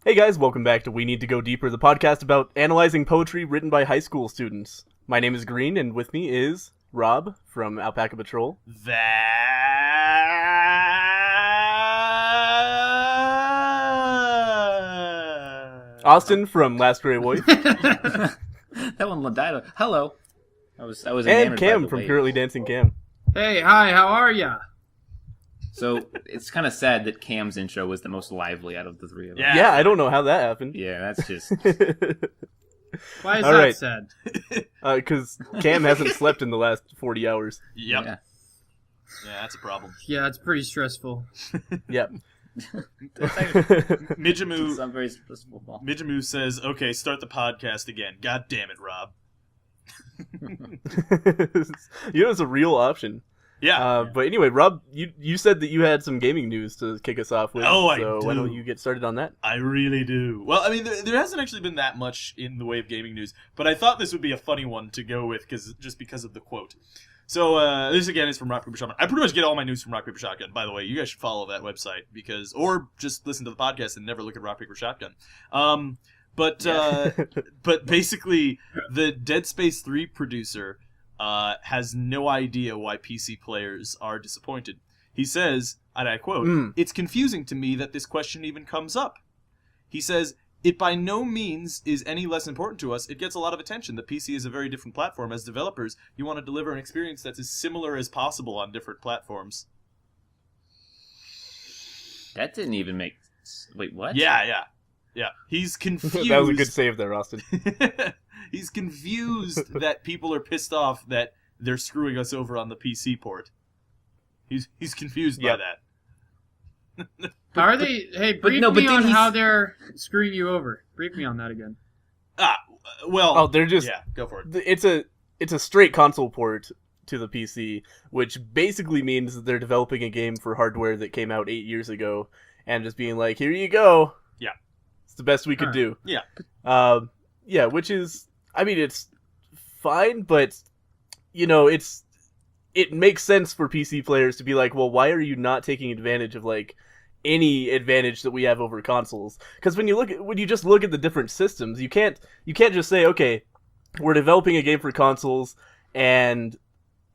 Hey guys, welcome back to We Need to Go Deeper, the podcast about analyzing poetry written by high school students. My name is Green, and with me is Rob from Alpaca Patrol. Austin from Last Grey Wolf. That one died. Hello. I was And Cam from Currently Dancing Cam. Hey, hi, how are ya? So it's kind of sad that Cam's intro was the most lively out of the three of us. Yeah, I don't know how that happened. Yeah, that's just... Why is All that right. sad? Because Cam hasn't slept in the last 40 hours. Yep. Yeah. Yeah, that's a problem. Yeah, it's pretty stressful. Yep. Mijamu I'm very stressful. Mijamu says, "Okay, start the podcast again." God damn it, Rob. It's a real option. Yeah. But anyway, Rob, you said that you had some gaming news to kick us off with. Oh, I so why do. don't you get started on that? I really do. Well, I mean, there hasn't actually been that much in the way of gaming news, but I thought this would be a funny one to go with just because of the quote. So this again is from Rock Paper Shotgun. I pretty much get all my news from Rock Paper Shotgun. By the way, you guys should follow that website or just listen to the podcast and never look at Rock Paper Shotgun. But basically, the Dead Space 3 producer has no idea why PC players are disappointed. He says, and I quote, "It's confusing to me that this question even comes up." He says, "It by no means is any less important to us. It gets a lot of attention. The PC is a very different platform. As developers, you want to deliver an experience that's as similar as possible on different platforms." That didn't even make... Wait, what? Yeah. He's confused. That was a good save there, Austin. He's confused that people are pissed off that they're screwing us over on the PC port. He's confused by that. How are they? Hey, brief me on how they're screwing you over. Brief me on that again. Well... they're just... Yeah, go for it. It's a straight console port to the PC, which basically means that they're developing a game for hardware that came out 8 years ago, and just being like, here you go. Yeah. It's the best we could do. Yeah. Yeah, which is... I mean, it's fine, but, it makes sense for PC players to be like, well, why are you not taking advantage of, any advantage that we have over consoles? Because when you just look at the different systems, you can't just say, okay, we're developing a game for consoles, and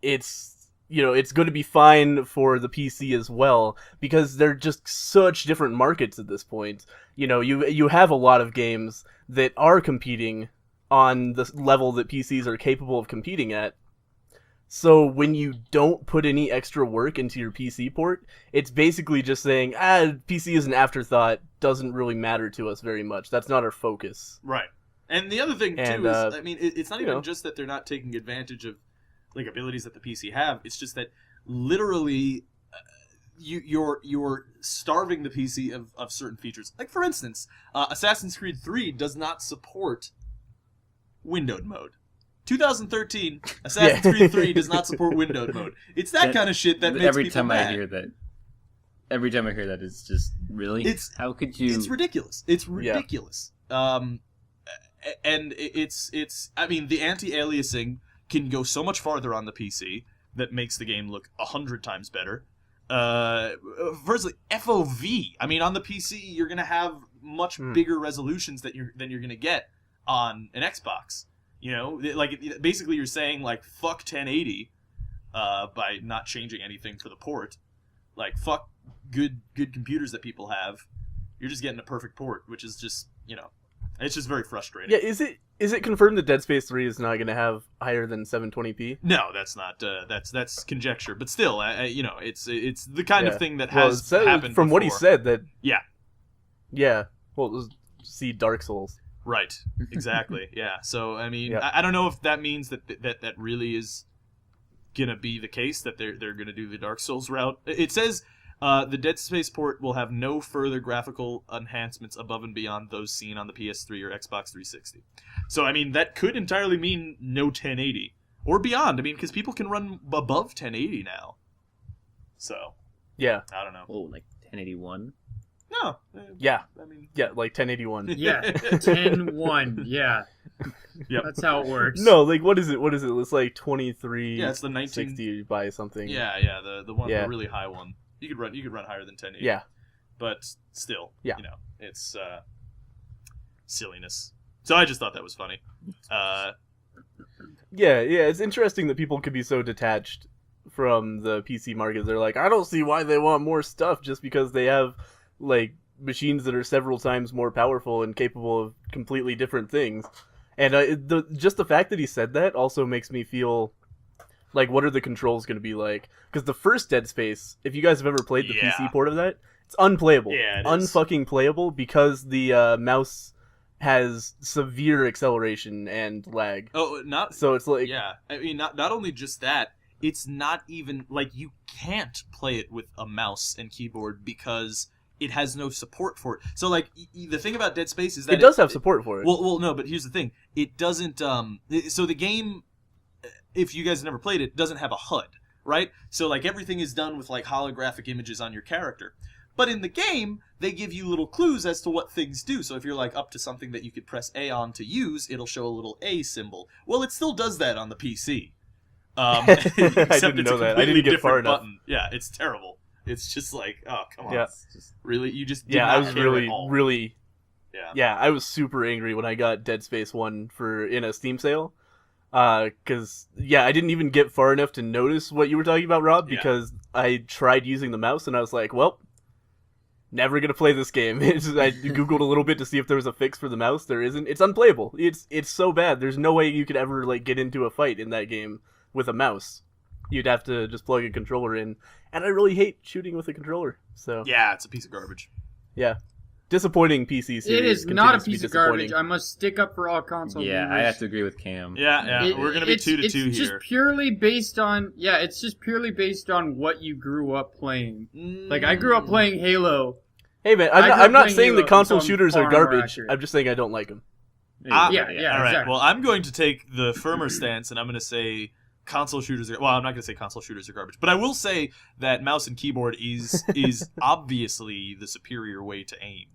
it's going to be fine for the PC as well, because they're just such different markets at this point. You have a lot of games that are competing on the level that PCs are capable of competing at. So when you don't put any extra work into your PC port, it's basically just saying, PC is an afterthought, doesn't really matter to us very much. That's not our focus. Right. And the other thing, too, is, I mean, it's not even just that they're not taking advantage of, abilities that the PC have. It's just that, literally, you're starving the PC of certain features. Like, for instance, Assassin's Creed 3 does not support windowed mode. 2013, Assassin's Creed 3 does not support windowed mode. It's that kind of shit that makes people mad. Every time I hear that, it's just, really? How could you... It's ridiculous. It's ridiculous. Yeah. And it's I mean, the anti-aliasing can go so much farther on the PC that makes the game look 100 times better. Firstly, FOV. I mean, on the PC, you're going to have much bigger resolutions than you're going to get on an Xbox. Basically you're saying, fuck 1080 by not changing anything for the port. Fuck good computers that people have. You're just getting a perfect port, which is just, it's just very frustrating. Yeah, is it confirmed that Dead Space 3 is not going to have higher than 720p? No, that's not. That's conjecture. But still, it's the kind of thing that has happened from before. What he said, that... Yeah. Yeah. Well, see Dark Souls. Right. Exactly. Yeah. So, I mean, I don't know if that means that really is going to be the case, that they're going to do the Dark Souls route. It says... the Dead Space port will have no further graphical enhancements above and beyond those seen on the PS3 or Xbox 360. So, I mean, that could entirely mean no 1080. Or beyond. I mean, because people can run above 1080 now. So, yeah. I don't know. Oh, 1081? No. Yeah. I mean... Yeah, 1081. Yeah, 10-1, yeah. Yep. That's how it works. No, what is it? It's 23... Yeah, it's the 1960 by something. Yeah, the one, the really high one. You could run higher than 1080. Yeah. But still, yeah. It's silliness. So I just thought that was funny. Yeah, it's interesting that people could be so detached from the PC market. They're like, I don't see why they want more stuff just because they have like machines that are several times more powerful and capable of completely different things. And just the fact that he said that also makes me feel like, what are the controls going to be like? Because the first Dead Space, if you guys have ever played the PC port of that, it's unplayable. Yeah, Unfucking playable because the mouse has severe acceleration and lag. Oh, not so it's like yeah. I mean, not only just that, it's not even like you can't play it with a mouse and keyboard because it has no support for it. So like the thing about Dead Space is that it does have support for it. Well, no, but here's the thing: it doesn't. So the game, if you guys have never played it, doesn't have a HUD, right? So like everything is done with like holographic images on your character. But in the game, they give you little clues as to what things do. So if you're like up to something that you could press A on to use, it'll show a little A symbol. Well, it still does that on the PC. Except it's a completely different button. Yeah, it's terrible. It's just like, oh, come on. Yeah. Just, really? You just did yeah, not I was care really, at all. really... Yeah. Yeah, I was super angry when I got Dead Space 1 in a Steam sale. Because, I didn't even get far enough to notice what you were talking about, Rob, because I tried using the mouse and I was like, well, never gonna play this game. I googled a little bit to see if there was a fix for the mouse. There isn't. It's unplayable. It's so bad. There's no way you could ever like get into a fight in that game with a mouse. You'd have to just plug a controller in, and I really hate shooting with a controller. So yeah, it's a piece of garbage. Yeah, disappointing PC series. It is not a piece of garbage. I must stick up for all console Yeah, gamers. I have to agree with Cam. Yeah, we're gonna be 2-2 here. It's just purely based on it's just purely based on what you grew up playing. Like I grew up playing Halo. Hey man, I'm not saying that console shooters are garbage. I'm just saying I don't like them. Yeah, all right. Exactly. Well, I'm going to take the firmer stance, and I'm going to say console shooters are... Well, I'm not going to say console shooters are garbage, but I will say that mouse and keyboard is obviously the superior way to aim,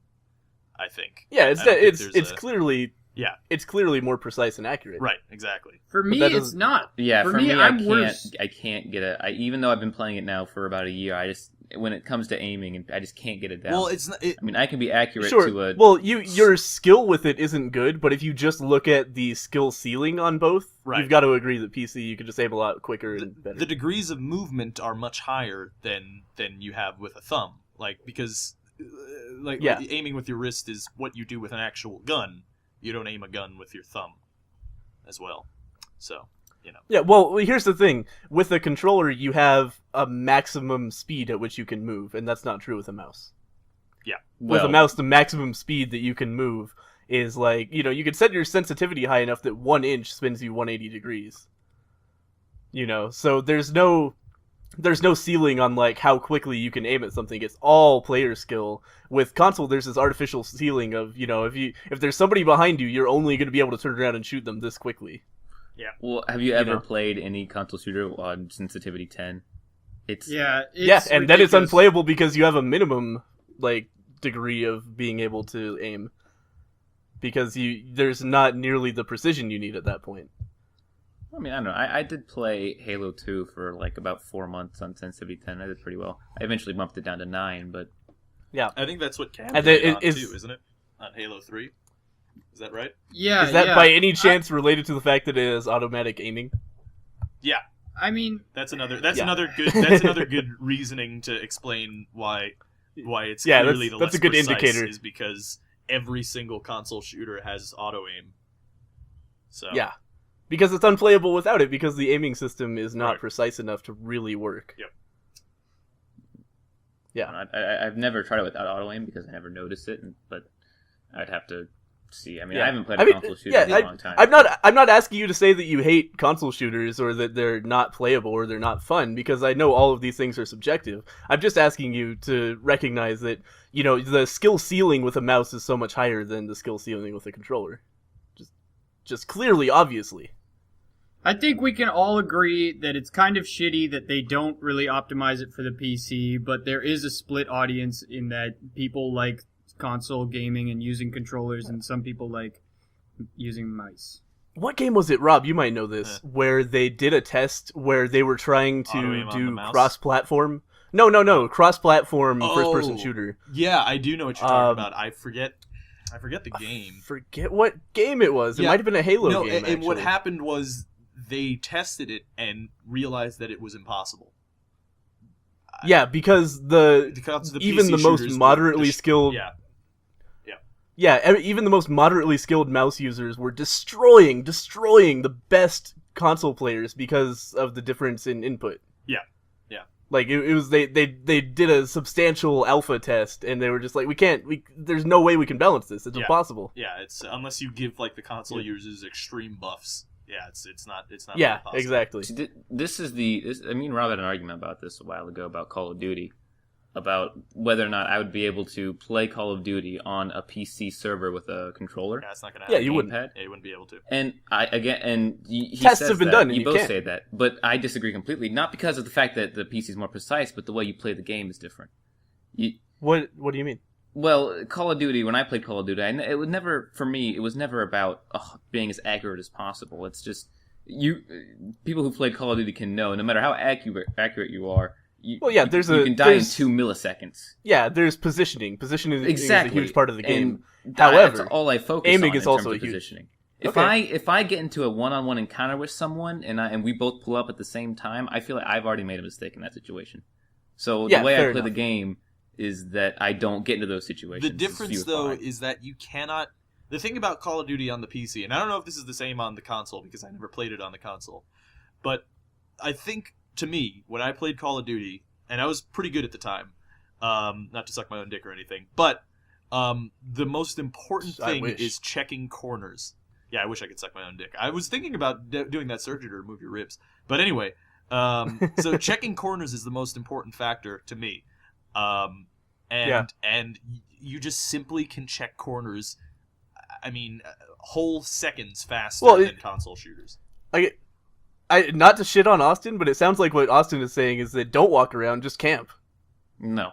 I think. Yeah, it's clearly... Yeah. It's clearly more precise and accurate. Right, exactly. For me, it's not. Yeah, for me I'm worse. I can't get it. Even though I've been playing it now for about a year, when it comes to aiming, I just can't get it down. Well, it's not, I mean, I can be accurate sure. to a... Well, your skill with it isn't good, but if you just look at the skill ceiling on both, you've got to agree that PC, you can just aim a lot quicker and better. The degrees of movement are much higher than you have with a thumb. Like, because aiming with your wrist is what you do with an actual gun. You don't aim a gun with your thumb as well. So, Yeah, well, here's the thing. With a controller, you have a maximum speed at which you can move, and that's not true with a mouse. Yeah. With a mouse, the maximum speed that you can move is like, you can set your sensitivity high enough that 1 inch spins you 180 degrees. So there's no ceiling on like how quickly you can aim at something. It's all player skill. With console, there's this artificial ceiling of, if there's somebody behind you, you're only going to be able to turn around and shoot them this quickly. Yeah. Well, have you ever played any console shooter on sensitivity 10? It's and ridiculous. then it's unplayable because you have a minimum like degree of being able to aim. Because there's not nearly the precision you need at that point. I mean, I don't know. I did play Halo 2 for like about 4 months on sensitivity 10. I did pretty well. I eventually bumped it down to 9, but... Yeah. I think that's what Cam and did on too, isn't it? On Halo 3. Is that right? Yeah. Is that by any chance related to the fact that it is automatic aiming? Yeah. I mean... That's another good reasoning to explain why it's clearly the less a good precise indicator. Is because every single console shooter has auto aim. So yeah. Because it's unplayable without it, because the aiming system is not precise enough to really work. Yep. Yeah. I've never tried it without auto aim because I never noticed it, but I'd have to see. I mean, I haven't played a console shooter in a long time. I'm not asking you to say that you hate console shooters or that they're not playable or they're not fun, because I know all of these things are subjective. I'm just asking you to recognize that, the skill ceiling with a mouse is so much higher than the skill ceiling with a controller. Just clearly, obviously. I think we can all agree that it's kind of shitty that they don't really optimize it for the PC, but there is a split audience in that people like console gaming and using controllers, and some people like using mice. What game was it, Rob? You might know this, where they did a test where they were trying to do cross-platform. No, cross-platform first-person shooter. Yeah, I do know what you're talking about. I forget. I forget the game. Forget what game it was. It Yeah. might have been a Halo No, game. and what actually. happened was they tested it and realized that it was impossible. Yeah, because Because the even PC the most shooters were moderately just- skilled Yeah. even the most moderately skilled mouse users were destroying the best console players because of the difference in input. Yeah. Yeah. Like it was they did a substantial alpha test and they were just like there's no way we can balance this. It's Yeah. impossible. Yeah, it's unless you give like the console users extreme buffs. Yeah, it's not Yeah, possible. exactly. See, this is the. I mean, Rob had an argument about this a while ago about Call of Duty, about whether or not I would be able to play Call of Duty on a PC server with a controller. Yeah, it's not gonna Yeah, happen. you wouldn't. Gamepad. Yeah, you wouldn't be able to. And he Tests says have been that. done, and You you both can't. say that, but I disagree completely. Not because of the fact that the PC is more precise, but the way you play the game is different. What do you mean? Well, Call of Duty. When I played Call of Duty, it would never, for me, it was never about being as accurate as possible. It's just people who play Call of Duty can know, no matter how accurate you are. You can die in 2 milliseconds. Yeah, there's positioning. Positioning Exactly. is a huge part of the game. And However, that's all I focus aiming on is in also terms of huge. positioning. If Okay. I get into a one-on-one encounter with someone and we both pull up at the same time, I feel like I've already made a mistake in that situation. So Yeah, the way I fair play enough. the game is that I don't get into those situations. The It's difference, few or though, far. is that you cannot. The thing about Call of Duty on the PC, and I don't know if this is the same on the console because I never played it on the console, but I think, to me, when I played Call of Duty, and I was pretty good at the time, not to suck my own dick or anything, but the most important I thing wish. is checking corners. Yeah, I wish I could suck my own dick. I was thinking about doing that surgery to remove your ribs. But anyway, so checking corners is the most important factor to me. And you just simply can check corners, I mean, whole seconds faster than console shooters. I not to shit on Austin, but it sounds like what Austin is saying is that don't walk around, just camp. No,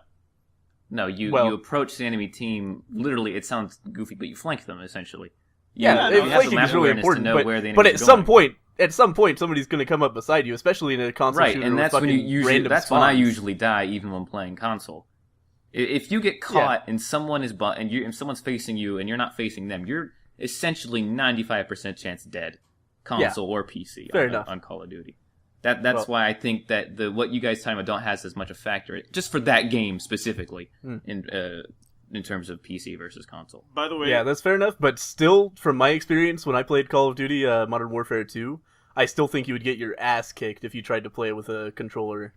you approach the enemy team. Literally, it sounds goofy, but you flank them essentially. You have the flanking map is really awareness to important, know where the but enemy's at going. some point, somebody's going to come up beside you, especially in a console Right, shooter and with that's when fucking you usually random that's when I spawns. usually die, even when playing console. If you get caught and someone is and someone's facing you and you're not facing them, you're essentially 95% chance dead, console or PC. Fair enough. On Call of Duty. That's why I think that what you guys talking about don't has as much a factor just for that game specifically in terms of PC versus console. By the way, Yeah, that's fair enough, but still, from my experience when I played Call of Duty Modern Warfare 2, I still think you would get your ass kicked if you tried to play it with a controller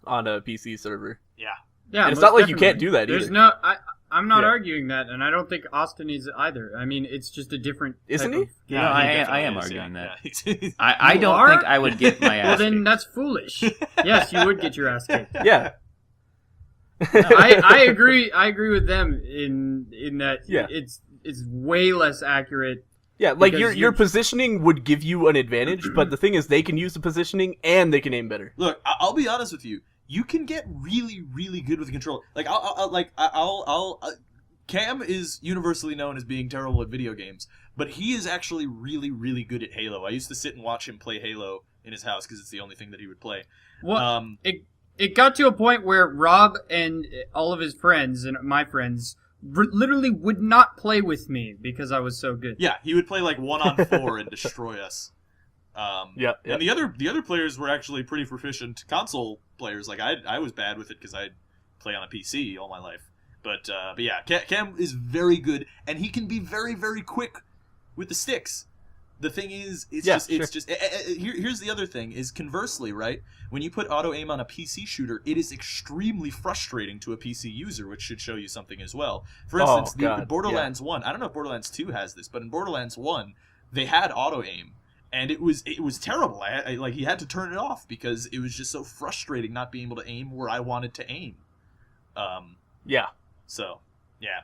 on a PC server. yeah. Yeah, And it's most not like you definitely. can't do that There's either. no, I'm not Yeah. arguing that, and I don't think Austin is either. I mean, it's just a different. Isn't type he? of No, game. I definitely am is, arguing yeah. that. Yeah. I You don't are? think I would get my Well, ass then kicked. that's foolish. Yes, you would get your ass kicked. Yeah. I agree. I agree with them in that. Yeah. It's way less accurate. Yeah, like Because your positioning would give you an advantage, but the thing is they can use the positioning and they can aim better. Look, I'll be honest with you. You can get really, really good with the controller. I'll Cam is universally known as being terrible at video games, but he is actually really, really good at Halo. I used to sit and watch him play Halo in his house because it's the only thing that he would play. Well, it got to a point where Rob and all of his friends and my friends literally would not play with me because I was so good. Yeah, he would play like 1-on-4 and destroy us. Yeah. And the other players were actually pretty proficient console players. Like I was bad with it because I play on a PC all my life. But yeah, Cam is very good, and he can be very, very quick with the sticks. The thing is, here's the other thing: is conversely, right? When you put auto aim on a PC shooter, it is extremely frustrating to a PC user, which should show you something as well. For instance, Borderlands 1. I don't know if Borderlands 2 has this, but in Borderlands 1, they had auto aim. And it was terrible. I like he had to turn it off because it was just so frustrating not being able to aim where I wanted to aim. Yeah. So, yeah.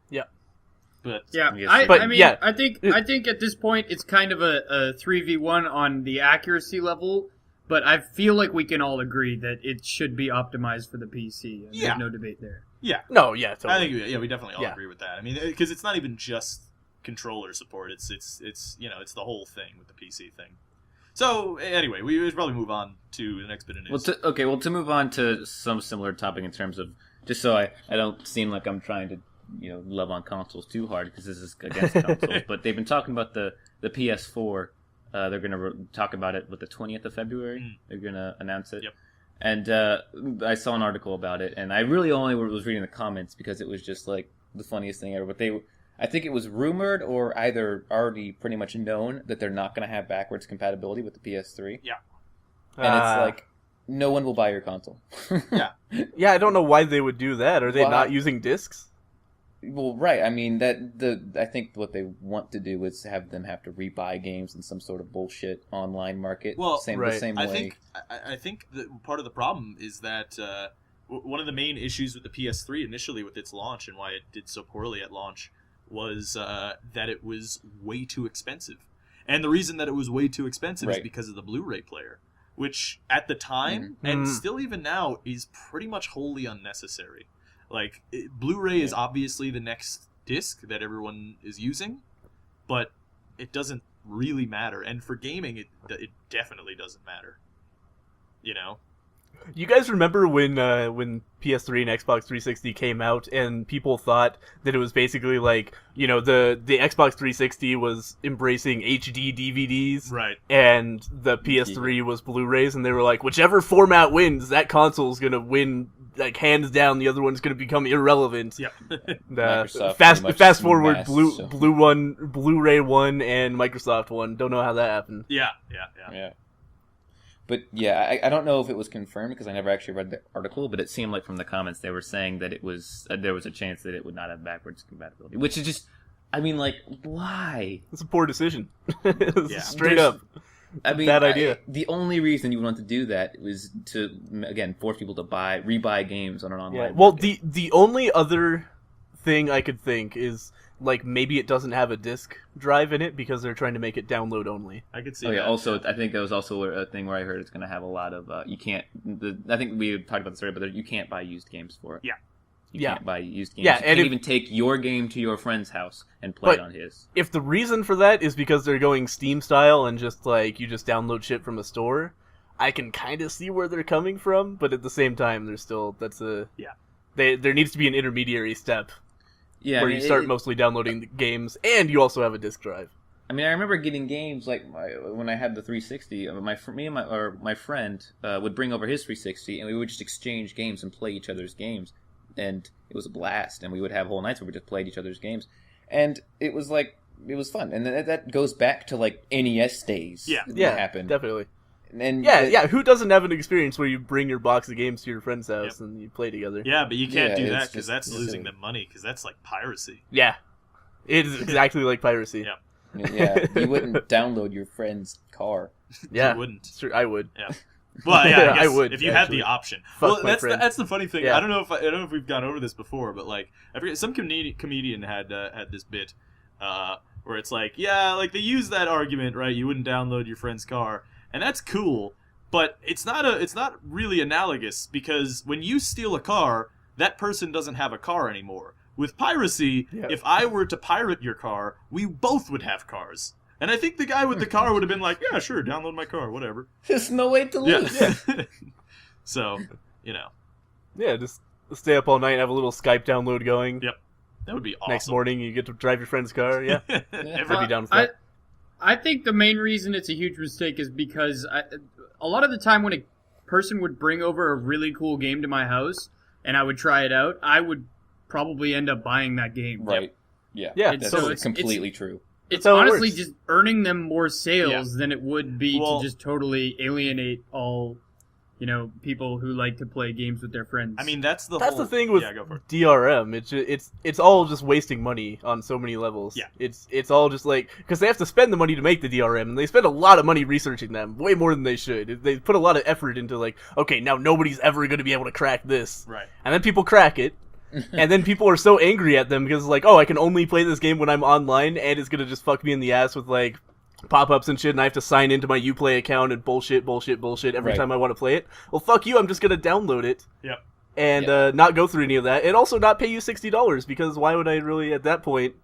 Yeah. But Yeah, Yes, I but mean, yeah. I think at this point it's kind of a 3v1 on the accuracy level, but I feel like we can all agree that it should be optimized for the PC. And Yeah. There's no debate there. yeah, No, yeah, totally. I think we definitely all Yeah. agree with that. I mean, because it's not even just controller support; it's it's the whole thing with the PC thing. So anyway, we should probably move on to the next bit of news. To move on to some similar topic in terms of just so I don't seem like I'm trying to love on consoles too hard because this is against consoles. But they've been talking about the PS4. They're going to talk about it with the 20th of February. They're going to announce it. Yep. And I saw an article about it, and I really only was reading the comments because it was just like the funniest thing ever. But I think it was rumored or either already pretty much known that they're not going to have backwards compatibility with the PS3. Yeah. And it's like, no one will buy your console. Yeah. Yeah, I don't know why they would do that. Are they not using discs? Well, right. I mean, I think what they want to do is have them have to rebuy games in some sort of bullshit online market. Well, the same way. I think that part of the problem is that one of the main issues with the PS3 initially with its launch and why it did so poorly at launch was that it was way too expensive. And the reason that it was way too expensive is because of the Blu-ray player, which at the time and still even now is pretty much wholly unnecessary. Like, Blu-ray is obviously the next disc that everyone is using, but it doesn't really matter. And for gaming, it definitely doesn't matter. You know? You guys remember when PS3 and Xbox 360 came out and people thought that it was basically like, the Xbox 360 was embracing HD DVDs, right? And the PS3 was Blu-rays, and they were like, whichever format wins, that console's gonna win, like, hands down. The other one's gonna become irrelevant. Yeah. Fast forward, Blu-ray 1 and Microsoft 1. Don't know how that happened. Yeah. But yeah, I don't know if it was confirmed because I never actually read the article, but it seemed like from the comments they were saying that it was there was a chance that it would not have backwards compatibility, which is just, I mean, like, why? It's a poor decision. Straight There's- up. I mean, bad idea. The only reason you would want to do that was to, again, force people to rebuy games on an online. Well, market. the only other thing I could think is, like, maybe it doesn't have a disc drive in it because they're trying to make it download only. I could see. Oh yeah. that. Also, I think there was also a thing where I heard it's going to have a lot of you can't. I think we talked about this earlier, but you can't buy used games for it. Yeah. You can't buy used games. Yeah, you can't even take your game to your friend's house and play it on his. If the reason for that is because they're going Steam style and just like you just download shit from a store, I can kind of see where they're coming from. But at the same time, there's still there needs to be an intermediary step. Yeah, where you start mostly downloading the games, and you also have a disc drive. I mean, I remember getting games like when I had the 360. Me and my friend would bring over his 360, and we would just exchange games and play each other's games, and it was a blast. And we would have whole nights where we just played each other's games, and it was fun. And that goes back to like NES days. Yeah, happened definitely. And who doesn't have an experience where you bring your box of games to your friend's house and you play together? Yeah, but you can't do that it's because that's losing them money because that's like piracy. Yeah, it is exactly like piracy. Yeah, you wouldn't download your friend's car. Yeah, you wouldn't. Sure, I would. Yeah. Well, yeah, I would if you had the option. Fuck Well, my that's the funny thing. Yeah. I don't know if we've gone over this before, but like I forget some comedian had this bit where it's like, yeah, like they use that argument, right? You wouldn't download your friend's car, and that's cool. But it's not really analogous because when you steal a car, that person doesn't have a car anymore. With piracy, if I were to pirate your car, we both would have cars. And I think the guy with the car would have been like, yeah, sure, download my car, whatever. There's no way to lose. Yeah. So, Yeah, just stay up all night and have a little Skype download going. Yep. That would be awesome. Next morning, you get to drive your friend's car. Yeah. I'd be down with that. I think the main reason it's a huge mistake is because a lot of the time when a person would bring over a really cool game to my house and I would try it out, I would probably end up buying that game. Right. Yeah. That's completely true. It's honestly just earning them more sales than it would be to just totally alienate all, people who like to play games with their friends. I mean, that's the thing with DRM. It's all just wasting money on so many levels. Yeah. It's all just like, because they have to spend the money to make the DRM, and they spend a lot of money researching them, way more than they should. They put a lot of effort into like, okay, now nobody's ever going to be able to crack this. Right. And then people crack it. And then people are so angry at them because, like, oh, I can only play this game when I'm online, and it's gonna just fuck me in the ass with, like, pop-ups and shit, and I have to sign into my Uplay account and bullshit every time I want to play it. Well, fuck you, I'm just gonna download it. Yep. And not go through any of that, and also not pay you $60, because why would I really, at that point,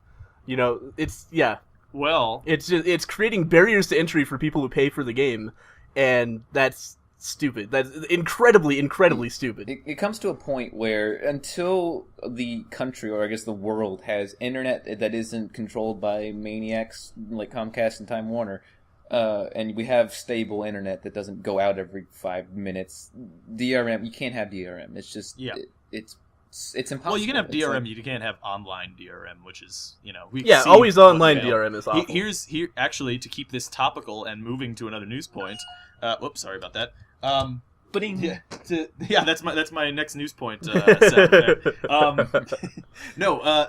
Well... It's creating barriers to entry for people who pay for the game, and that's stupid. That's incredibly stupid. It comes to a point where until the country, or I guess the world, has internet that isn't controlled by maniacs like Comcast and Time Warner, and we have stable internet that doesn't go out every 5 minutes, DRM, you can't have DRM. It's just, it's impossible. Well, you can have It's DRM, like- you can't have online DRM, which is, Always online DRM is awful. Here, actually, to keep this topical and moving to another news point. Whoops, sorry about that. That's my next news point.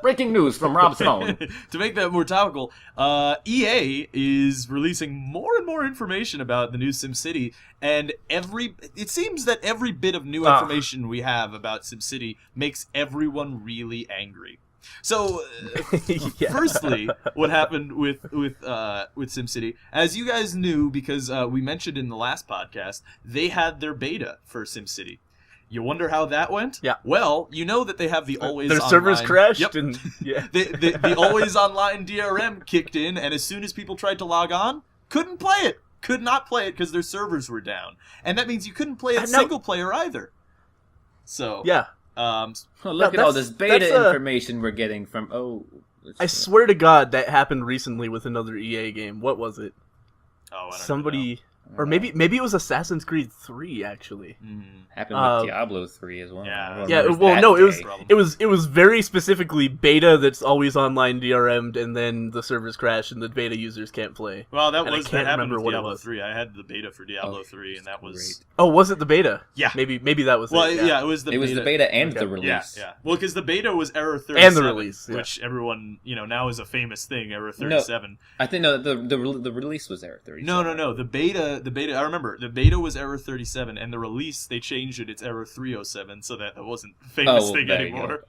Breaking news from Rob's phone. To make that more topical, EA is releasing more and more information about the new SimCity, and it seems that every bit of new information we have about SimCity makes everyone really angry. So, firstly, what happened with SimCity, as you guys knew, because we mentioned in the last podcast, they had their beta for SimCity. You wonder how that went? Yeah. Well, you know that they have the always Their online... servers crashed, Yep. and the always online DRM kicked in, and as soon as people tried to log on, couldn't play it. Could not play it because their servers were down. And that means you couldn't play it single player either. So... yeah. Look at all this beta information we're getting from. I swear to God, that happened recently with another EA game. What was it? I don't Somebody, know. or maybe it was Assassin's Creed 3 actually. Happened with Diablo 3 as well. Yeah. Yeah, well, no, it was very specifically beta that's always online DRM'd, and then the servers crash and the beta users can't play. Well, that And happened remember with what it Diablo was. 3. I had the beta for Diablo 3, and that was... great. Oh, was it the beta? Yeah. Maybe that was Well, it. yeah, it was the It was the beta and Okay. the release. Yeah. Well, because the beta was Error 37, And the release, yeah. which everyone, now is a famous thing, Error 37. I think the release was Error 37. No. The beta, I remember, the beta was Error 37, and the release, they changed it, it's Error 307, so that wasn't a famous thing there you anymore.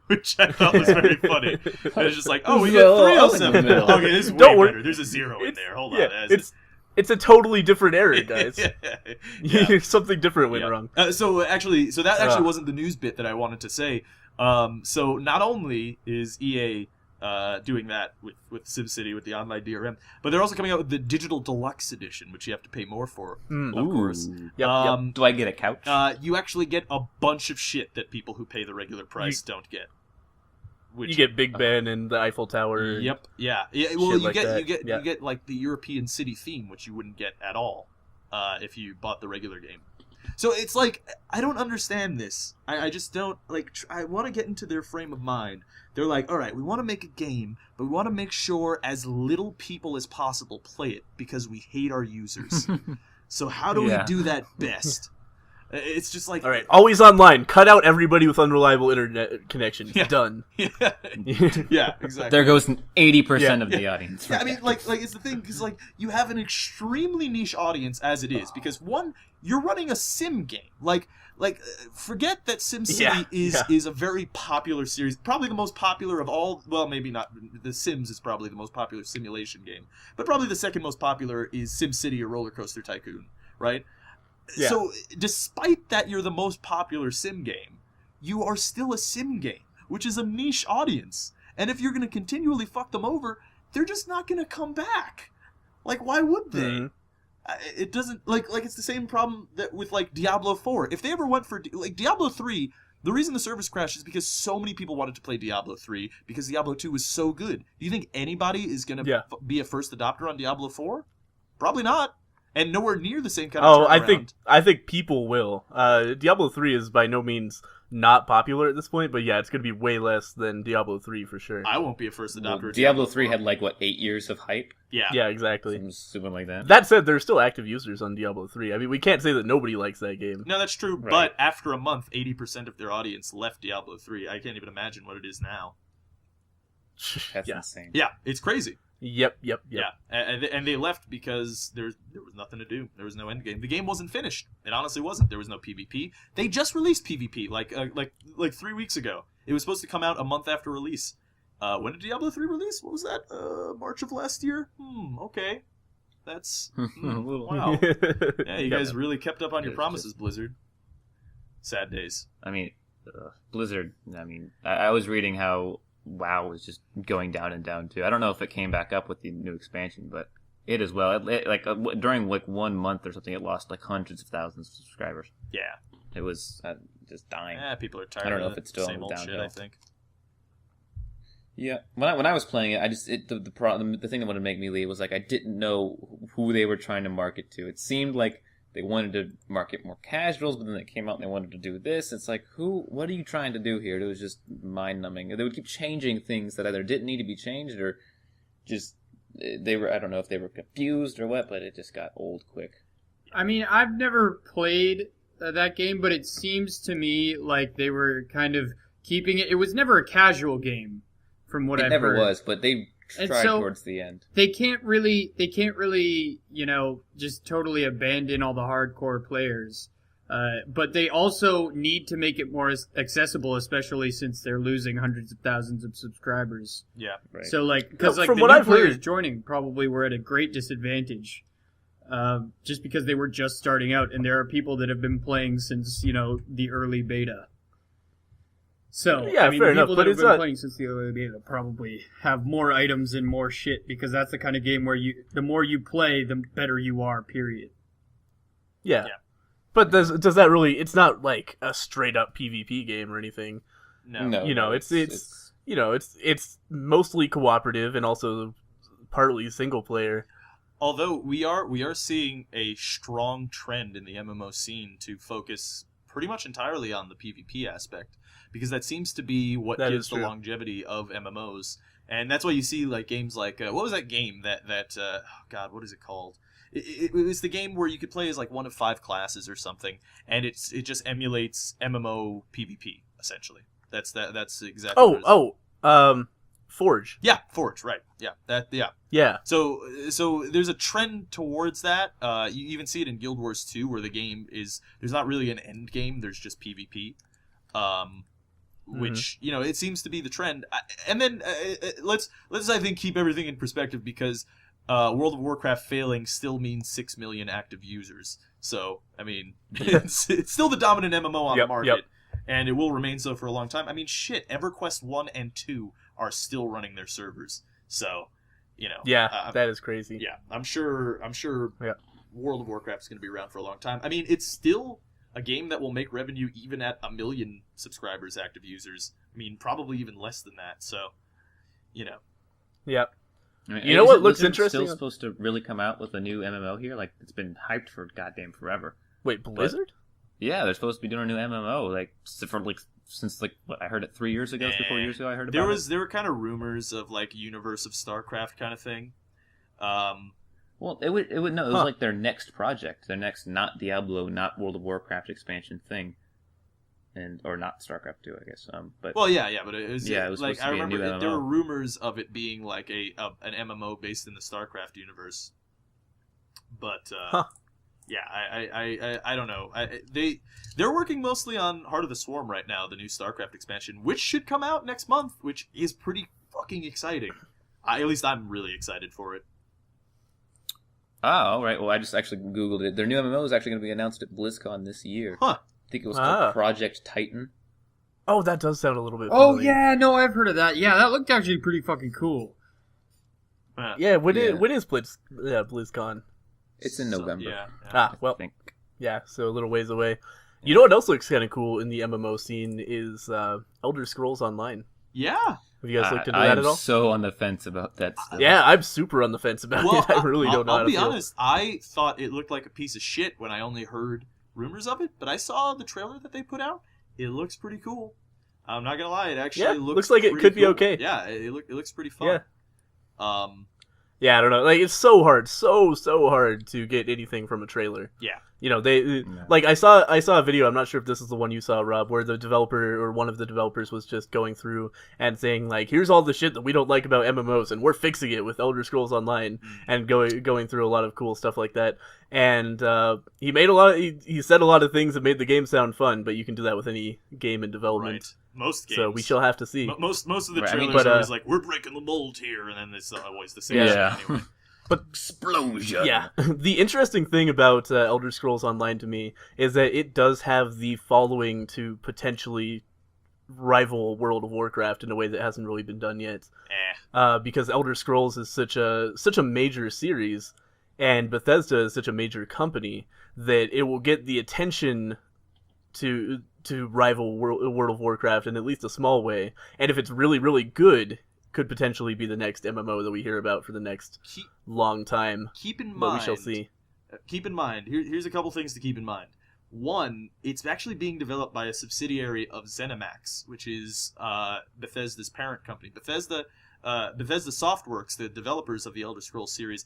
Which I thought was very funny. It was just like, we Well, got 307 in the now. middle. Okay, this is way Don't worry. better. There's a 0 in there. Hold Yeah, on. it's a totally different error, guys. Yeah. Something different went wrong. So that actually wasn't the news bit that I wanted to say. So not only is EA doing that with SimCity with the online DRM, but they're also coming out with the Digital Deluxe Edition, which you have to pay more for, of course. Yep. Do I get a couch? You actually get a bunch of shit that people who pay the regular price don't get. You get Big Ben and the Eiffel Tower. Yep. Yeah. Well, Shit you like get that. you get like the European city theme, which you wouldn't get at all if you bought the regular game. So it's like, I don't understand this. I just don't, I want to get into their frame of mind. They're like, all right, we want to make a game, but we want to make sure as little people as possible play it because we hate our users. So how do we do that best? It's just like... All right, always online. Cut out everybody with unreliable internet connections. Yeah. Done. Yeah, exactly. There goes 80% of the audience. Yeah, I mean, like it's the thing, because, you have an extremely niche audience as it is, because, one, you're running a sim game. Forget that SimCity is a very popular series, probably the most popular of all, well, maybe not, The Sims is probably the most popular simulation game, but probably the second most popular is SimCity or Roller Coaster Tycoon, right? Yeah. So, despite that you're the most popular sim game, you are still a sim game, which is a niche audience. And if you're going to continually fuck them over, they're just not going to come back. Why would they? Mm-hmm. It doesn't, it's the same problem that with, Diablo 4. If they ever went for, Diablo 3, the reason the service crashed is because so many people wanted to play Diablo 3 because Diablo 2 was so good. Do you think anybody is going to be a first adopter on Diablo 4? Probably not. And nowhere near the same kind of turnaround. I think people will. Diablo 3 is by no means not popular at this point, but yeah, it's going to be way less than Diablo 3 for sure. I won't be a first adopter. Well, Diablo 3 had 8 years of hype? Yeah. Yeah, exactly. Something like that. That said, there's still active users on Diablo 3. I mean, we can't say that nobody likes that game. No, that's true, Right. but after a month, 80% of their audience left Diablo 3. I can't even imagine what it is now. That's yeah. insane. Yeah, it's crazy. Yep. Yeah, and they left because there was nothing to do. There was no end game. The game wasn't finished. It honestly wasn't. There was no PvP. They just released PvP like 3 weeks ago. It was supposed to come out a month after release. When did Diablo 3 release? What was that? March of last year? Okay. That's... wow. Yeah, you guys really kept up on your promises, Blizzard. Sad days. I mean, Blizzard, I was reading how WoW was just going down and down, too. I don't know if it came back up with the new expansion, but It as well. During like 1 month or something, it lost like hundreds of thousands of subscribers. Yeah. It was just dying. Yeah, people are tired. I don't know of if it's still same old downhill. shit, I think. Yeah, when I was playing it, the problem, the thing that wanted to make me leave was like I didn't know who they were trying to market to. It seemed like they wanted to market more casuals, but then they came out and they wanted to do this. It's like, what are you trying to do here? It was just mind numbing. They would keep changing things that either didn't need to be changed or just I don't know if they were confused or what, but it just got old quick. I mean, I've never played that game, but it seems to me like they were kind of keeping it. It was never a casual game, from what I've heard. It never was, but they tried towards the end. They can't really, just totally abandon all the hardcore players. But they also need to make it more accessible, especially since they're losing hundreds of thousands of subscribers. Yeah. Right. So, because the from new what I've players heard, joining probably were at a great disadvantage. Just because they were just starting out, and there are people that have been playing since, the early beta. So, Yeah, I mean, fair the enough, people but that have it's been not- playing since the early beta probably have more items and more shit, because that's the kind of game where the more you play, the better you are, period. Yeah. Yeah. But does that really? It's not like a straight up PvP game or anything. No. It's mostly cooperative and also partly single player. Although we are seeing a strong trend in the MMO scene to focus pretty much entirely on the PvP aspect, because that seems to be what That gives is the true. longevity of MMOs, and that's why you see like games like what was that game that oh God, what is it called? It was the game where you could play as like one of 5 classes or something, and it just emulates MMO PvP essentially. That's exactly. what it is. Forge. Yeah, Forge, right? Yeah, Yeah. So there's a trend towards that. You even see it in Guild Wars 2, where the game is there's not really an end game. There's just PvP, which it seems to be the trend. And then let's I think keep everything in perspective, because World of Warcraft failing still means 6 million active users. So I mean, it's still the dominant MMO on the market, and it will remain so for a long time. I mean, shit, EverQuest 1 and 2 are still running their servers. So, that is crazy. Yeah, I'm sure Yeah. World of Warcraft is going to be around for a long time. I mean, it's still a game that will make revenue even at 1 million subscribers, active users. I mean, probably even less than that. So, Yeah. I mean, You know what looks Blizzard interesting? Still supposed to really come out with a new MMO here. Like, it's been hyped for goddamn forever. Wait, Blizzard? Yeah, they're supposed to be doing a new MMO. Since what I heard it 3 years ago, 4 years ago. I heard about there were kind of rumors of like Universe of StarCraft kind of thing. Well, it would no. It was like their next project, their next not Diablo, not World of Warcraft expansion thing, or not StarCraft 2, I guess. But Well, yeah, but it was Yeah, it was like supposed to be a new MMO. there were rumors of it being like an MMO based in the StarCraft universe. But yeah, I don't know. They're working mostly on Heart of the Swarm right now, the new StarCraft expansion, which should come out next month, which is pretty fucking exciting. At least I'm really excited for it. all right. Well, I just actually googled it. Their new MMO is actually going to be announced at BlizzCon this year. Huh. I think it was called Project Titan. Oh, that does sound a little bit Oh, familiar. yeah, no, I've heard of that. Yeah, that looked actually pretty fucking cool. Yeah, when Yeah. is BlizzCon? It's in November. Yeah. Ah, well, I think. yeah, so a little ways away. You know what else looks kind of cool in the MMO scene is Elder Scrolls Online. Yeah. Have you guys looked into I that am at all? so on the fence about that stuff. Yeah, I'm super on the fence about Well, it. I really don't know how I'll to be feel. honest. I thought it looked like a piece of shit when I only heard rumors of it, but I saw the trailer that they put out. It looks pretty cool. I'm not gonna lie. It actually looks like it pretty could be cool. okay. Yeah, it looks pretty fun. Yeah. Yeah, I don't know. Like, it's so hard, so hard to get anything from a trailer. Yeah. Like I saw a video. I'm not sure if this is the one you saw, Rob, where the developer or one of the developers was just going through and saying like, "Here's all the shit that we don't like about MMOs, and we're fixing it with Elder Scrolls Online," and going through a lot of cool stuff like that. And he made he said a lot of things that made the game sound fun, but you can do that with any game in development. Right. Most games. So we shall have to see. Most of the Right, I mean, trailers but, are always like, "We're breaking the mold here," and then it's always the same. Yeah. shit anyway. But Explosion. yeah, the interesting thing about Elder Scrolls Online to me is that it does have the following to potentially rival World of Warcraft in a way that hasn't really been done yet. Because Elder Scrolls is such a major series, and Bethesda is such a major company that it will get the attention to rival World of Warcraft in at least a small way. And if it's really, really good, could potentially be the next MMO that we hear about for the next long time. Keep in mind, but we shall see. Keep in mind, here's a couple things to keep in mind. One, it's actually being developed by a subsidiary of ZeniMax, which is Bethesda's parent company. Bethesda Softworks, the developers of the Elder Scrolls series,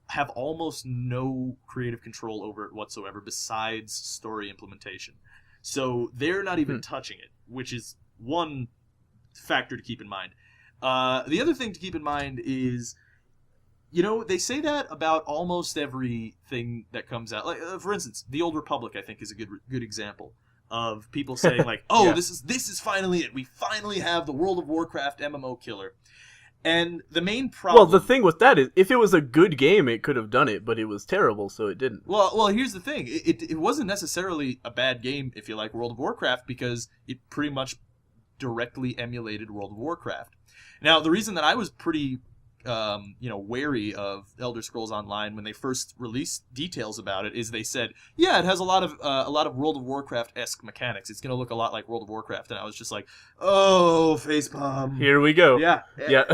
have almost no creative control over it whatsoever besides story implementation. So they're not even touching it, which is one factor to keep in mind. The other thing to keep in mind is, they say that about almost everything that comes out. Like, for instance, The Old Republic, I think, is a good example of people saying, like, oh, yeah. this is finally it. We finally have the World of Warcraft MMO killer. And the main problem... Well, the thing with that is, if it was a good game, it could have done it, but it was terrible, so it didn't. Well, here's the thing. It wasn't necessarily a bad game, if you like, World of Warcraft, because it pretty much directly emulated World of Warcraft. Now, the reason that I was pretty... wary of Elder Scrolls Online when they first released details about it is they said, yeah, it has a lot of World of Warcraft-esque mechanics. It's going to look a lot like World of Warcraft. And I was just like, oh, facepalm. Here we go. Yeah.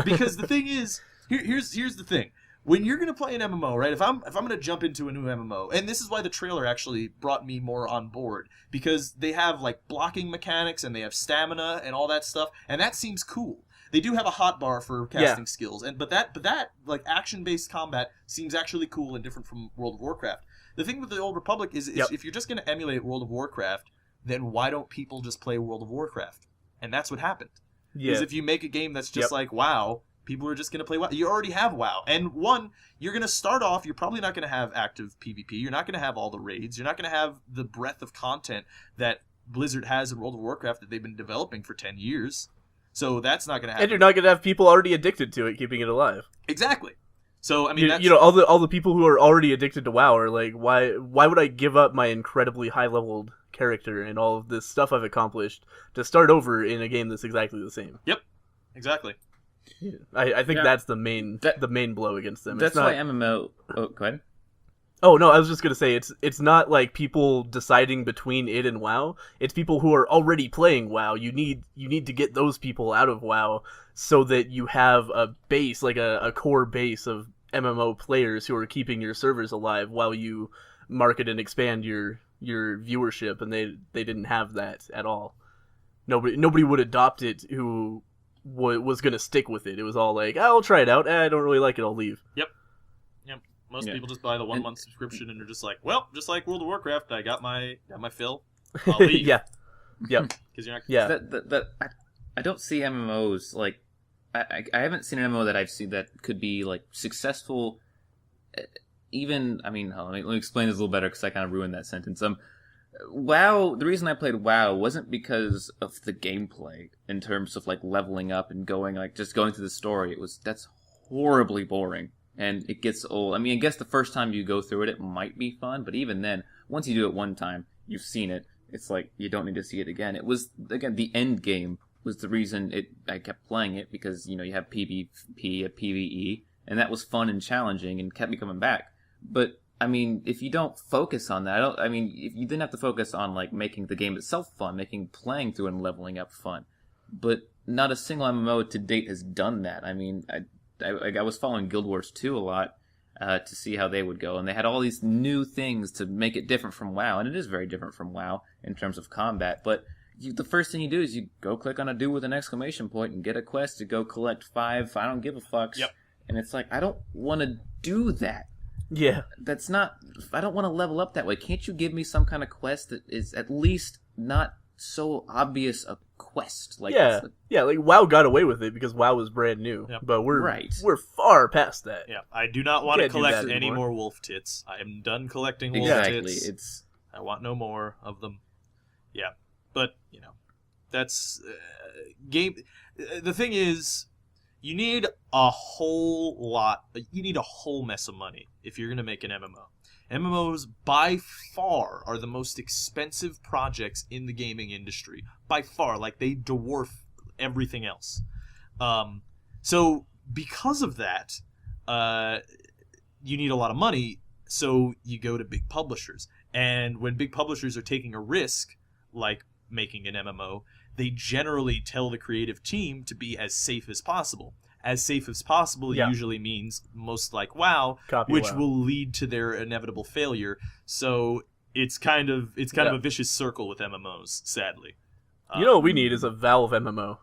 Because the thing is, here's the thing. When you're going to play an MMO, right? If I'm going to jump into a new MMO, and this is why the trailer actually brought me more on board, because they have like blocking mechanics and they have stamina and all that stuff, and that seems cool. They do have a hotbar for casting skills, but that like action-based combat seems actually cool and different from World of Warcraft. The thing with the Old Republic is if you're just going to emulate World of Warcraft, then why don't people just play World of Warcraft? And that's what happened. Because if you make a game that's just like WoW, people are just going to play WoW. You already have WoW. And one, you're going to start off, you're probably not going to have active PvP. You're not going to have all the raids. You're not going to have the breadth of content that Blizzard has in World of Warcraft that they've been developing for 10 years. So that's not going to happen. And you're not going to have people already addicted to it, keeping it alive. Exactly. So I mean, that's... all the people who are already addicted to WoW are like, why would I give up my incredibly high-leveled character and all of this stuff I've accomplished to start over in a game that's exactly the same? Yep. Exactly. I think that's the main blow against them. That's why MMO. Oh, go ahead. Oh no, I was just gonna say it's not like people deciding between it and WoW. It's people who are already playing WoW. You need to get those people out of WoW so that you have a base, like a core base of MMO players who are keeping your servers alive while you market and expand your viewership. And they didn't have that at all. Nobody would adopt it who was gonna stick with it. It was all like, I'll try it out. I don't really like it. I'll leave. Yep. Most people just buy the 1 month subscription and are just like, well, just like World of Warcraft, I got my fill. I'll leave. Yep. Because you're not. Yeah. I don't see MMOs like. I haven't seen an MMO that I've seen that could be like successful. Even let me explain this a little better because I kind of ruined that sentence. WoW. The reason I played WoW wasn't because of the gameplay in terms of like leveling up and going through the story. That's horribly boring. And it gets old. I mean, I guess the first time you go through it, it might be fun. But even then, once you do it one time, you've seen it. It's like, you don't need to see it again. It was, again, the end game was the reason I kept playing it. Because, you have PvP, PvE. And that was fun and challenging and kept me coming back. But, I mean, if you don't focus on that, if you didn't have to focus on, like, making the game itself fun, making playing through and leveling up fun. But not a single MMO to date has done that. I mean, I was following Guild Wars 2 a lot to see how they would go, and they had all these new things to make it different from WoW, and it is very different from WoW in terms of combat, but the first thing you do is you go click on a dude with an exclamation point and get a quest to go collect 5 I don't give a fucks. Yep. And it's like, I don't want to do that. Yeah. I don't want to level up that way. Can't you give me some kind of quest that is at least not so obvious a quest? Like, like WoW got away with it because WoW was brand new. Yep. But we're far past that. Yeah, I do not want to collect any more wolf tits. I am done collecting wolf tits. I want no more of them. Yeah, but that's game. The thing is, you need a whole mess of money if you're gonna make an MMO. MMOs by far are the most expensive projects in the gaming industry. By far. Like, they dwarf everything else. So because of that, you need a lot of money, so you go to big publishers. And when big publishers are taking a risk, like making an MMO, they generally tell the creative team to be as safe as possible. As safe as possible usually means most like WoW, which will lead to their inevitable failure. So it's kind of a vicious circle with MMOs, sadly. You know what we need is a Valve MMO.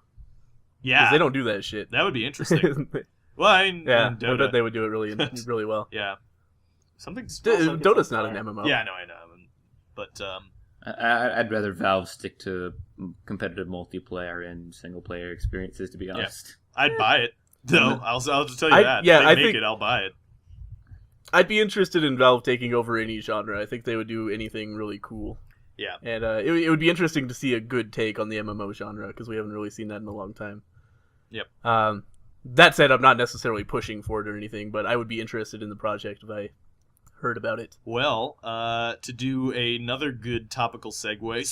Yeah, because they don't do that shit. That would be interesting. Well, I bet they would do it really well. Yeah, something. Dota's not an MMO. Yeah, no, I know, but I'd rather Valve stick to competitive multiplayer and single player experiences. To be honest, I'd buy it. No, I'll just tell you that. Yeah, if they make it, I'll buy it. I'd be interested in Valve taking over any genre. I think they would do anything really cool. Yeah, and it would be interesting to see a good take on the MMO genre because we haven't really seen that in a long time. Yep. That said, I'm not necessarily pushing for it or anything, but I would be interested in the project if I heard about it. Well, to do another good topical segue.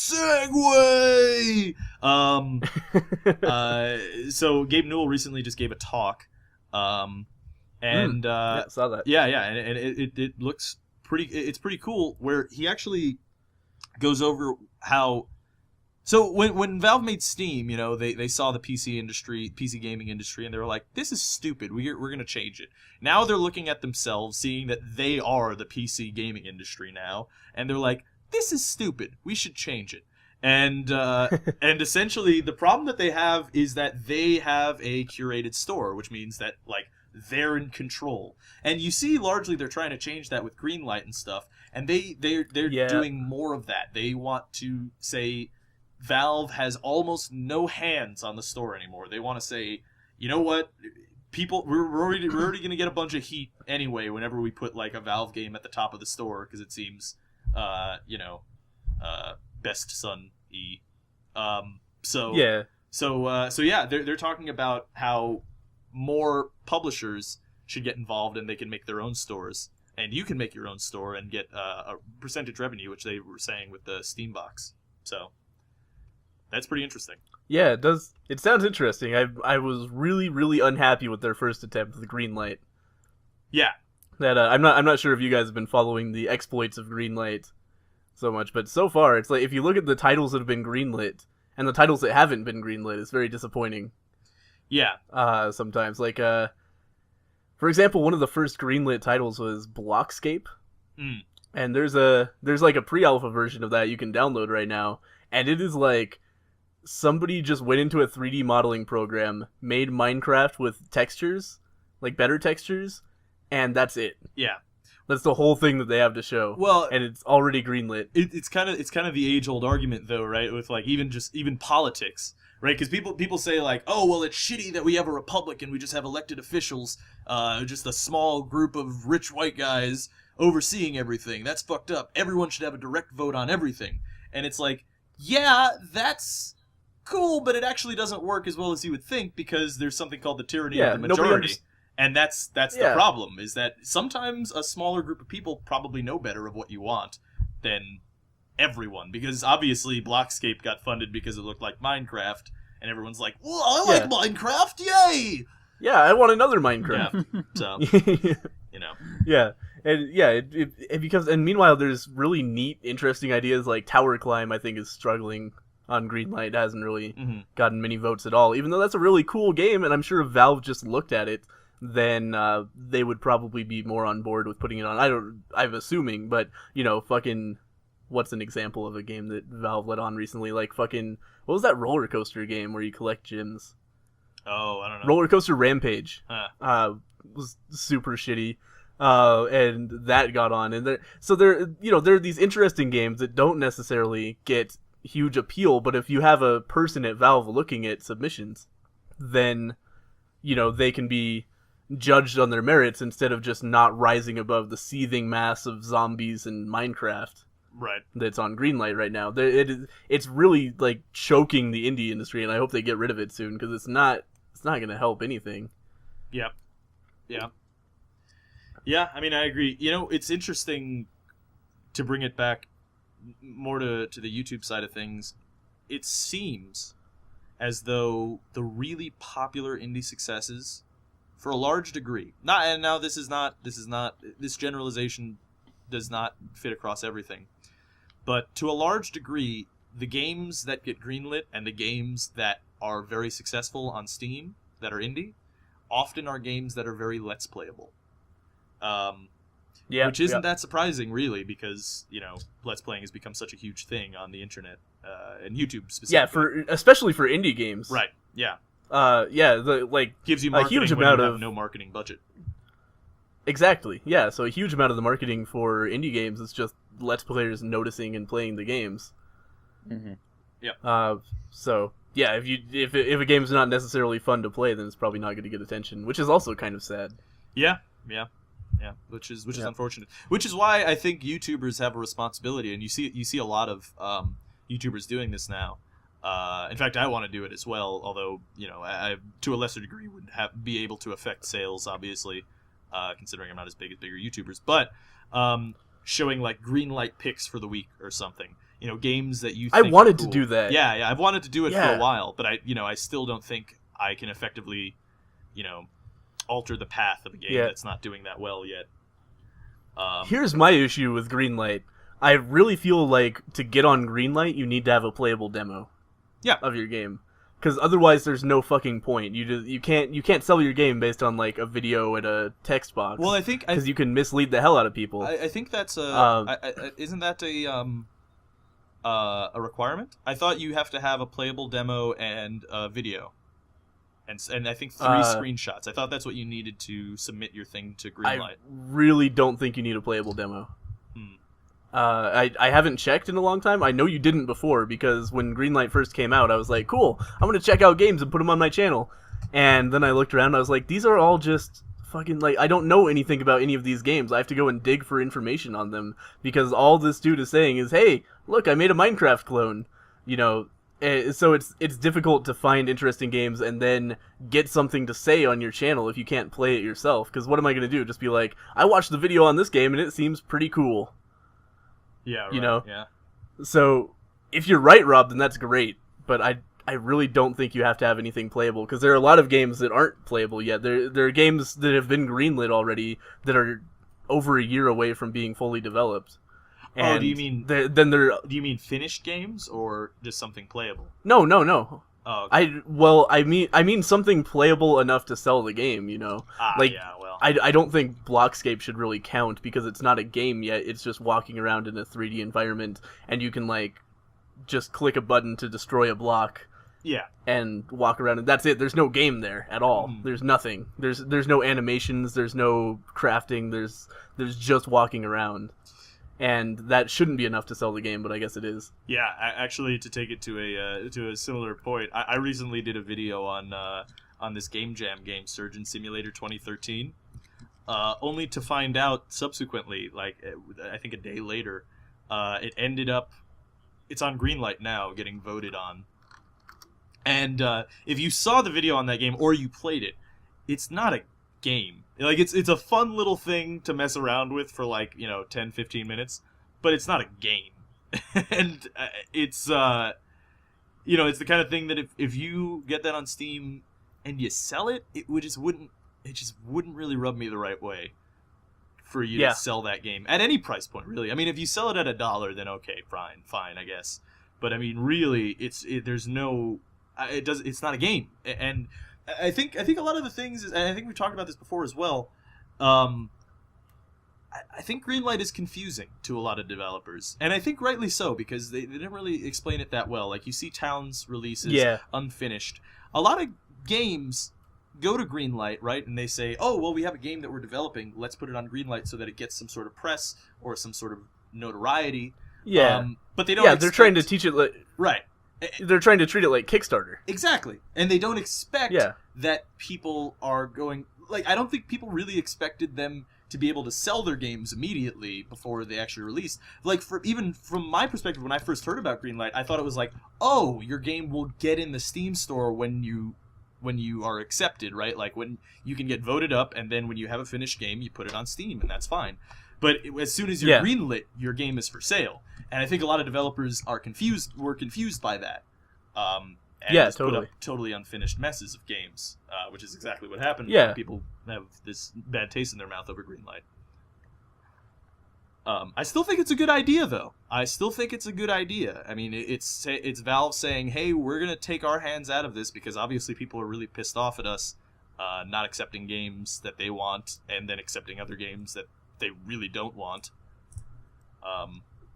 So Gabe Newell recently just gave a talk, and I saw that. Yeah, and it looks pretty. It's pretty cool. Where he actually goes over how. So when Valve made Steam, you know, they saw the PC gaming industry, and they were like, "This is stupid. We're going to change it." Now they're looking at themselves, seeing that they are the PC gaming industry now, and they're like, "This is stupid. We should change it." And and essentially, the problem that they have is that they have a curated store, which means that like they're in control. And you see, largely, they're trying to change that with Greenlight and stuff, and they're doing more of that. They want to say, Valve has almost no hands on the store anymore. They want to say, you know what, people, we're already going to get a bunch of heat anyway whenever we put like a Valve game at the top of the store because it seems, best son-y. So they're talking about how more publishers should get involved and they can make their own stores, and you can make your own store and get a percentage revenue, which they were saying with the Steam box. So. That's pretty interesting. Yeah, it does. It sounds interesting. I was really, really unhappy with their first attempt with Greenlight. Yeah. That I'm not sure if you guys have been following the exploits of Greenlight so much, but so far it's like if you look at the titles that have been greenlit and the titles that haven't been greenlit, it's very disappointing. Yeah. Sometimes for example, one of the first greenlit titles was Blockscape. And there's like a pre-alpha version of that you can download right now, and it is like somebody just went into a 3D modeling program, made Minecraft with textures, like better textures, and that's it. Yeah. That's the whole thing that they have to show. Well, and it's already greenlit. It's kind of the age-old argument though, right? With like even politics, right? Because people say like, oh well, it's shitty that we have a republic and we just have elected officials, just a small group of rich white guys overseeing everything. That's fucked up. Everyone should have a direct vote on everything. And it's like, yeah, that's cool, but it actually doesn't work as well as you would think because there's something called the tyranny of the majority. And that's the problem, is that sometimes a smaller group of people probably know better of what you want than everyone. Because obviously Blockscape got funded because it looked like Minecraft, and everyone's like, well, I like Minecraft, yay! Yeah, I want another Minecraft. Yeah, so, you know. Yeah. And yeah, it becomes, and meanwhile there's really neat, interesting ideas like Tower Climb, I think is struggling on Greenlight. It hasn't really gotten many votes at all, even though that's a really cool game, and I'm sure if Valve just looked at it, then they would probably be more on board with putting it on. I'm assuming, but, you know, fucking, what's an example of a game that Valve let on recently? Like fucking, what was that roller coaster game where you collect gems? Oh, I don't know. Roller Coaster Rampage. Was super shitty. And that got on, and there are these interesting games that don't necessarily get huge appeal, but if you have a person at Valve looking at submissions, then, you know, they can be judged on their merits instead of just not rising above the seething mass of zombies and Minecraft. Right. That's on Greenlight right now. It's really like choking the indie industry, and I hope they get rid of it soon because it's not going to help anything. Yep. Yeah. Yeah, I mean, I agree. You know, it's interesting to bring it back more to the YouTube side of things, it seems as though the really popular indie successes, for a large degree, this generalization does not fit across everything, but to a large degree, the games that get greenlit and the games that are very successful on Steam that are indie often are games that are very Let's Playable. Which isn't that surprising, really, because, Let's Playing has become such a huge thing on the internet, and YouTube specifically. Yeah, especially for indie games. Right, yeah. Gives you marketing a huge when amount you of have no marketing budget. Exactly, yeah, so a huge amount of the marketing for indie games is just Let's Players noticing and playing the games. Mm-hmm. Yeah. So, yeah, if a game's not necessarily fun to play, then it's probably not going to get attention, which is also kind of sad. Yeah, which is unfortunate. Which is why I think YouTubers have a responsibility, and you see a lot of YouTubers doing this now. In fact, I want to do it as well, although, I to a lesser degree would be able to affect sales, obviously, considering I'm not as big as bigger YouTubers. But showing like Greenlight picks for the week or something. Games that you think I wanted are cool. to do that. Yeah, I've wanted to do it for a while, but I still don't think I can effectively, alter the path of a game that's not doing that well yet. Here's my issue with Greenlight. I really feel like to get on Greenlight, you need to have a playable demo. Of your game, because otherwise there's no fucking point. You can't sell your game based on like a video and a text box. Well, I think because you can mislead the hell out of people. I think that's isn't that a requirement? I thought you have to have a playable demo and a video, and I think 3 screenshots. I thought that's what you needed to submit your thing to Greenlight. I really don't think you need a playable demo. I haven't checked in a long time. I know you didn't before, because when Greenlight first came out, I was like, cool, I'm going to check out games and put them on my channel. And then I looked around and I was like, these are all just fucking, like, I don't know anything about any of these games. I have to go and dig for information on them, because all this dude is saying is, hey, look, I made a Minecraft clone. So it's difficult to find interesting games and then get something to say on your channel if you can't play it yourself. Because what am I going to do? Just be like, I watched the video on this game and it seems pretty cool. Yeah, right. Yeah. So if you're right, Rob, then that's great. But I really don't think you have to have anything playable, because there are a lot of games that aren't playable yet. There are games that have been greenlit already that are over a year away from being fully developed. And do you mean do you mean finished games or just something playable? No. Oh, okay. I mean something playable enough to sell the game. I don't think Blockscape should really count, because it's not a game yet. It's just walking around in a 3D environment, and you can like just click a button to destroy a block. Yeah. And walk around, and that's it. There's no game there at all. There's nothing. There's no animations. There's no crafting. There's just walking around. And that shouldn't be enough to sell the game, but I guess it is. Yeah, actually, to take it to a similar point, I recently did a video on this Game Jam game, Surgeon Simulator 2013, only to find out subsequently, like I think a day later, it ended up, it's on Greenlight now, getting voted on. And if you saw the video on that game or you played it, it's not a game. Like, it's a fun little thing to mess around with for, 10, 15 minutes, but it's not a game. And it's the kind of thing that if you get that on Steam and you sell it, it just wouldn't really rub me the right way for you to sell that game at any price point, really. I mean, if you sell it at $1, then okay, fine, I guess. But I mean, really, it's not a game. And I think a lot of the things is, and I think we've talked about this before as well. I think Greenlight is confusing to a lot of developers, and I think rightly so, because they didn't really explain it that well. Like, you see Towns releases unfinished. A lot of games go to Greenlight, right, and they say, oh, well, we have a game that we're developing. Let's put it on Greenlight so that it gets some sort of press or some sort of notoriety. Yeah, but they don't. Yeah, they're trying to teach it right. They're trying to treat it like Kickstarter. Exactly. And they don't expect that people are going... Like, I don't think people really expected them to be able to sell their games immediately before they actually released. Like, even from my perspective, when I first heard about Greenlight, I thought it was like, oh, your game will get in the Steam store when you are accepted, right? Like, when you can get voted up, and then when you have a finished game, you put it on Steam, and that's fine. But as soon as you're Yeah. greenlit, your game is for sale. And I think a lot of developers were confused by that. And Yeah, just put totally. up totally unfinished messes of games, which is exactly what happened. Yeah. People have this bad taste in their mouth over Greenlight. I still think it's a good idea, though. I still think it's a good idea. I mean, it's Valve saying, "Hey, we're gonna take our hands out of this because obviously people are really pissed off at us, not accepting games that they want and then accepting other games that they really don't want."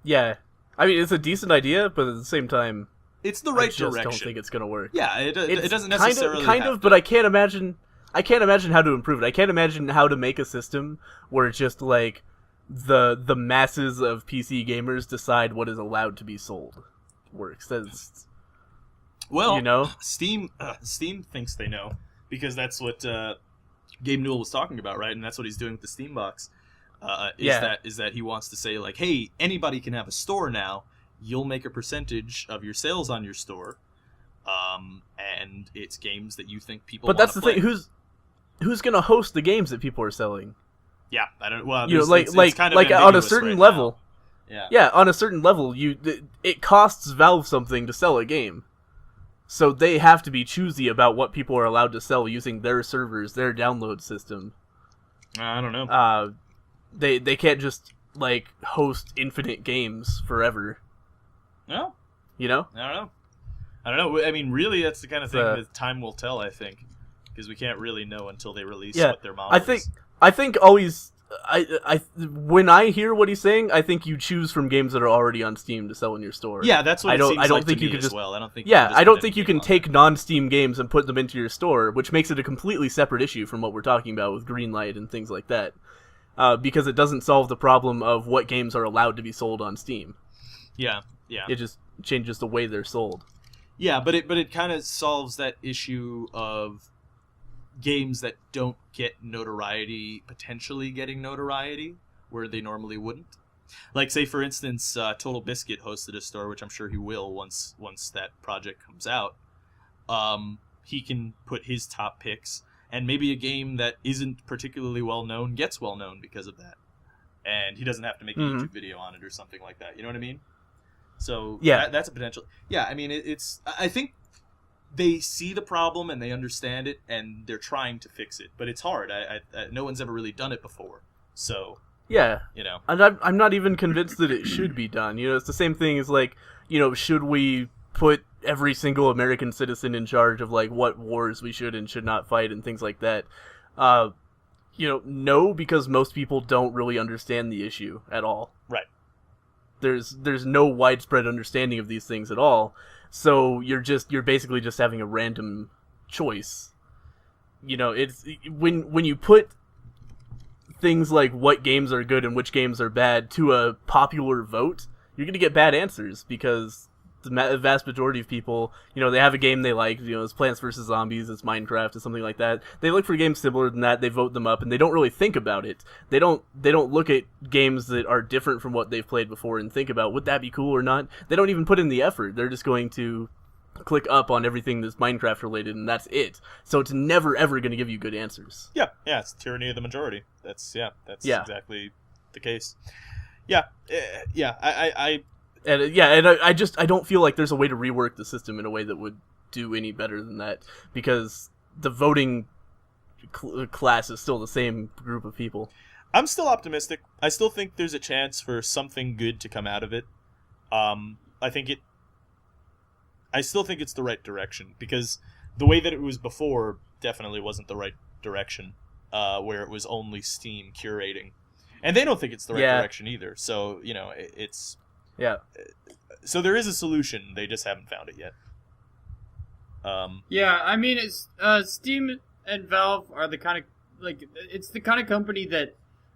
Yeah, I mean it's a decent idea, but at the same time, It's the right I just direction. don't think it's gonna work. Yeah, it It's doesn't necessarily kind have of, to. but I can't imagine how to improve it. I can't imagine how to make a system where it's just like the masses of PC gamers decide what is allowed to be sold works. That's, Well, you know? Steam thinks they know because that's what Gabe Newell was talking about, right? And that's what he's doing with the Steam box. Is that he wants to say like, hey, anybody can have a store now. You'll make a percentage of your sales on your store, and it's games that you think people. But that's the play. thing. Who's gonna host the games that people are selling? Yeah, I don't. Well, You know, it's kind of on a ambiguous certain right level. now. Yeah, on a certain level, it costs Valve something to sell a game. So they have to be choosy about what people are allowed to sell using their servers, their download system. I don't know. They can't just like host infinite games forever. No, You know? I don't know. I mean, really, that's the kind of thing The- that time will tell. I think because we can't really know until they release Yeah, what their model is. I think always. When I hear what he's saying, I think you choose from games that are already on Steam to sell in your store. Yeah, that's what I it don't- seems I don't like think to you me could as just- well. I don't think. Yeah, I don't think you put any can game on take non-Steam games and put them into your store, which makes it a completely separate issue from what we're talking about with Greenlight and things like that. Because it doesn't solve the problem of what games are allowed to be sold on Steam. Yeah, yeah, It just changes the way they're sold. yeah. But it kind of solves that issue of games that don't get notoriety potentially getting notoriety where they normally wouldn't. Like, say for instance, Total Biscuit hosted a store, which I'm sure he will once that project comes out. He can put his top picks, and maybe a game that isn't particularly well known gets well known because of that, and he doesn't have to make a Mhm. YouTube video on it or something like that. You know what I mean? So Yeah. that's a potential. Yeah, I mean it's. I think they see the problem and they understand it, and they're trying to fix it, but it's hard. No one's ever really done it before, so Yeah, you know. and I'm not even convinced that it should be done. You know, it's the same thing as like, you know, should we put every single American citizen in charge of like what wars we should and should not fight and things like that? You know, no, because most people don't really understand the issue at all. Right. There's no widespread understanding of these things at all. So you're basically just having a random choice. You know, it's when you put things like what games are good and which games are bad to a popular vote, you're going to get bad answers because the vast majority of people, you know, they have a game they like, you know, it's Plants vs. Zombies, it's Minecraft, it's something like that. They look for games similar than that, they vote them up, and they don't really think about it. They don't look at games that are different from what they've played before and think about, would that be cool or not? They don't even put in the effort. They're just going to click up on everything that's Minecraft related, and that's it. So it's never ever going to give you good answers. Yeah, it's tyranny of the majority. That's exactly the case. I don't feel like there's a way to rework the system in a way that would do any better than that, because the voting class is still the same group of people. I'm still optimistic. I still think there's a chance for something good to come out of it. I still think it's the right direction, because the way that it was before definitely wasn't the right direction, where it was only Steam curating. And they don't think it's the right direction either. So, you know, it's... Yeah. So there is a solution. They just haven't found it yet. Yeah, I mean, it's Steam and Valve are the kind of it's the kind of company that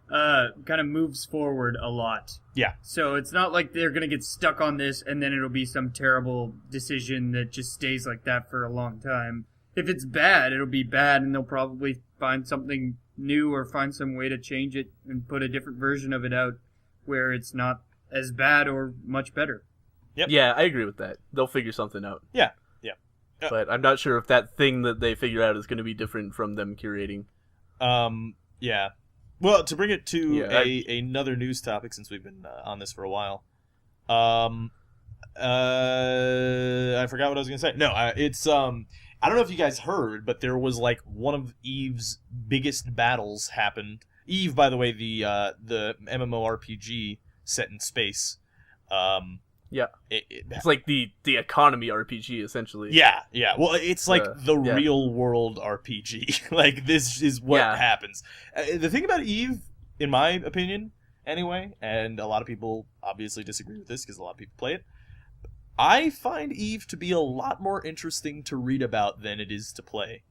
kind of moves forward a lot. Yeah. So it's not like they're gonna get stuck on this and then it'll be some terrible decision that just stays like that for a long time. If it's bad, it'll be bad, and they'll probably find something new or find some way to change it and put a different version of it out where it's not as bad or much better. Yep. Yeah, I agree with that. They'll figure something out. Yeah. But I'm not sure if that thing that they figure out is going to be different from them curating. Yeah. Well, to bring it to Yeah, another news topic, since we've been on this for a while, I forgot what I was gonna say. No, it's I don't know if you guys heard, but there was like one of Eve's biggest battles happened. Eve, by the way, the MMORPG set in space. Yeah. It's like the economy RPG essentially. Yeah. Well, it's like the yeah. real world RPG. Like this is what happens. The thing about Eve, in my opinion, anyway, and a lot of people obviously disagree with this because a lot of people play it. I find Eve to be a lot more interesting to read about than it is to play.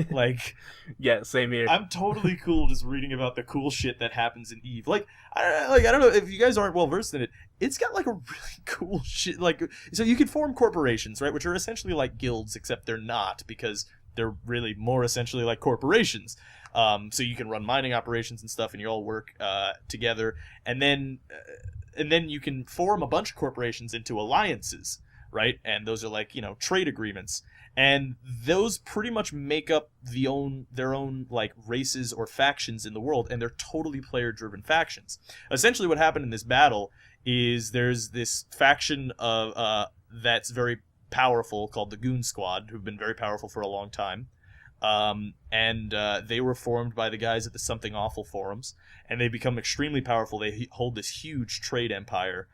Like, yeah, same here. I'm totally cool just reading about the cool shit that happens in Eve. Like I don't know if you guys aren't well versed in it. It's got like a really cool shit. Like, so you can form corporations, right, which are essentially like guilds, except they're not because they're really more essentially like corporations. So you can run mining operations and stuff, and you all work together, and then you can form a bunch of corporations into alliances, right? And those are like, trade agreements. And those pretty much make up their own like races or factions in the world, and they're totally player-driven factions. Essentially what happened in this battle is there's this faction of that's very powerful called the Goon Squad, who've been very powerful for a long time. And they were formed by the guys at the Something Awful forums, and they become extremely powerful. They hold this huge trade empire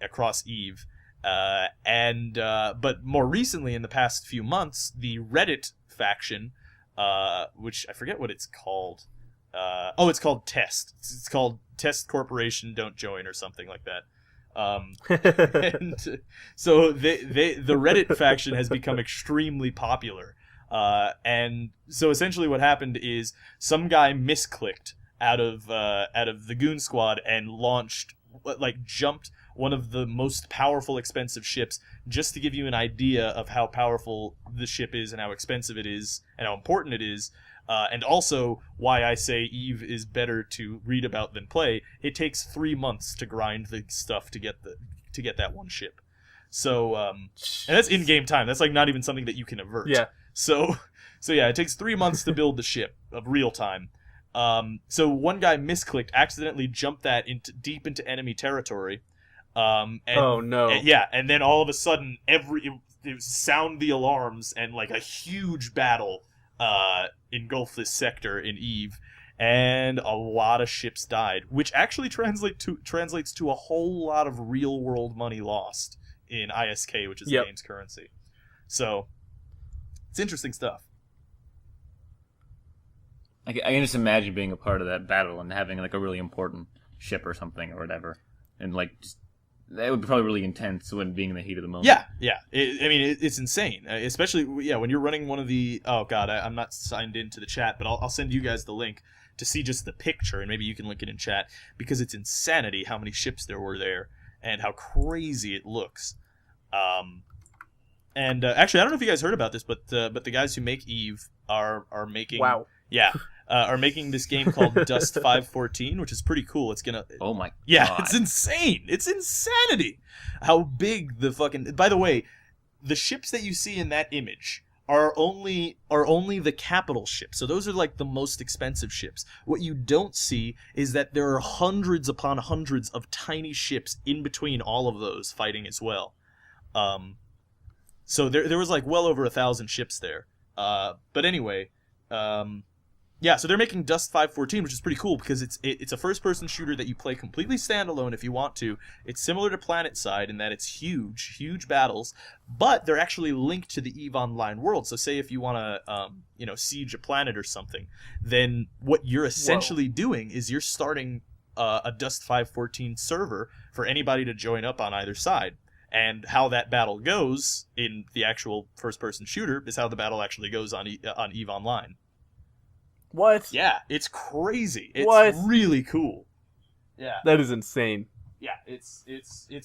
across Eve, but more recently, in the past few months, the Reddit faction, which I forget what it's called. It's called Test. It's called Test Corporation Don't Join or something like that. And so the Reddit faction has become extremely popular. And so essentially what happened is some guy misclicked out of the Goon Squad and jumped one of the most powerful, expensive ships, just to give you an idea of how powerful the ship is and how expensive it is and how important it is. And also why I say Eve is better to read about than play. It takes 3 months to grind the stuff to get that one ship. So and that's in-game time. That's like not even something that you can avert. Yeah. So yeah, it takes 3 months to build the ship of real time. So one guy misclicked, accidentally jumped that deep into enemy territory. Oh no! And then all of a sudden, it sound the alarms, and like a huge battle engulfed this sector in Eve, and a lot of ships died, which actually translates to a whole lot of real world money lost in ISK, which is the game's currency. So it's interesting stuff. I can just imagine being a part of that battle and having like a really important ship or something or whatever, and like that would be probably really intense when being in the heat of the moment. Yeah. It's insane, especially when you're running one of the. Oh god, I'm not signed into the chat, but I'll send you guys the link to see just the picture, and maybe you can link it in chat because it's insanity how many ships there were there and how crazy it looks. And actually, I don't know if you guys heard about this, but the guys who make Eve are making are making this game called Dust 514, which is pretty cool. It's gonna oh my God. It's insane. It's insanity how big the fucking. By the way, the ships that you see in that image are only the capital ships. So those are like the most expensive ships. What you don't see is that there are hundreds upon hundreds of tiny ships in between all of those fighting as well. So there was like well over 1,000 ships there. But anyway, so they're making Dust 514, which is pretty cool because it's a first-person shooter that you play completely standalone if you want to. It's similar to PlanetSide in that it's huge battles, but they're actually linked to the EVE Online world. So say if you want to, siege a planet or something, then what you're essentially doing is you're starting a Dust 514 server for anybody to join up on either side. And how that battle goes in the actual first-person shooter is how the battle actually goes on EVE Online. What? Yeah, it's crazy. It's really cool. Yeah, that is insane. Yeah, it's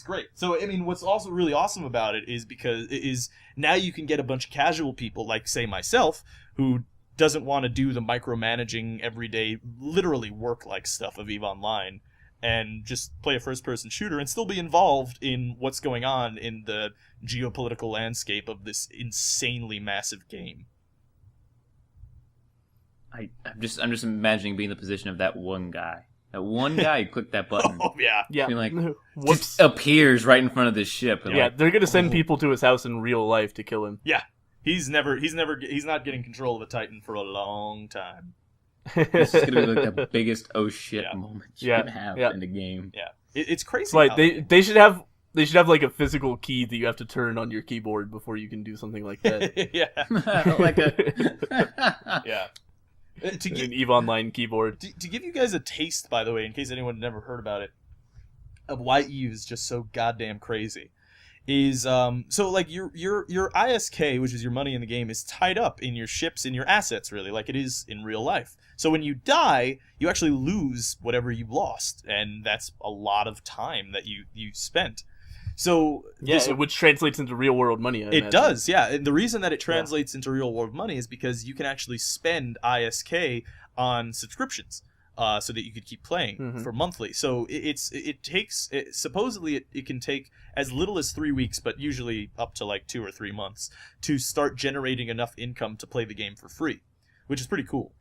great. So I mean, what's also really awesome about it is now you can get a bunch of casual people like say myself who doesn't want to do the micromanaging everyday, literally work-like stuff of EVE Online, and just play a first-person shooter and still be involved in what's going on in the geopolitical landscape of this insanely massive game. I'm just imagining being in the position of that one guy. That one guy who clicked that button. Oh yeah. Yeah. Being like, Whoops. just appears right in front of this ship. And Yeah, like, they're gonna send oh. people to his house in real life to kill him. Yeah. He's not getting control of the Titan for a long time. This is gonna be like the biggest oh shit Yeah. moment you can have Yeah. in the game. Yeah. It's crazy. Right, how- they should have like a physical key that you have to turn on your keyboard before you can do something like that. yeah. Like a Yeah. To An give EVE Online keyboard. to give you guys a taste, by the way, in case anyone never heard about it, of why Eve is just so goddamn crazy, is so like your ISK, which is your money in the game, is tied up in your ships and your assets, really, like it is in real life. So when you die, you actually lose whatever you lost, and that's a lot of time that you spent. So Yeah, which translates into real world money. I it imagine. does, yeah. And the reason that it translates into real world money is because you can actually spend ISK on subscriptions, so that you could keep playing for monthly. So it takes supposedly it can take as little as 3 weeks, but usually up to like 2 or 3 months to start generating enough income to play the game for free, which is pretty cool.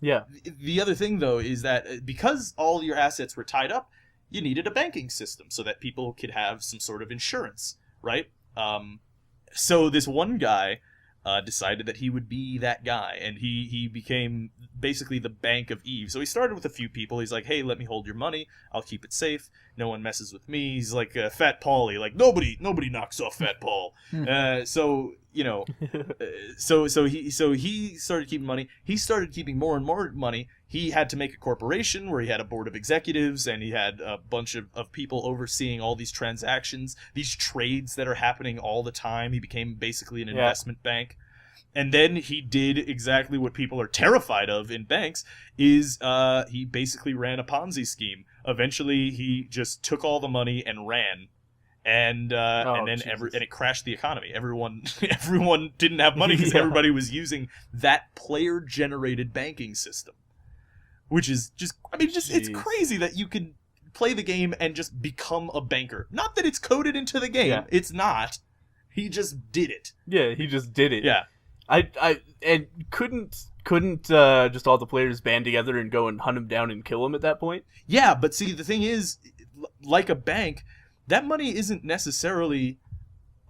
Yeah. The other thing though is that because all your assets were tied up, you needed a banking system so that people could have some sort of insurance, right? So this one guy decided that he would be that guy, and he became basically the Bank of Eve. So he started with a few people. He's like, hey, let me hold your money. I'll keep it safe. No one messes with me. He's like Fat Paulie. Like, nobody knocks off Fat Paul. So, you know, so he started keeping money. He started keeping more and more money. He had to make a corporation where he had a board of executives, and he had a bunch of people overseeing all these transactions, these trades that are happening all the time. He became basically an investment bank. And then he did exactly what people are terrified of in banks, is he basically ran a Ponzi scheme. Eventually, he just took all the money and ran. And then it crashed the economy. Everyone didn't have money because everybody was using that player-generated banking system. Which is just it's crazy that you can play the game and just become a banker. Not that it's coded into the game. Yeah. It's not. He just did it. Yeah, he just did it. Yeah. And couldn't just all the players band together and go and hunt him down and kill him at that point? Yeah, but see, the thing is, like a bank, that money isn't necessarily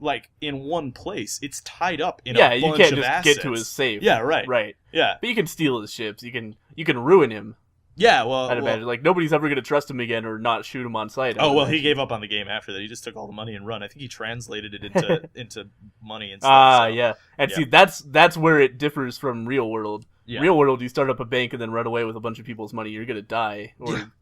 like in one place. It's tied up in a bunch of assets. Yeah, you can't just get to his safe. Yeah, right. Right. Yeah. But you can steal his ships. You can ruin him. Yeah, well, I'd imagine like nobody's ever going to trust him again or not shoot him on sight. Oh well, he gave up on the game after that. He just took all the money and run. I think he translated it into money and stuff. Yeah. And see, that's where it differs from real world. Yeah. Real world, you start up a bank and then run away with a bunch of people's money. You're gonna die or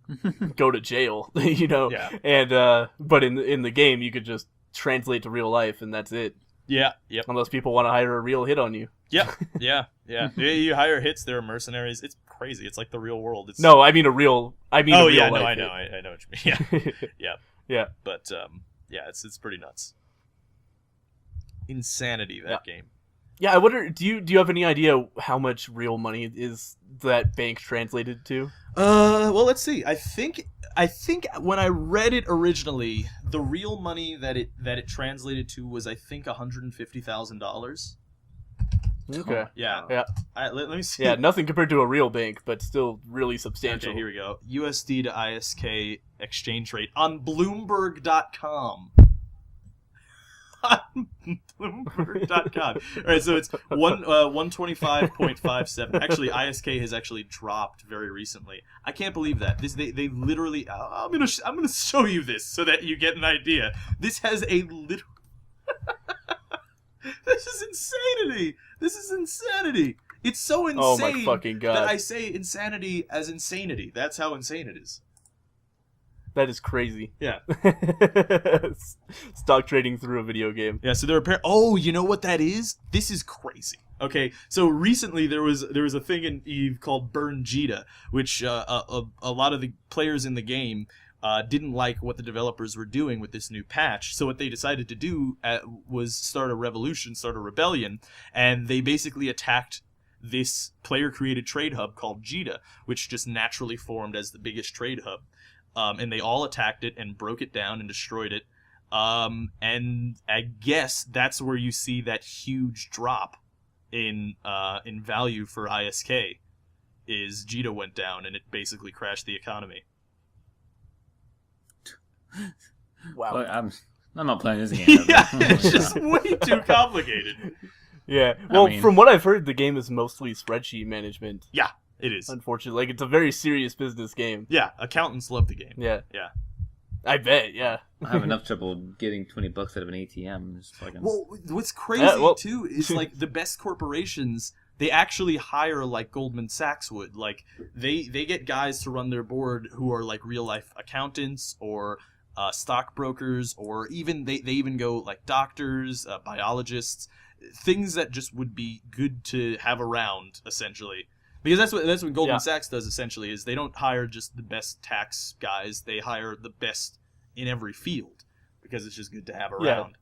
go to jail. You know. Yeah. And but in the game, you could just translate to real life, and that's it. Yeah. Yep. Unless people want to hire a real hit on you. Yep. Yeah. You hire hits. They're mercenaries. It's crazy. It's like the real world. It's... No, I mean a real. I mean. Oh a real yeah, life I know what you mean. Yeah. Yeah. But it's pretty nuts. Insanity that game. Yeah, I wonder. Do you have any idea how much real money is that bank translated to? Well, let's see. I think when I read it originally, the real money that it translated to was, I think, $150,000. Okay. Yeah. Let me see. Yeah, nothing compared to a real bank, but still really substantial. Okay, here we go. USD to ISK exchange rate on Bloomberg.com. On Bloomberg.com. All right, so it's 125.57. Actually, ISK has actually dropped very recently. I can't believe that. They literally. I'm gonna show you this so that you get an idea. This has a literal. This is insanity. It's so insane. Oh my fucking god! That I say insanity as insanity. That's how insane it is. That is crazy. Yeah. Stock trading through a video game. Yeah, so there are oh, you know what that is? This is crazy. Okay, so recently there was a thing in EVE called Burn Jita, which a lot of the players in the game didn't like what the developers were doing with this new patch. So what they decided to do was start a rebellion, and they basically attacked this player-created trade hub called Jita, which just naturally formed as the biggest trade hub. And they all attacked it and broke it down and destroyed it. And I guess that's where you see that huge drop in value for ISK is Jita went down and it basically crashed the economy. Wow. Well, I'm not playing this game. Yeah, it's just way too complicated. Yeah. Well, mean- from what I've heard, the game is mostly spreadsheet management. Yeah, it is. Unfortunately, like it's a very serious business game. Yeah, accountants love the game. Yeah. Yeah. I bet. Yeah. I have enough trouble getting $20 out of an ATM. Just fucking... Well, what's crazy too is like the best corporations, they actually hire like Goldman Sachs would. Like they get guys to run their board who are like real life accountants or stockbrokers, or even they even go like doctors, biologists, things that just would be good to have around essentially. Because that's what Goldman Sachs does essentially, is they don't hire just the best tax guys, they hire the best in every field because it's just good to have around.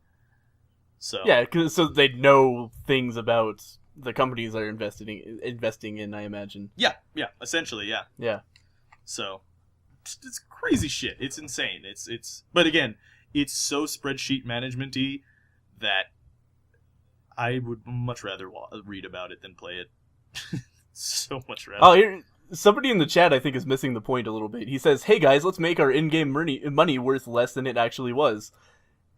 So Yeah, so they know things about the companies that are investing in, I imagine. yeah, essentially, yeah. Yeah. So it's crazy shit. It's insane. It's but again, it's so spreadsheet management-y that I would much rather read about it than play it. So much rather. Oh, here, somebody in the chat I think is missing the point a little bit. He says, "Hey guys, let's make our in-game money worth less than it actually was."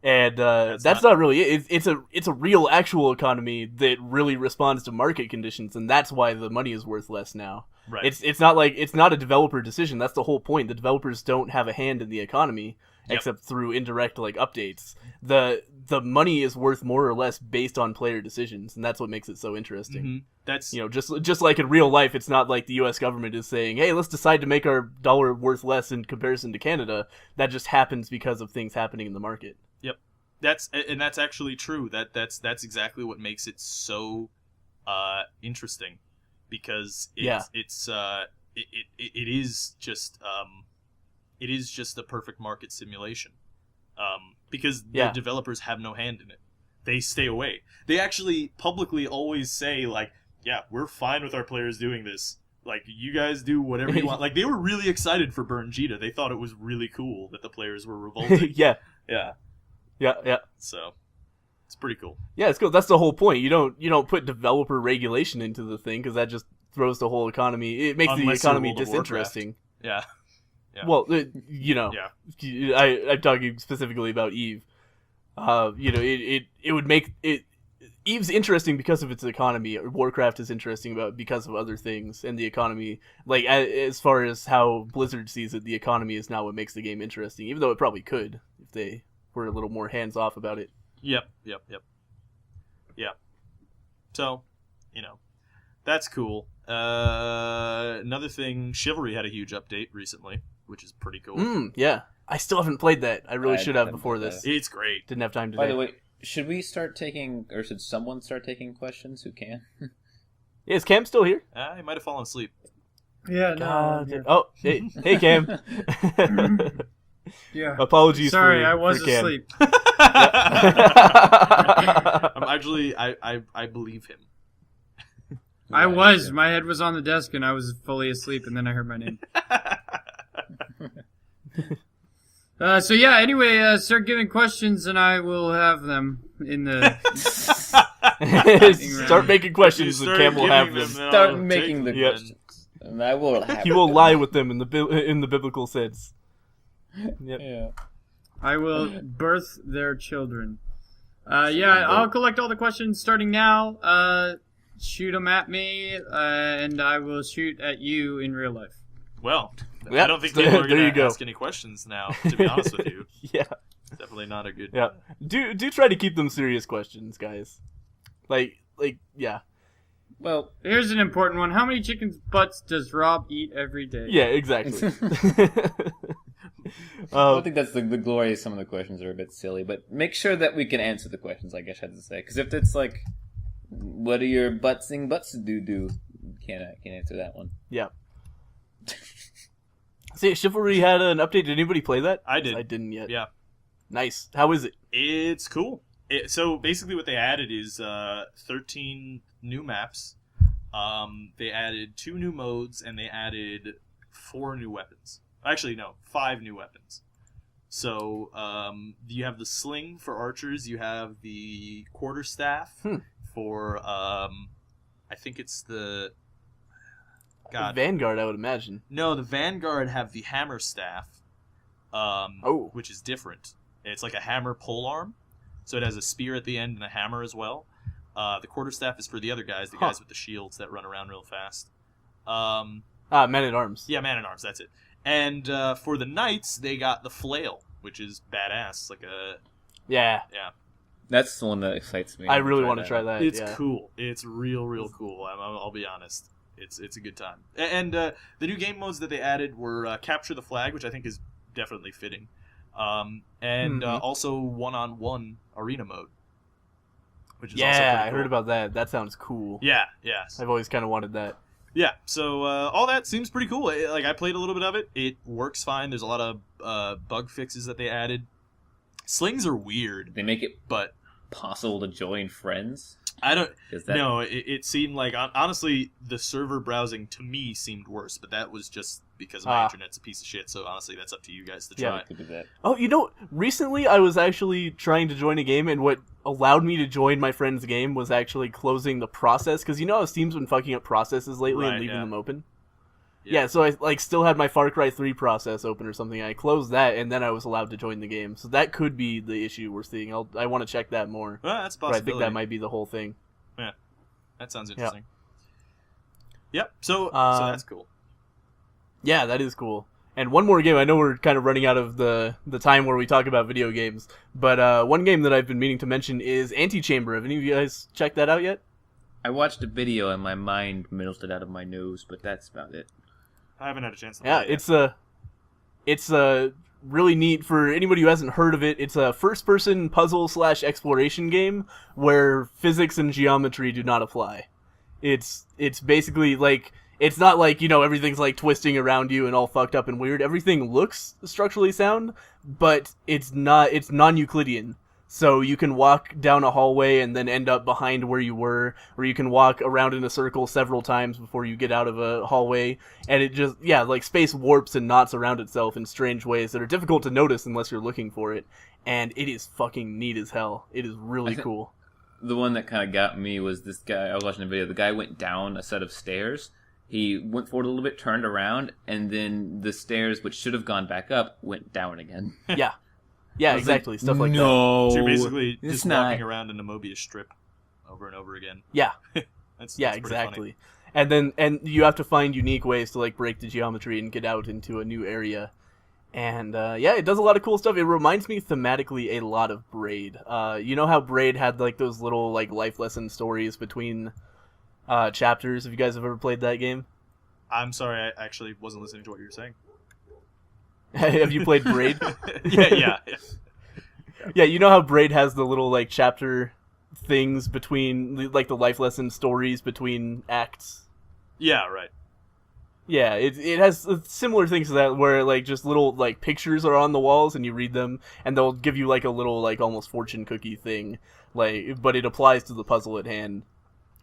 And that's not really it. It's a real actual economy that really responds to market conditions, and that's why the money is worth less now. Right. It's not like it's not a developer decision. That's the whole point. The developers don't have a hand in the economy except through indirect like updates. The money is worth more or less based on player decisions, and that's what makes it so interesting. Mm-hmm. That's just like in real life, it's not like the U.S. government is saying, "Hey, let's decide to make our dollar worth less in comparison to Canada." That just happens because of things happening in the market. Yep. That's actually true. That's exactly what makes it so interesting, because it is just a perfect market simulation. Because the developers have no hand in it. They stay away. They actually publicly always say, like, yeah, we're fine with our players doing this. Like, you guys do whatever you want. Like, they were really excited for Burn Jita. They thought it was really cool that the players were revolting. Yeah. Yeah. So, it's pretty cool. Yeah, it's cool. That's the whole point. You don't put developer regulation into the thing because that just throws the whole economy. It makes Unless the economy you're World of Warcraft. disinteresting. Yeah. Well, I'm talking specifically about Eve. It would make it. Eve's interesting because of its economy. Warcraft is interesting because of other things, and the economy. Like as far as how Blizzard sees it, the economy is not what makes the game interesting. Even though it probably could if they were a little more hands off about it. Yep. So, that's cool. Another thing, Chivalry had a huge update recently, which is pretty cool. Yeah. I still haven't played that. I really should have haven't before played this. It's great. Didn't have time today. By the way, should we start taking, or should someone start taking questions who can? Is Cam still here? He might have fallen asleep. Yeah, Oh, hey Cam. Yeah. Apologies. Sorry, for, I was for Cam. asleep. I'm actually, I believe him. I was. My head was on the desk and I was fully asleep, and then I heard my name. So yeah, anyway, start giving questions and I will have them in the... Start making questions and Cam will have them. Start making the questions. And I will have He will lie with them in the biblical sense. Yep. Yeah. I will birth their children. I'll collect all the questions starting now. Shoot them at me, and I will shoot at you in real life. Well, Yep. I don't think people are There you going to go. ask any questions now, to be honest with you. Yeah. Definitely not a good... Yeah. Do try to keep them serious questions, guys. Like yeah. Well, Here's an important one. How many chicken's butts does Rob eat every day? Yeah, exactly. I think that's the glory of some of the questions are a bit silly, but make sure that we can answer the questions, I guess I have to say. Because if it's like, what do your buttsing butts do? Can't answer that one. Yeah. See, Chivalry had an update. Did anybody play that? I did. I didn't yet. Yeah. Nice. How is it? It's cool. So basically what they added is 13 new maps. They added 2 new modes, and they added 4 new weapons. Actually, no, 5 new weapons. So you have the sling for archers. You have the quarterstaff for I think it's the God. Vanguard, I would imagine. No, the Vanguard have the hammer staff, which is different. It's like a hammer polearm, so it has a spear at the end and a hammer as well. The quarterstaff is for the other guys, the guys with the shields that run around real fast. Men at Arms. Yeah, man at arms. That's it. And for the knights, they got the flail, which is badass. Like a Yeah. That's the one that excites me. I really want to try that. It's yeah. cool. It's real cool. I'll be honest. It's a good time. And the new game modes that they added were capture the flag, which I think is definitely fitting, and also one-on-one arena mode, which is also pretty cool. I heard about that. That sounds cool. Yeah. I've always kind of wanted that. Yeah, so all that seems pretty cool. Like I played a little bit of it. It works fine. There's a lot of bug fixes that they added. Slings are weird. They make it but possible to join friends. I don't. No, it seemed like honestly the server browsing to me seemed worse, but that was just because my internet's a piece of shit. So honestly, that's up to you guys to try. Yeah. Oh, recently I was actually trying to join a game, and what allowed me to join my friend's game was actually closing the process, because how Steam's been fucking up processes lately and leaving them open. Yeah, so I still had my Far Cry 3 process open or something. I closed that, and then I was allowed to join the game. So that could be the issue we're seeing. I want to check that more. Well, that's a possibility. But I think that might be the whole thing. Yeah, that sounds interesting. Yep. So that's cool. Yeah, that is cool. And one more game. I know we're kind of running out of the time where we talk about video games, but one game that I've been meaning to mention is Antichamber. Have any of you guys checked that out yet? I watched a video and my mind melted out of my nose, but that's about it. I haven't had a chance to play it yet. It's a really neat, for anybody who hasn't heard of it. It's a first-person puzzle/exploration game where physics and geometry do not apply. It's basically like, it's not like, everything's like twisting around you and all fucked up and weird. Everything looks structurally sound, but it's non-Euclidean. So you can walk down a hallway and then end up behind where you were, or you can walk around in a circle several times before you get out of a hallway, and it just, like space warps and knots around itself in strange ways that are difficult to notice unless you're looking for it, and it is fucking neat as hell. It is really cool. The one that kind of got me was this guy. I was watching a video. The guy went down a set of stairs. He went forward a little bit, turned around, and then the stairs, which should have gone back up, went down again. Yeah, exactly. Stuff like that. So you're basically just walking around in a Mobius strip over and over again. Yeah. that's exactly. Funny. And you have to find unique ways to like break the geometry and get out into a new area. And it does a lot of cool stuff. It reminds me thematically a lot of Braid. You know how Braid had like those little like life lesson stories between chapters? Have you guys ever played that game? I'm sorry, I actually wasn't listening to what you were saying. Have you played Braid? Yeah. Yeah, you know how Braid has the little like chapter things between like the life lesson stories between acts? Yeah, right. Yeah, it has similar things to that, where like just little like pictures are on the walls and you read them and they'll give you like a little like almost fortune cookie thing, like, but it applies to the puzzle at hand.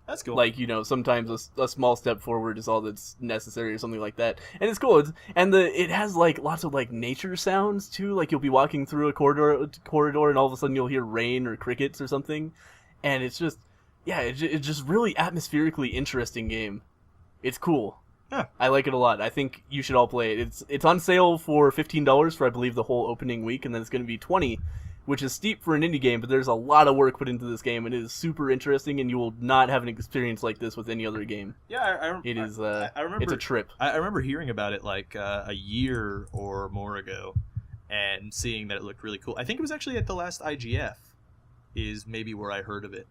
That's cool. Like, sometimes a small step forward is all that's necessary or something like that. And it's cool. It has like lots of like nature sounds too. Like you'll be walking through a corridor and all of a sudden you'll hear rain or crickets or something. And it's just, it's just really atmospherically interesting game. It's cool. Yeah. I like it a lot. I think you should all play it. It's on sale for $15 for I believe the whole opening week, and then it's going to be $20, which is steep for an indie game, but there's a lot of work put into this game, and it is super interesting, and you will not have an experience like this with any other game. Yeah, I remember. It's a trip. I remember hearing about it like a year or more ago, and seeing that it looked really cool. I think it was actually at the last IGF, is maybe where I heard of it.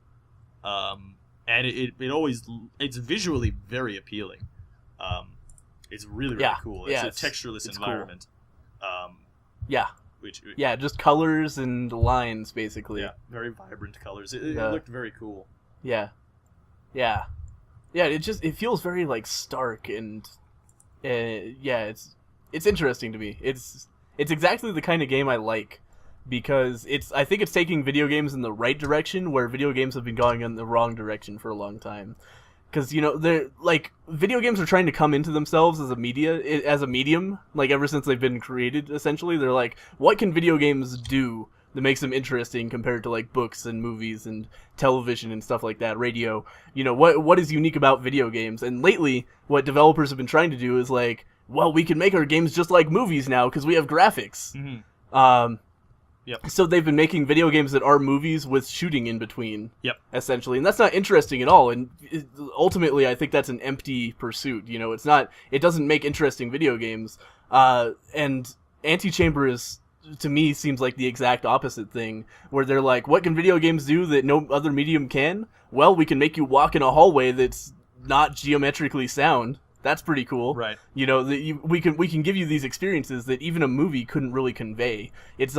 And it's visually very appealing. It's really cool. It's a textureless environment. Cool. Just colors and lines, basically. Yeah, very vibrant colors. It looked very cool. Yeah. It feels very like stark and it's interesting to me. It's exactly the kind of game I like, because I think it's taking video games in the right direction where video games have been going in the wrong direction for a long time. Because, they're like, video games are trying to come into themselves as a medium, like ever since they've been created. Essentially, they're like, what can video games do that makes them interesting compared to like books and movies and television and stuff like that, radio. You know, what is unique about video games? And lately, what developers have been trying to do is like, well, we can make our games just like movies now because we have graphics. Yep. So they've been making video games that are movies with shooting in between. Yep. Essentially, and that's not interesting at all. And ultimately, I think that's an empty pursuit. You know, it doesn't make interesting video games. And Antichamber is, to me, seems like the exact opposite thing, where they're like, what can video games do that no other medium can? Well, we can make you walk in a hallway that's not geometrically sound. That's pretty cool. Right. You know, we can give you these experiences that even a movie couldn't really convey. It's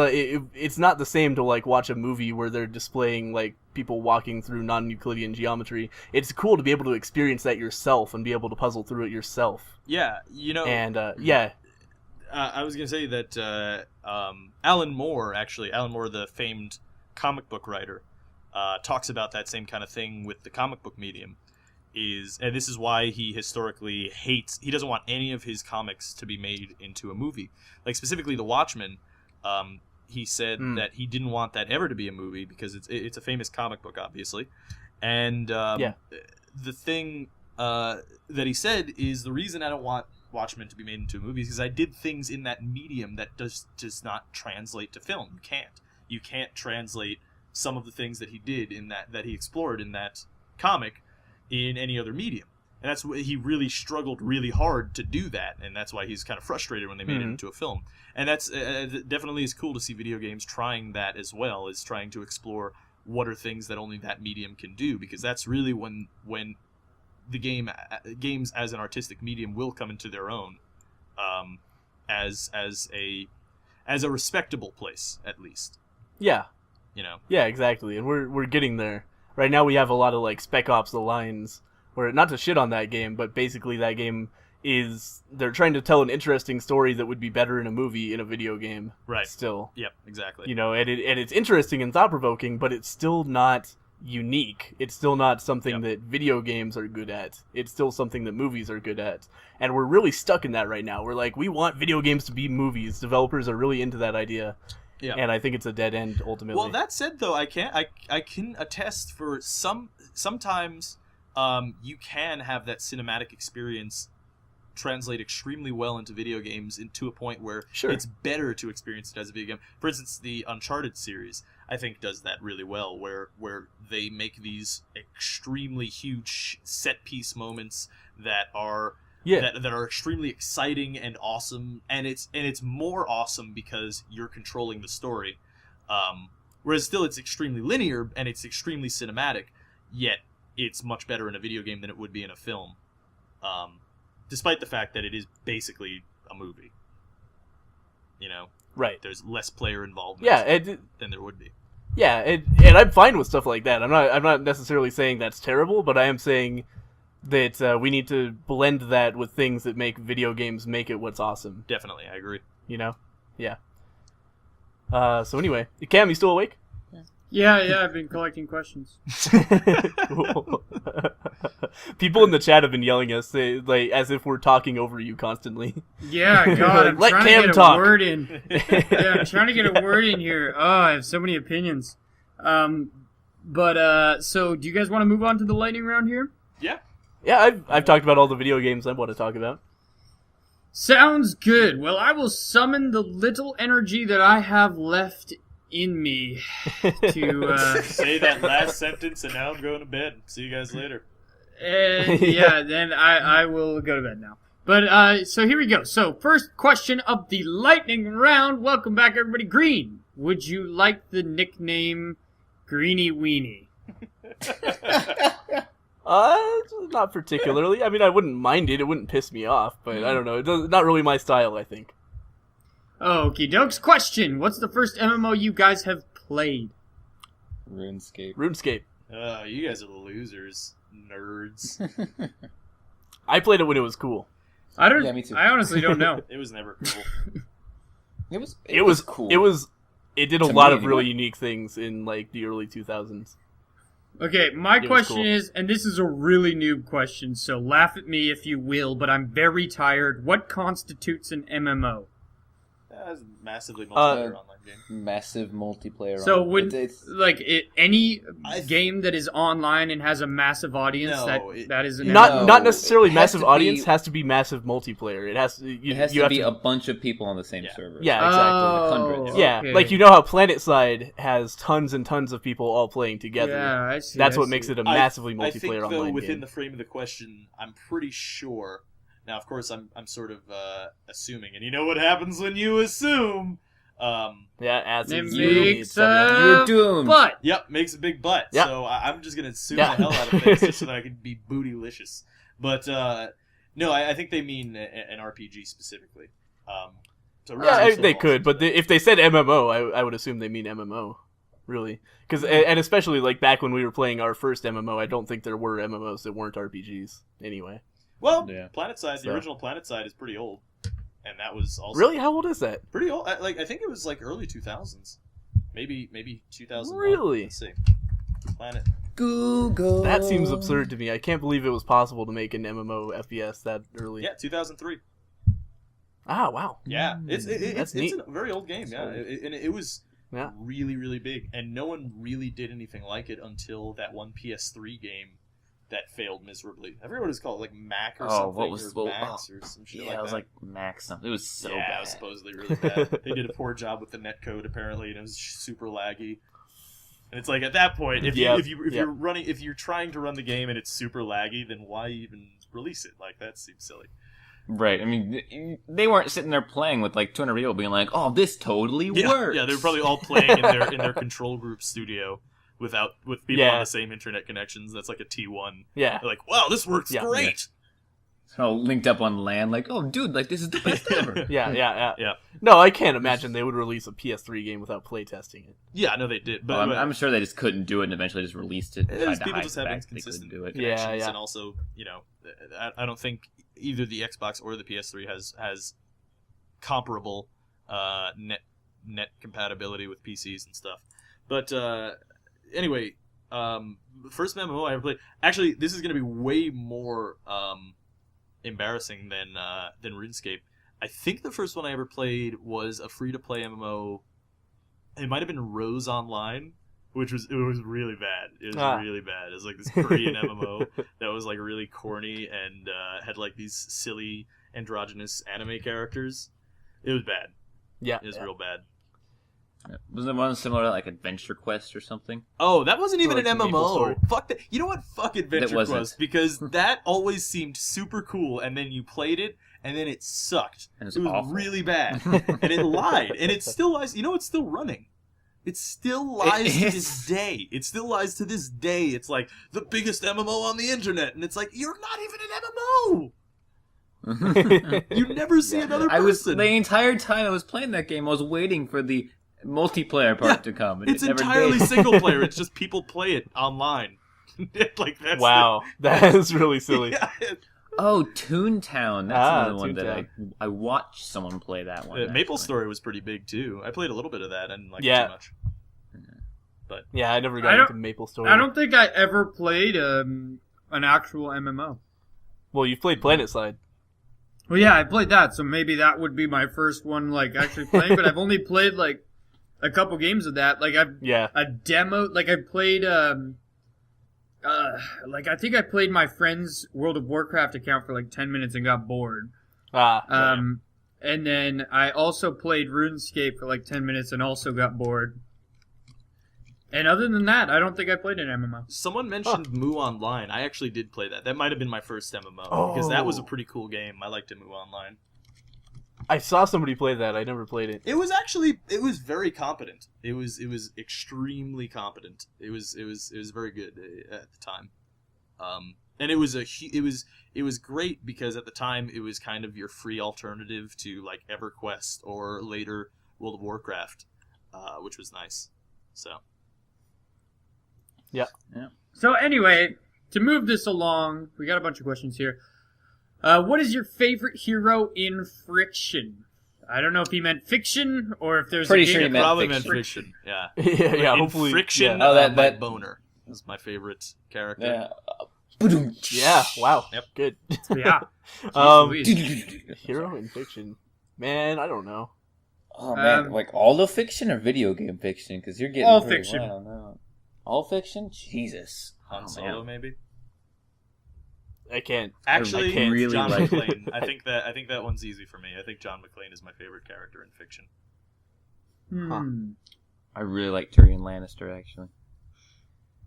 not the same to like watch a movie where they're displaying like people walking through non-Euclidean geometry. It's cool to be able to experience that yourself and be able to puzzle through it yourself. Yeah, you know. And I was gonna say that Alan Moore, the famed comic book writer, talks about that same kind of thing with the comic book medium. And this is why he historically he doesn't want any of his comics to be made into a movie. Like specifically The Watchmen, he said that he didn't want that ever to be a movie because it's a famous comic book, obviously. And the thing that he said is the reason I don't want Watchmen to be made into a movie is because I did things in that medium that does not translate to film. You can't translate some of the things that he did in that he explored in that comic in any other medium. And that's why he really struggled really hard to do that, and that's why he's kind of frustrated when they made it into a film. And that's definitely is cool to see video games trying that as well, is trying to explore what are things that only that medium can do, because that's really when the games as an artistic medium will come into their own, as a respectable place, at least. Yeah. You know. Yeah, exactly. And we're getting there. Right now we have a lot of like Spec Ops: The Lines, where, not to shit on that game, but basically that game they're trying to tell an interesting story that would be better in a movie in a video game. Right. Still. Yep, exactly. You know, and it's interesting and thought-provoking, but it's still not unique. It's still not something that video games are good at. It's still something that movies are good at. And we're really stuck in that right now. We're like, we want video games to be movies. Developers are really into that idea. Yeah. And I think it's a dead end ultimately. Well, that said, though, I can attest for sometimes you can have that cinematic experience translate extremely well into video games, into a point where it's better to experience it as a video game. For instance, the Uncharted series, I think, does that really well, where they make these extremely huge set piece moments that are that are extremely exciting and awesome, and it's more awesome because you're controlling the story. Whereas still it's extremely linear and it's extremely cinematic, yet it's much better in a video game than it would be in a film. Despite the fact that it is basically a movie. You know? Right. There's less player involvement than there would be. Yeah, and I'm fine with stuff like that. I'm not necessarily saying that's terrible, but I am saying that we need to blend that with things that make video games make it what's awesome. Definitely, I agree. You know? Yeah. So anyway, Cam, you still awake? Yeah, I've been collecting questions. People in the chat have been yelling at us, like, as if we're talking over you constantly. Yeah, God, I'm Let trying Cam to get talk. a word in. Yeah, I'm trying to get a word in here. Oh, I have so many opinions. So do you guys want to move on to the lightning round here? Yeah. Yeah, I've talked about all the video games I want to talk about. Sounds good. Well, I will summon the little energy that I have left in me to say that last sentence, and now I'm going to bed. See you guys later. Then I will go to bed now. But so here we go. So first question of the lightning round. Welcome back, everybody. Green, would you like the nickname Greenie Weenie? Not particularly. I mean, I wouldn't mind it. It wouldn't piss me off, but I don't know. It's not really my style, I think. Okie dokes. Question: what's the first MMO you guys have played? RuneScape. You guys are the losers, nerds. I played it when it was cool. I don't. Yeah, me too. I honestly don't know. It was never cool. It was cool. It did a lot of really unique things in like the early 2000s. Okay, my question is, and this is a really noob question, so laugh at me if you will, but I'm very tired. What constitutes an MMO? That's massively multiplayer online game. Massive multiplayer. So on. would it's any game that is online and has a massive audience No, that is an Not MMO? not necessarily It has massive to audience. be- Has to be massive multiplayer. It has to. it has to be a bunch of people on the same server. Yeah, exactly. Oh, hundreds. Yeah, okay. like you know how PlanetSide has tons and tons of people all playing together. Yeah, I see. That's I what see. makes it a massively I think, multiplayer though, online within game. the frame of the question, I'm pretty sure. Now, of course, I'm sort of assuming, and you know what happens when you assume. Yeah, as It in makes You're doomed. But Yep, makes a big butt. Yep. So I'm just gonna assume Yeah. the hell out of things just so that I can be bootylicious. But no, I think they mean an RPG specifically. So Yeah, really they falls could, into but that. if they said MMO, I would assume they mean MMO, really. Because and especially like back when we were playing our first MMO, I don't think there were MMOs that weren't RPGs anyway. Well, Yeah. PlanetSide, the So. original PlanetSide is pretty old, and that was also Really, how old is that? pretty old. I think it was like early 2000s, maybe 2001. Really? Let's see. Planet. Google. That seems absurd to me. I can't believe it was possible to make an MMO FPS that early. Yeah, 2003. Ah, wow. Yeah, it's That's it's neat. a very old game. Yeah, and it was Yeah. really, really big, and no one really did anything like it until that one PS3 game that failed miserably. I forget what it's called, like Mac or Oh, something, what was- or well, Max or some shit Yeah, like it was that. like Max something. It was so yeah, bad. it was supposedly really bad. They did a poor job with the netcode apparently, and it was super laggy. And it's like at that point, if Yep, if you're trying to run the game and it's super laggy, then why even release it? Like that seems silly. Right. I mean, they weren't sitting there playing with like 200 people being like, "Oh, this totally works." Yeah, they were probably all playing in their control group studio with people Yeah. on the same internet connections. That's like a T1. Yeah. They're like, wow, this works Yeah. great. all linked up on LAN. Like, "Oh, dude, like this is the best ever." Yeah. Yeah. No, I can't imagine they would release a PS3 game without playtesting it. Yeah, no, they did. But Well, I'm sure they just couldn't do it and eventually just released it. There's Tried to people hide just the have fact that they couldn't inconsistent do it. Yeah. connections, and also, I don't think either the Xbox or the PS3 has comparable net compatibility with PCs and stuff. But anyway, first MMO I ever played. Actually, this is going to be way more embarrassing than RuneScape. I think the first one I ever played was a free-to-play MMO. It might have been Rose Online, it was really bad. It was really bad. It was like this Korean MMO that was like really corny and had like these silly androgynous anime characters. It was bad. Yeah. It was real bad. Wasn't there one similar to like Adventure Quest or something? Oh, that wasn't even Or like an the Maple Story. MMO. Fuck that. You know what? Fuck Adventure wasn't. Quest, because that always seemed super cool, and then you played it, and then it sucked. And It was awful. really bad, and it lied, and it still lies. You know, it's still running. It still lies to this day. It still lies to this day. It's like the biggest MMO on the internet, and it's like you're not even an MMO. You never see another person. I was the entire time I was playing that game. I was waiting for the multiplayer part to come. And It's it never entirely did. single player. It's just people play it online. Like that's Wow, that is really silly. Yeah. Oh, Toontown. That's another one that Toontown. I watched someone play that one. Maple actually. Story was pretty big too. I played a little bit of that and like Yeah. too much. Yeah, I never I got don't- into Maple Story. I don't think I ever played an actual MMO. Well, you've played PlanetSide. Well, yeah, I played that, so maybe that would be my first one, like, actually playing, but I've only played, like, a couple games of that. Like, I've Yeah. a demo, like, I played, like, I think I played my friend's World of Warcraft account for, like, 10 minutes and got bored. And then I also played RuneScape for, like, 10 minutes and also got bored. And other than that, I don't think I played an MMO. Someone mentioned Moo Online. I actually did play that. That might have been my first MMO because that was a Oh. pretty cool game. I liked it, Moo Online. I saw somebody play that. I never played it. It was very competent. It was extremely competent. It was very good at the time. And it was great because at the time it was kind of your free alternative to like EverQuest or later World of Warcraft, which was nice. So So anyway, to move this along, we got a bunch of questions here. What is your favorite hero in Friction? I don't know if he meant fiction or if there's Pretty a game sure he meant probably fiction. meant fiction. Yeah. yeah, In hopefully. Friction. Yeah. Oh, that- Mike that- Boner is my favorite character. Yeah. Yeah, wow. Yep. Good. Yeah. um, Jeez Louise. hero in fiction. Man, I don't know. Oh man, like all the fiction or video game fiction? Because you're getting All pretty fiction. wild now. All fiction? Jesus. Han Oh, Solo, man. maybe. I can't. Actually, I can't really John like- McClane. I think that one's easy for me. I think John McClane is my favorite character in fiction. I really like Tyrion Lannister, actually.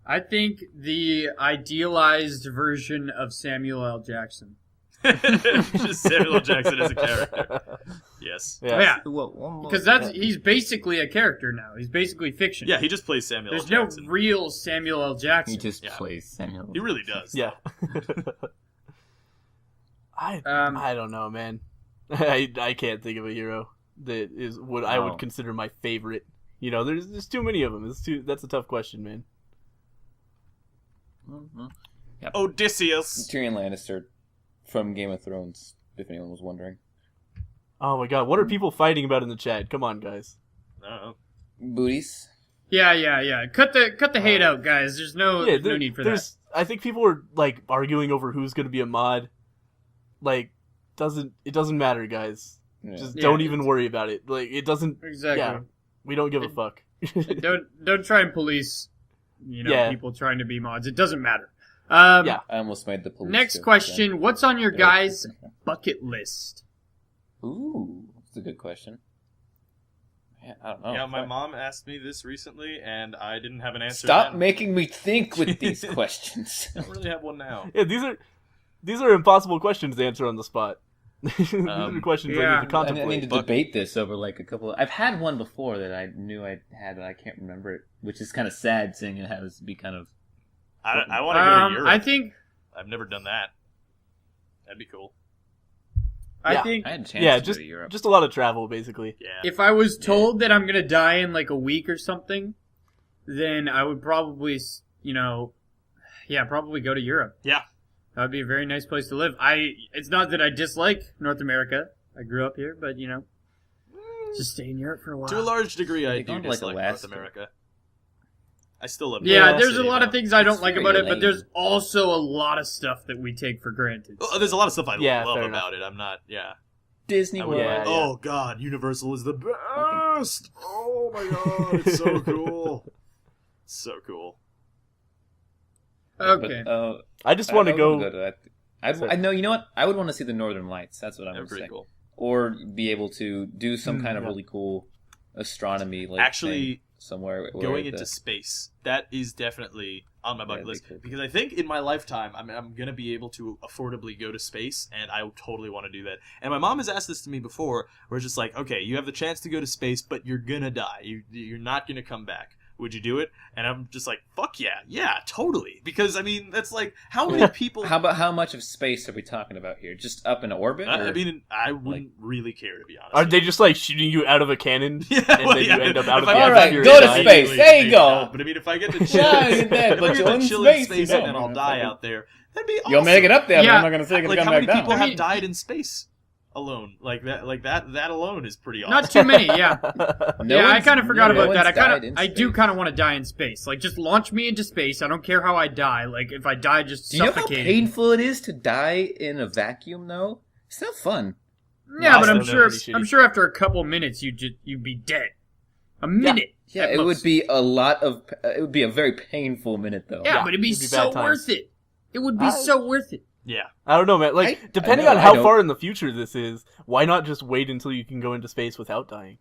I think the idealized version of Samuel L. Jackson. Just Samuel L. Jackson as a character. Yes. Yeah. Yeah, Well, because he's basically a character now. He's basically fiction. Yeah, he just plays Samuel There's L. no Jackson. real Samuel L. Jackson. He just Yeah. plays Samuel. He really does. Yeah. I don't know, man. I can't think of a hero that is what I would No. consider my favorite. You know, there's too many of them. That's a tough question, man. Mhm. Odysseus. Tyrion Lannister from Game of Thrones, if anyone was wondering. Oh my god, what are people fighting about in the chat? Come on, guys. I don't know. Booties. Yeah. Cut the hate out, guys. There's no need for that. I think people are like arguing over who's going to be a mod. Like, it doesn't matter, guys. Yeah. Just Yeah, don't even worry about it. Like, it doesn't. Exactly. Yeah, we don't give a fuck. Don't try and police, Yeah. people trying to be mods. It doesn't matter. Yeah. I almost made the police. Next joke, question: what's on your guys' bucket list? yeah. Ooh, that's a good question. Yeah, I don't know. Yeah, my mom asked me this recently, and I didn't have an answer. Stop then. making me think with these questions. I don't really have one now. Yeah, these are impossible questions to answer on the spot. These are questions I yeah. need to contemplate. I need to debate this over like a couple. I've had one before that I knew I had, but I can't remember it, which is kind of sad, seeing it has to be kind of. I want to go to Europe. I think I've never done that. That'd be cool. Yeah. I think I had a chance Yeah, to go to Europe. just a lot of travel, basically. Yeah. if I was told that I'm gonna die in like a week or something, then I would probably, probably go to Europe. Yeah. That would be a very nice place to live. It's not that I dislike North America. I grew up here, but just stay in Europe for a while. To a large degree, I You're do going to, like, dislike Alaska. North America. I still love. Yeah, New there's York a lot of City, things I don't It's like very about it, lame. but there's also a lot of stuff that we take for granted. though. There's a lot of stuff I Yeah, love fair about it. I'm not. Yeah. Disney I World. would- Yeah, Oh God, Universal is the best. Oh my God, it's so cool. So cool. Okay. But, I just want to go. to that. Sorry. I know. You know what? I would want to see the Northern Lights. That's what I'm They're going to say. pretty cool. Or be able to do some kind of yeah. really cool astronomy, like Actually, thing somewhere where Going the- into space, that is definitely on my bucket Yeah, list they could. because I think in my lifetime I'm gonna be able to affordably go to space, and I totally want to do that. And my mom has asked this to me before, where it's just like, okay, you have the chance to go to space, but you're gonna die. You're not gonna come back. Would you do it? And I'm just like, fuck yeah, totally. Because I mean, that's like how many people. How about how much of space are we talking about here? Just up in orbit? I or- mean, I wouldn't really care to be honest. Are they just like shooting you out of a cannon? Yeah, and well, then yeah. you end up out of If the I- All right, atmosphere go and to die? space. There you Maybe go. not. But I mean, if I get to chill, Yeah, you're dead, if but I get you're in to chill space, in space you and know. then I'll die out there, that'd be awesome. You'll make it up there, but Yeah. I'm not going to say you're going Like to how come many back down. people I have mean- died in space alone? Like that alone is pretty awesome. Not too many, yeah. No I one's- kind of forgot no about that. one's died in I do space. kind of want to die in space. Like, just launch me into space. I don't care how I die. Like, if I die, just Do you know how suffocating. painful it is to die in a vacuum, though? It's not fun. Yeah, No, but I I'm don't know, sure. pretty shitty. I'm sure after a couple minutes, you'd be dead. A minute. Yeah, at it would most. be a lot of. It would be a very painful minute, though. Yeah, Yeah, but it'd be it'd be so bad times. worth it. It would be I- so worth it. Yeah. I don't know, man. Like, I depending know, on I how don't- far in the future this is, why not just wait until you can go into space without dying?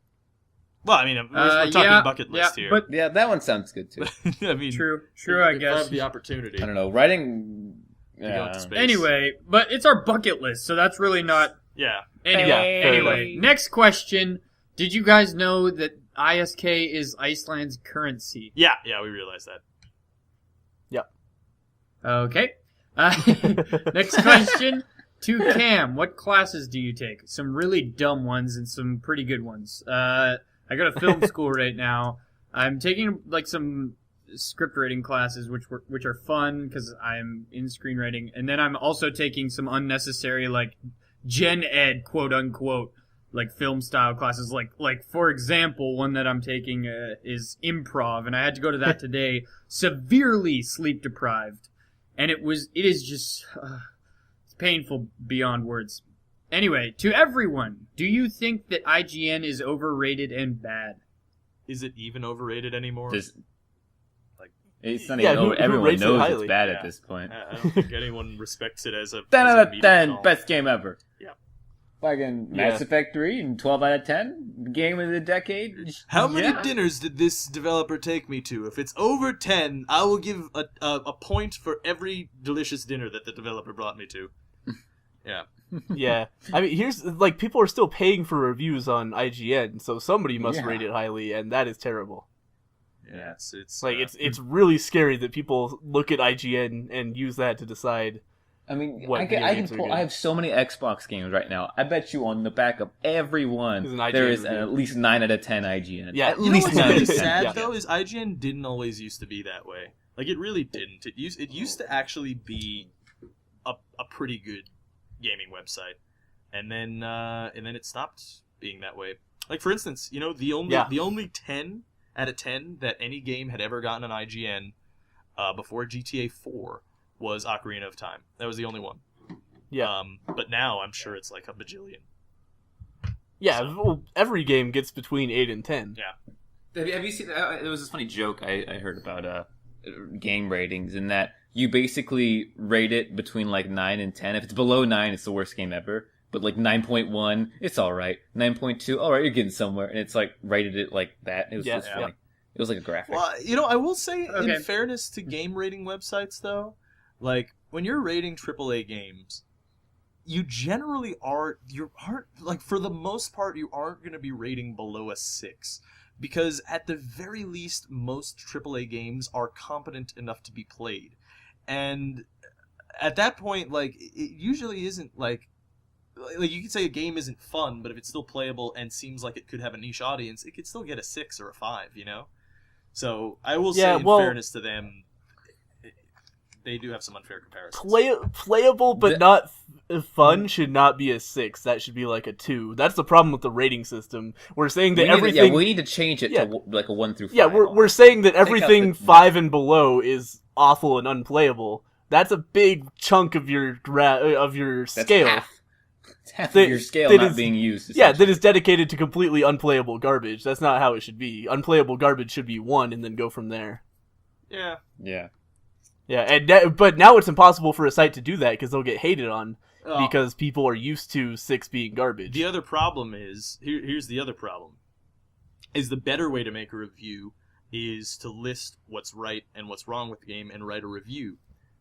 Well, I mean, we're talking Yeah, bucket list yeah, here. But Yeah, that one sounds good too. I mean, true, if I guess. have the opportunity. I don't know. Writing. go Yeah. into space. Anyway, but it's our bucket list, so that's really not. Yeah. Anyway, Yeah, fair anyway. enough. Next question: did you guys know that ISK is Iceland's currency? Yeah, we realize that. Okay. Next question to Cam: what classes do you take? Some really dumb ones and some pretty good ones. I go to film school right now. I'm taking like some script writing classes, which are fun because I'm in screenwriting, and then I'm also taking some unnecessary like gen ed quote unquote like film style classes. Like for example, one that I'm taking is improv, and I had to go to that today. Severely sleep deprived. And it is just it's painful beyond words. Anyway, to everyone, do you think that IGN is overrated and bad? Is it even overrated anymore? It's not Yeah, even who over. Everyone rates it knows highly? it's bad Yeah. at this point. I don't think anyone respects it as a 10 as out a of medium 10, at all. best game ever. Yeah. Fucking Yeah. Mass Effect 3 and 12 out of 10, game of the decade. How many Yeah. dinners did this developer take me to? If it's over 10, I will give a point for every delicious dinner that the developer brought me to. Yeah. Yeah, I mean, here's like people are still paying for reviews on IGN, so somebody must Yeah. rate it highly, and that is terrible. Yeah, it's Like it's really scary that people look at IGN and use that to decide. I mean, What I video can games are pull. good. I have so many Xbox games right now. I bet you on the back of every There's one an IGN there is review. at least 9 out of 10 IGN. Yeah. At You know least what's 9 out really of 10. sad Yeah. though is IGN didn't always used to be that way. Like it really didn't. It used to actually be a pretty good gaming website, and then it stopped being that way. Like for instance, you know the only 10 out of 10 that any game had ever gotten an IGN before GTA 4 was Ocarina of Time. That was the only one. Yeah, But now I'm sure it's like a bajillion. yeah. Well, every game gets between 8 and 10. Yeah. Have you seen? There was this funny joke I heard about game ratings, in that you basically rate it between like 9 and 10. If it's below 9, it's the worst game ever. But like 9.1, it's all right. 9.2, all right, you're getting somewhere. And it's like rated it like that. It was just Yeah. funny. It was like a graphic. Well, you know, I will say, Okay. in fairness to game rating websites, though, like when you're rating AAA games, you generally aren't like for the most part you aren't going to be rating below a 6, because at the very least most AAA games are competent enough to be played, and at that point, like it usually isn't like you could say a game isn't fun, but if it's still playable and seems like it could have a niche audience, it could still get a 6 or a 5, you know. So I will say, Yeah, in well- fairness to them, they do have some unfair comparisons. Playable but not fun should not be a 6. That should be like a 2. That's the problem with the rating system. We're saying that everything. we need to change it Yeah. to like a 1 through 5. Yeah, we're saying that out everything the- 5 and below is awful and unplayable. That's a big chunk of your That's scale. half That- of your scale that not is- being used. Yeah, that essentially. is dedicated to completely unplayable garbage. That's not how it should be. Unplayable garbage should be 1 and then go from there. Yeah. Yeah. Yeah, and but now it's impossible for a site to do that because they'll get hated on Oh, because people are used to 6 being garbage. the other problem is here's the other problem. Is the better way to make a review is to list what's right and what's wrong with the game and write a review.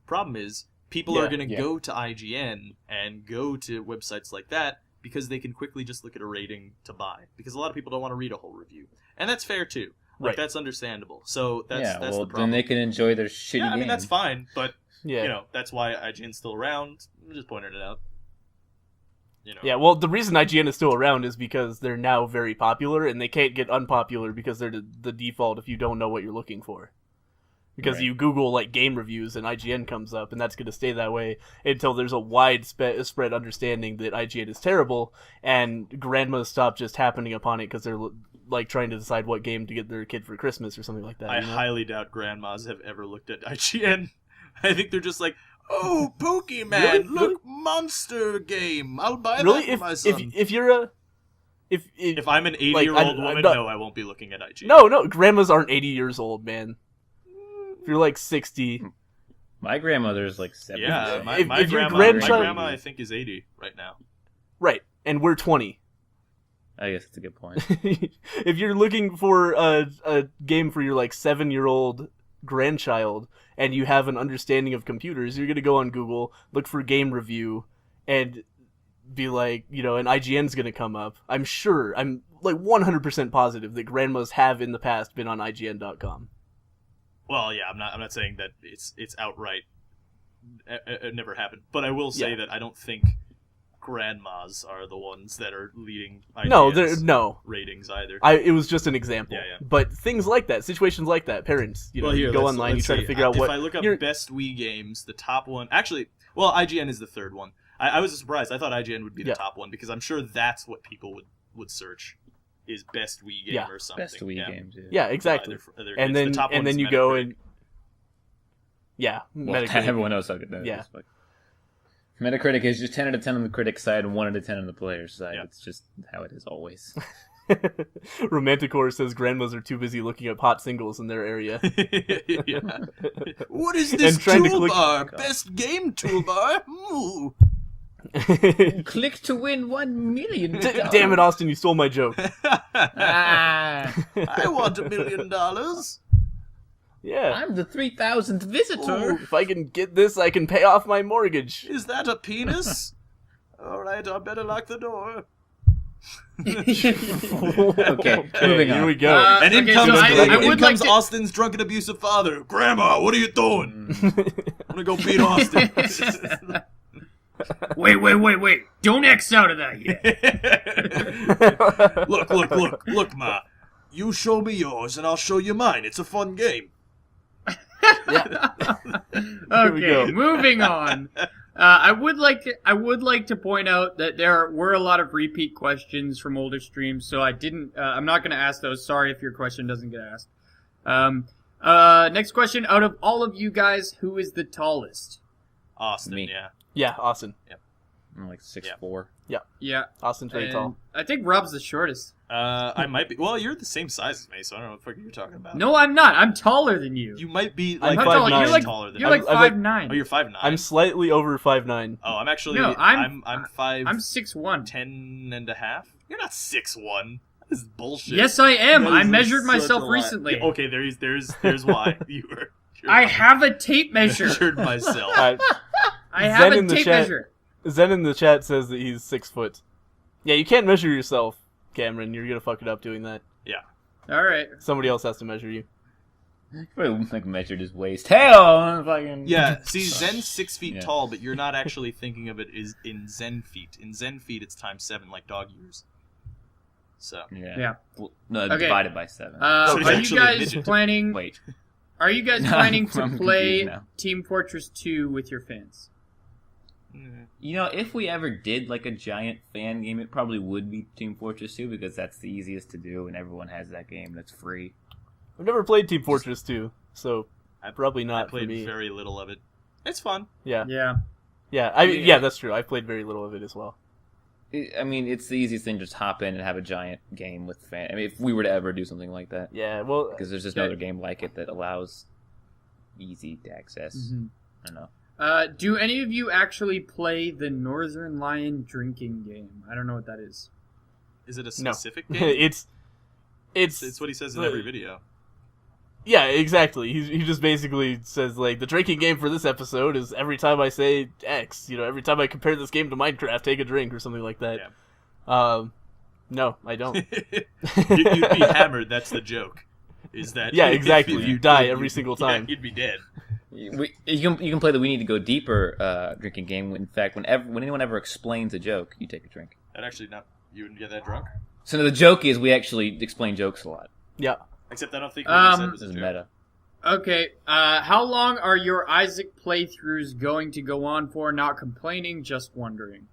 Problem is people are going to go to IGN and go to websites like that because they can quickly just look at a rating to buy, because a lot of people don't want to read a whole review, and that's fair too. Like, Right. that's understandable. So that's yeah, the well, problem. then they can enjoy their shitty Yeah, I mean game. that's fine, but Yeah. you know that's why IGN's still around. I'm just pointing it out. You know. Yeah, well, the reason IGN is still around is because they're now very popular, and they can't get unpopular because they're the default if you don't know what you're looking for. Because Right. you Google like game reviews and IGN comes up, and that's going to stay that way until there's a widespread understanding that IGN is terrible, and grandmas stop just happening upon it because they're like trying to decide what game to get their kid for Christmas or something like that. I you know? highly doubt grandmas have ever looked at IGN. I think they're just like, oh, Pokemon, Really? look, monster game. I'll buy Really, that for my son. if you're a If I'm an 80-year-old Like, I'm woman, not- no, I won't be looking at IGN. no, grandmas aren't 80 years old, man. If you're like 60, My grandmother's like 70. Yeah, my If your grandma, my grandchild- grandma, I think, is 80 right now. right, and we're 20. I guess that's a good point. If you're looking for a game for your like 7-year-old grandchild and you have an understanding of computers, you're gonna go on Google, look for game review, and be like, you know, an IGN's gonna come up. I'm like 100% positive that grandmas have in the past been on IGN.com. Well, yeah, I'm not saying that it's outright. It never happened, but I will say Yeah. that I don't think grandmas are the ones that are leading No, IGN's no. ratings either. It was just an example. Yeah. But things like that, situations like that, parents, you know, Well, here, you go let's- online, you let's try to see. figure out what. If I look up you're- best Wii games, the top one. Actually, well, IGN is the third one. I was surprised. I thought IGN would be the Yeah. top one because I'm sure that's what people would search is best Wii game Yeah. or something. Best Wii yeah. games. Yeah, exactly. And then you go and yeah, Well, Metacritic. everyone knows how good that Yeah. is, but- Metacritic is just 10 out of 10 on the critic side and 1 out of 10 on the player side. Yeah. It's just how it is always. Romanticor says grandmas are too busy looking up hot singles in their area. Yeah. What is this And trying to click- toolbar? Best game toolbar? Ooh. Click to win $1 million. Damn it, Austin, you stole my joke. Ah, I want $1 million. Yeah. I'm the 3,000th visitor. Ooh, if I can get this, I can pay off my mortgage. Is that a penis? All right, I better lock the door. Okay, moving Here on. we go. And in Okay, comes, so I would like to- Austin's drunken abusive father. Grandma, what are you doing? I'm gonna go beat Austin. Wait. Don't X out of that yet. Look, Ma. You show me yours, and I'll show you mine. It's a fun game. we go. Okay, moving on. I would like to point out that there were a lot of repeat questions from older streams, so I'm not going to ask those. Sorry if your question doesn't get asked. Next question: out of all of you guys, who is the tallest? Austin, Me. yeah. Yeah, Austin. I'm like 6'4". Yeah, Austin's very and tall. I think Rob's the shortest. I might be. Well, you're the same size as me, so I don't know what the fuck you're talking about. No, I'm not. I'm taller than you. You might be I'm like not tall. 5'9". You're like taller than you're me. like I'm like- 5'9". Oh, you're 5'9". I'm slightly over 5'9". Oh, I'm actually. No, I'm 5. I'm 6'1". 10 and a half. You're not 6'1". This is bullshit. Yes, I am. That I is measured such myself a lie. recently. Yeah, okay, there's why you were. I have a tape measure. measured myself. I have Zen a in the tape chat- measure. Zen in the chat says that he's 6 foot. Yeah, you can't measure yourself, Cameron. You're gonna fuck it up doing that. All right. Somebody else has to measure you. Probably like measured his waist. Hell, fucking. Yeah, see, Zen's 6 feet Yeah. tall, but you're not actually thinking of it is in Zen feet. In Zen feet, it's times 7, like dog years. So. Yeah. Well, no, Okay. divided by 7. So it's Are you actually a guys midget. planning? Wait. Are you guys No, planning I'm to play confused now. Team Fortress 2 with your fans? You know, if we ever did like a giant fan game, it probably would be Team Fortress 2 because that's the easiest to do and everyone has that game that's free. I've never played Team Fortress 2, so probably I not for played me. very little of it. It's fun. Yeah, Yeah. yeah, that's true. I've played very little of it as well. I mean, it's the easiest thing to just hop in and have a giant game with fans. I mean, if we were to ever do something like that. Yeah, well, Because there's just no other game like it that allows easy access. Mhm. I don't know. Do any of you actually play the Northern Lion drinking game? I don't know what that is. Is it a no, specific game? it's It's what he says in every video. yeah, exactly. He just basically says like the drinking game for this episode is every time I say X, every time I compare this game to Minecraft, take a drink or something like that. No, I don't. You'd be hammered. That's the joke. Is that? Yeah, if exactly. You die every single time. Yeah, you'd be dead. You can play the We Need to Go Deeper drinking game. In fact, when anyone ever explains a joke, you take a drink. That actually not. You wouldn't get that drunk. So the joke is we actually explain jokes a lot. Yeah. Except I don't think what you said was This a is joke. meta. Okay. How long are your Isaac playthroughs going to go on for? Not complaining, just wondering.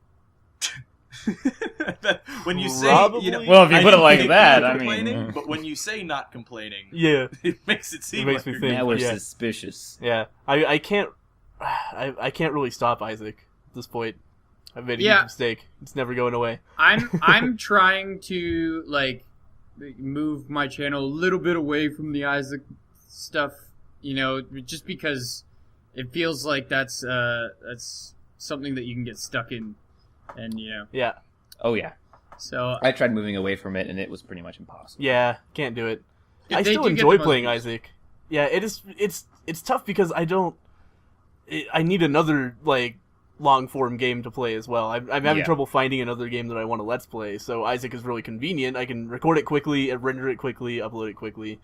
When you say, Probably- Well, if you I put it think like you're that, I complaining, mean, but when you say not complaining, Yeah. it makes it seem It makes like me you're think. now we're yeah. suspicious. Yeah. I can't I can't really stop Isaac at this point. I've made a Yeah. huge mistake. It's never going away. I'm trying to like move my channel a little bit away from the Isaac stuff, just because it feels like that's something that you can get stuck in, and Yeah. Oh yeah, so I tried moving away from it, and it was pretty much impossible. Yeah, can't do it. Yeah, I they still do get enjoy the playing buzzers. Isaac. Yeah, it's tough because I need another like long form game to play as well. I'm having Yeah. trouble finding another game that I want to let's play. So Isaac is really convenient. I can record it quickly, render it quickly, upload it quickly,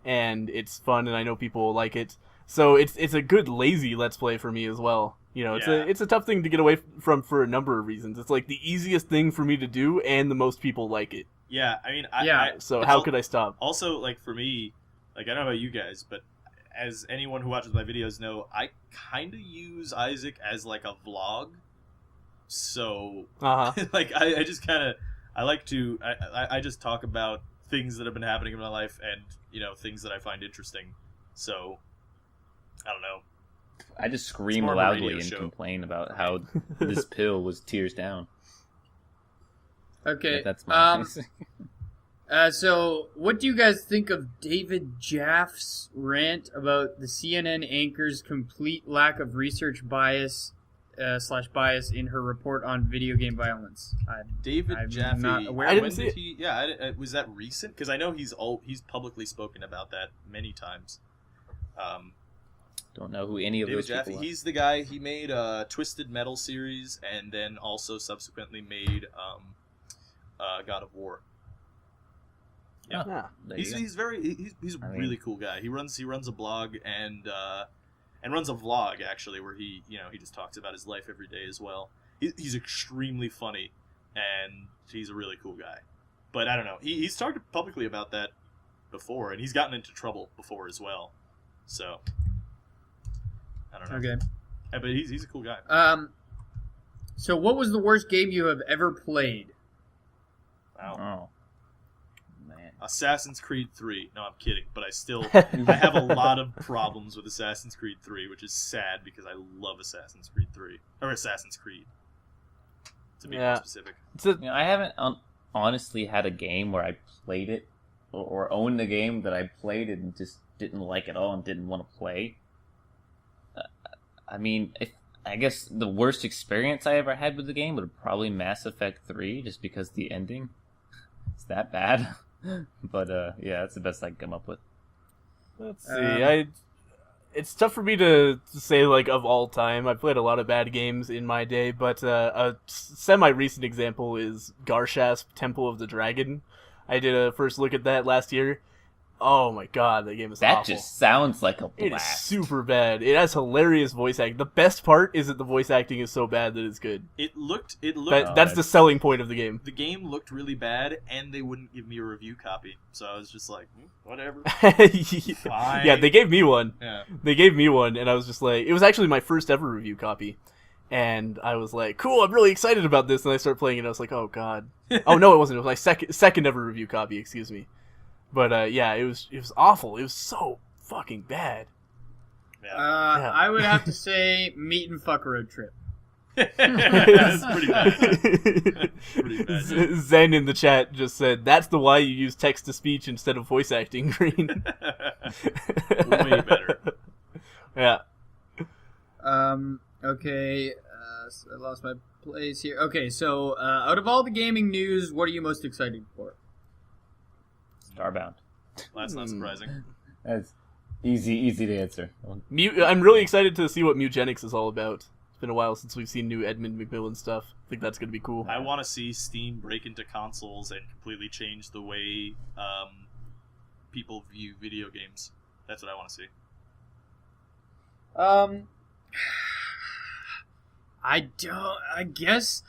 and it's fun. And I know people will like it. So it's a good lazy let's play for me as well. It's a tough thing to get away from for a number of reasons. It's like the easiest thing for me to do, and the most people like it. Yeah, I mean, So it's how could I stop? Also, like for me, like I don't know about you guys, but as anyone who watches my videos know, I kind of use Isaac as like a vlog. So, like I just kind of I like to I just talk about things that have been happening in my life and things that I find interesting. So, I don't know. I just scream more of a loudly radio and show. complain about how this pill was tears down. Okay. That's my So, what do you guys think of David Jaff's rant about the CNN anchor's complete lack of research bias / bias in her report on video game violence? David I'm Jaffe. not aware. I didn't When see did it. he? Yeah, was that recent? Because I know he's publicly spoken about that many times. Don't know who any of David those Jaffe. people are. He's the guy. He made Twisted Metal series, and then also subsequently made God of War. Yeah. Yeah. There you He's go. he's a I mean- really cool guy. He runs a blog and runs a vlog actually where he just talks about his life every day as well. He's extremely funny and he's a really cool guy. But I don't know. He's talked publicly about that before and he's gotten into trouble before as well. So I don't know. Okay. Yeah, but he's a cool guy. So what was the worst game you have ever played? Wow. Oh. Man. Assassin's Creed 3. No, I'm kidding. But I have a lot of problems with Assassin's Creed 3, which is sad because I love Assassin's Creed 3. Or Assassin's Creed, to be more specific. I haven't honestly had a game where I played it or owned a game that I played and just didn't like at all and didn't want to play. I mean, I guess the worst experience I ever had with the game would probably Mass Effect 3, just because the ending is that bad. But yeah, that's the best I can come up with. Let's see. It's tough for me to say like of all time. I've played a lot of bad games in my day, but a semi-recent example is Garshasp Temple of the Dragon. I did a first look at that last year. Oh my god, that game is That awful. just sounds like a blast. It is super bad. It has hilarious voice acting. The best part is that the voice acting is so bad that it's good. It looked. That's the selling point of the game. The game looked really bad, and they wouldn't give me a review copy. So I was just like, whatever. Fine. Yeah, they gave me one. Yeah. They gave me one, and I was just like, it was actually my first ever review copy. And I was like, cool, I'm really excited about this. And I started playing it, and I was like, oh god. Oh no, it wasn't. It was my second ever review copy, excuse me. But yeah, it was awful. It was so fucking bad. Yeah. I would have to say Meat and Fuck Road Trip. That's pretty bad. Pretty bad. Yeah. Zen in the chat just said, that's the why you use text-to-speech instead of voice acting, Green. Way better. Yeah. Okay. So I lost my place here. Okay, so out of all the gaming news, what are you most excited for? Starbound. Well, that's not surprising. That's easy to answer. I'm really excited to see what Mutagenics is all about. It's been a while since we've seen new Edmund McMillan stuff. I think that's going to be cool. I want to see Steam break into consoles and completely change the way people view video games. That's what I want to see. I guess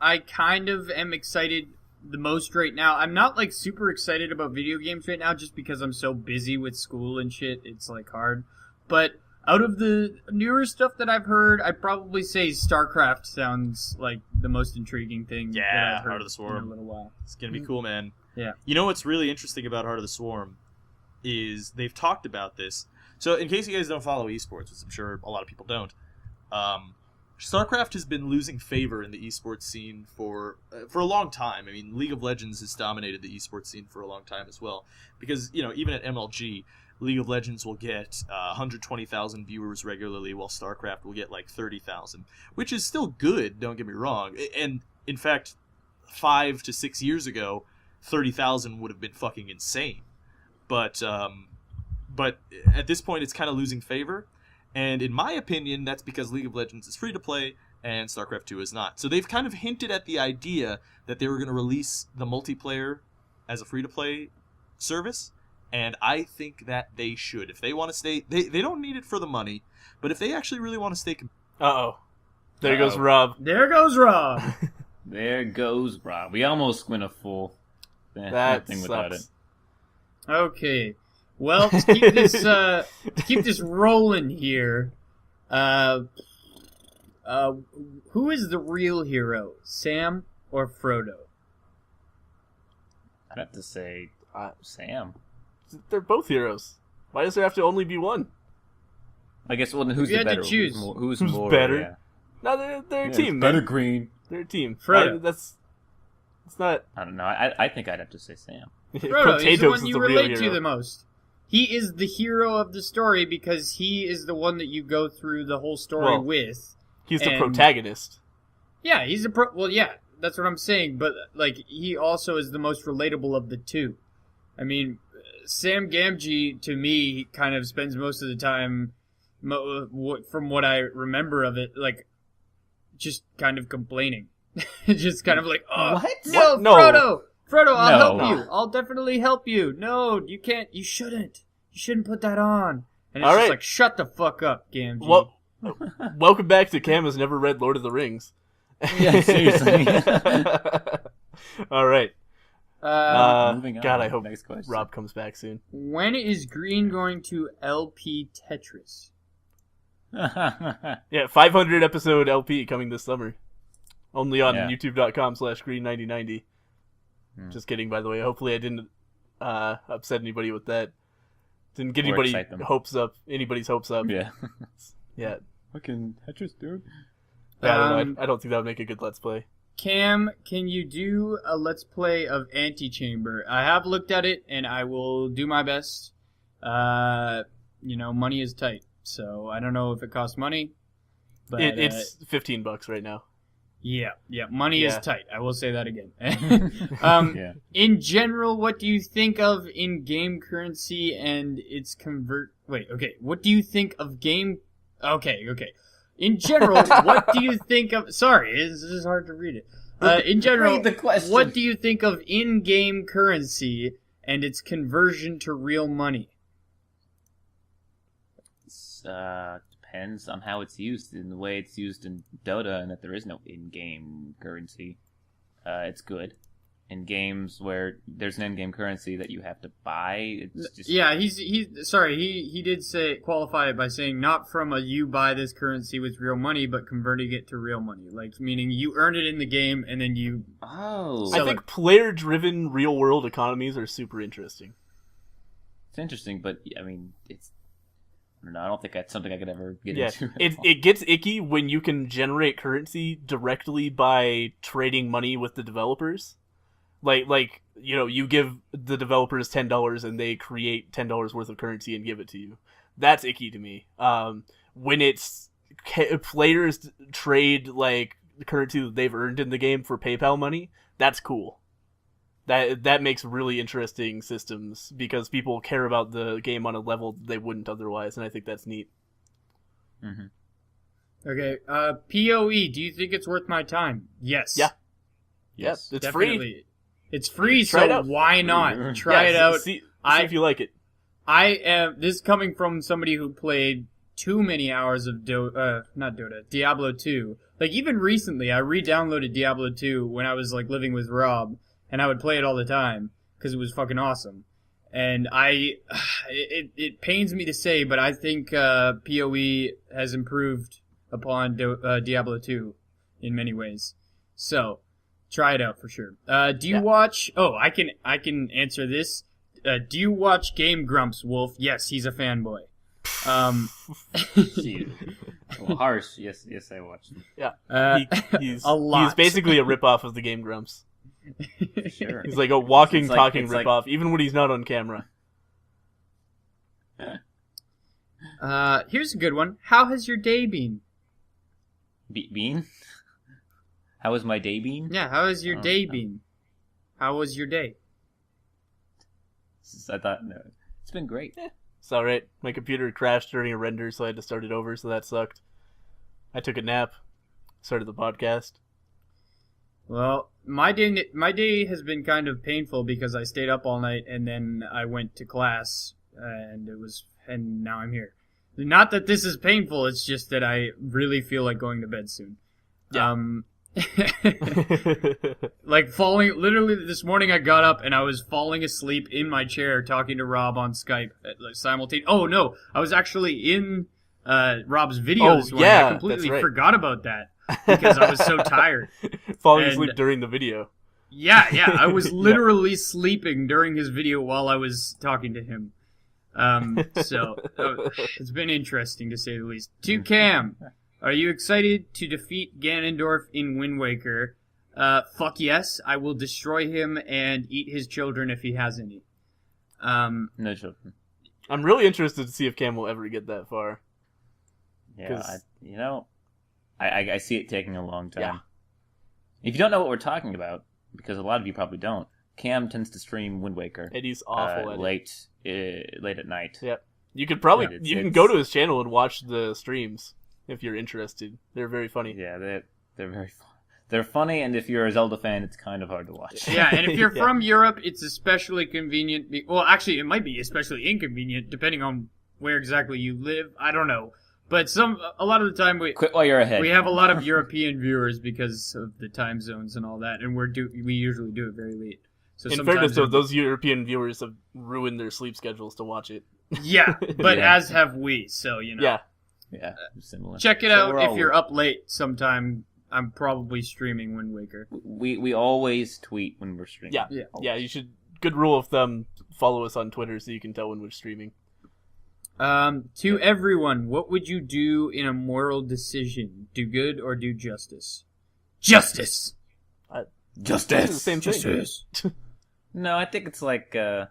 I kind of am excited the most right now. I'm not like super excited about video games right now just because I'm so busy with school and shit. It's like hard. But out of the newer stuff that I've heard, I'd probably say StarCraft sounds like the most intriguing thing that Yeah, I've heard Heart of the Swarm. in a little while. It's gonna be cool, man. Yeah. You know what's really interesting about Heart of the Swarm is they've talked about this. So in case you guys don't follow esports, which I'm sure a lot of people don't, StarCraft has been losing favor in the esports scene for a long time. I mean, League of Legends has dominated the esports scene for a long time as well. Because, even at MLG, League of Legends will get 120,000 viewers regularly, while StarCraft will get like 30,000, which is still good, don't get me wrong. And in fact, 5 to 6 years ago, 30,000 would have been fucking insane. But at this point, it's kind of losing favor. And in my opinion, that's because League of Legends is free to play and StarCraft 2 is not. So they've kind of hinted at the idea that they were going to release the multiplayer as a free to play service. And I think that they should. If they want to stay, they don't need it for the money, but if they actually really want to stay... Uh-oh. There goes Rob. There goes Rob. There goes Rob. We almost went a full That thing without it. sucks. Okay. Well, to keep this rolling here, who is the real hero, Sam or Frodo? I'd have to say Sam. They're both heroes. Why does there have to only be one? I guess. Well, then who's If you the had to better? choose. Who's Who's more better? Yeah. No, they're a Yeah, team, better man. green. They're a team. Frodo. It's not. I don't know. I think I'd have to say Sam. Frodo, he's the Potatoes one is you the real relate to hero. the most. He is the hero of the story because he is the one that you go through the whole story Well, with. He's the and- protagonist. Yeah, he's well, yeah, that's what I'm saying. But like, he also is the most relatable of the two. I mean, Sam Gamgee to me kind of spends most of the time, from what I remember of it, like just kind of complaining, just kind of like, oh, What? no, What? No. Frodo, I'll help No. you. I'll definitely help you. No, you can't. You shouldn't. You shouldn't put that on. And it's All just right. like, shut the fuck up, Gamgee. Well, welcome back to Cam has never read Lord of the Rings. Yeah, seriously. All right. Moving on. God, I hope Next question. Rob comes back soon. When is Green going to LP Tetris? Yeah, 500 episode LP coming this summer. Only on Yeah. youtube.com/green9090. Hmm. Just kidding, by the way. Hopefully I didn't upset anybody with that. Didn't get Or anybody's excite them. hopes up. Yeah. Yeah. Fucking Tetris, dude. I don't know. I don't think that would make a good Let's Play. Cam, can you do a Let's Play of Antichamber? I have looked at it, and I will do my best. Money is tight, so I don't know if it costs money. But It's $15 right now. yeah, money is Yeah. tight. I will say that again. Yeah. In general, what do you think of in-game currency and its what do you think of game... Okay. In general, what do you think of... Sorry, this is hard to read it. In general, Read the question. what do you think of in-game currency and its conversion to real money? Depends on how it's used. In the way it's used in Dota, and that there is no in-game currency, it's good. In games where there's an in-game currency that you have to buy, it's just Yeah, he did say qualify it by saying not from a you buy this currency with real money, but converting it to real money, like meaning you earn it in the game and then you. Oh, I think player-driven real-world economies are super interesting. it's interesting, but I mean, I don't know. I don't think that's something I could ever get Yeah, into. it gets icky when you can generate currency directly by trading money with the developers. Like you give the developers $10 and they create $10 worth of currency and give it to you. That's icky to me. When it's players trade like the currency that they've earned in the game for PayPal money, that's cool. That makes really interesting systems because people care about the game on a level they wouldn't otherwise, and I think that's neat. Mm-hmm. Okay, PoE. Do you think it's worth my time? Yes. Yeah. Yes. It's Definitely. free. It's free, Try it so out. why not? Try Yeah, it out. See if you like it. I am. This is coming from somebody who played too many hours of Diablo 2. Like even recently, I re-downloaded Diablo 2 when I was like living with Rob, and I would play it all the time because it was fucking awesome. And it pains me to say, but I think PoE has improved upon Diablo 2 in many ways. So. Try it out for sure. Do you watch? Oh, I can answer this. Do you watch Game Grumps, Wolf? Yes, he's a fanboy. Well, harsh. Yes, I watched them. Yeah, he's a lot. He's basically a ripoff of the Game Grumps. Sure. He's like a walking, It's like- talking it's like- ripoff, even when he's not on camera. Here's a good one. How has your day been? Bean? How was my day, Bean? Yeah, how has your day no. been? How was your day? I thought, no, it's been great. It's alright. My computer crashed during a render, so I had to start it over, so that sucked. I took a nap, started the podcast. Well, my day has been kind of painful because I stayed up all night and then I went to class and now I'm here. Not that this is painful, it's just that I really feel like going to bed soon. Yeah. Like literally this morning I got up and I was falling asleep in my chair talking to Rob on Skype simultaneously. Oh no, I was actually in Rob's video this morning. yeah, I completely that's right. forgot about that because I was so tired. Falling And- asleep during the video. Yeah, I was literally sleeping during his video while I was talking to him. So it's been interesting to say the least. To Cam, are you excited to defeat Ganondorf in Wind Waker? Fuck yes, I will destroy him and eat his children if he has any. No children. I'm really interested to see if Cam will ever get that far. Yeah, I see it taking a long time. Yeah. If you don't know what we're talking about, because a lot of you probably don't, Cam tends to stream Wind Waker. And he's awful at it. late at night. Yep. You could probably Yeah, you can it's- go to his channel and watch the streams if you're interested. They're very funny. Yeah, they're very fun. They're funny, and if you're a Zelda fan, it's kind of hard to watch. Yeah, and if you're Yeah. from Europe, it's especially convenient. Well, actually, it might be especially inconvenient depending on where exactly you live. I don't know, but a lot of the time Quit while you're ahead. we have a lot of European viewers because of the time zones and all that, and we usually do it very late. So In sometimes fairness, though, those European viewers have ruined their sleep schedules to watch it. yeah, but Yeah. as have we. So Yeah. Yeah, similar. check it So out we're if all- you're up late sometime. I'm probably streaming Wind Waker. We always tweet when we're streaming. Yeah. Yeah. Yeah, you should. Good rule of thumb: follow us on Twitter so you can tell when we're streaming. To everyone, what would you do in a moral decision? Do good or do justice? Justice! It's the same thing. Justice! No, I think it's like I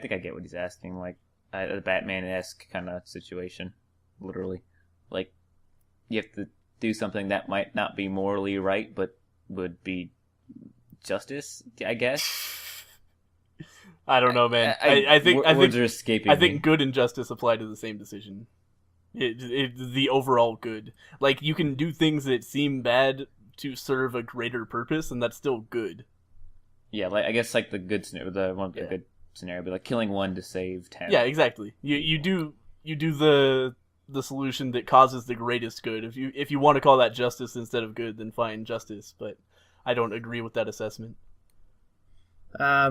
think I get what he's asking, like a Batman-esque kind of situation, literally. Like you have to do something that might not be morally right, but would be justice, I guess. I don't know, man. I think words are escaping I think me. good and justice apply to the same decision. The overall good. Like you can do things that seem bad to serve a greater purpose, and that's still good. Yeah, like I guess like the good scenario, the Yeah. good scenario, would be like killing one to save 10. Yeah, exactly. You do the solution that causes the greatest good. If you want to call that justice instead of good, then fine, justice. But I don't agree with that assessment. Oh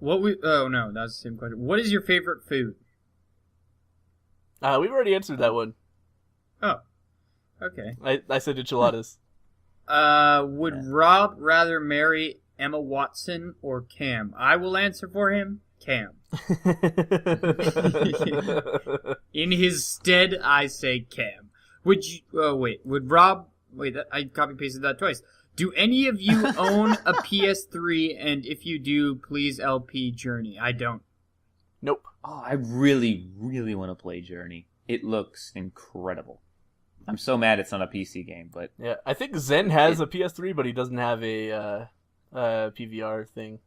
no, that was the same question. What is your favorite food? We've already answered that one. Oh, okay. I said enchiladas. Would Rob rather marry Emma Watson or Cam? I will answer for him. Cam. In his stead, I say Cam. Would you? Oh wait. Would Rob? Wait, I copy pasted that twice. Do any of you own a PS3? And if you do, please LP Journey. I don't. Nope. Oh, I really, really want to play Journey. It looks incredible. I'm so mad it's not a PC game, but Yeah, I think Zen has a PS3, but he doesn't have a PVR thing.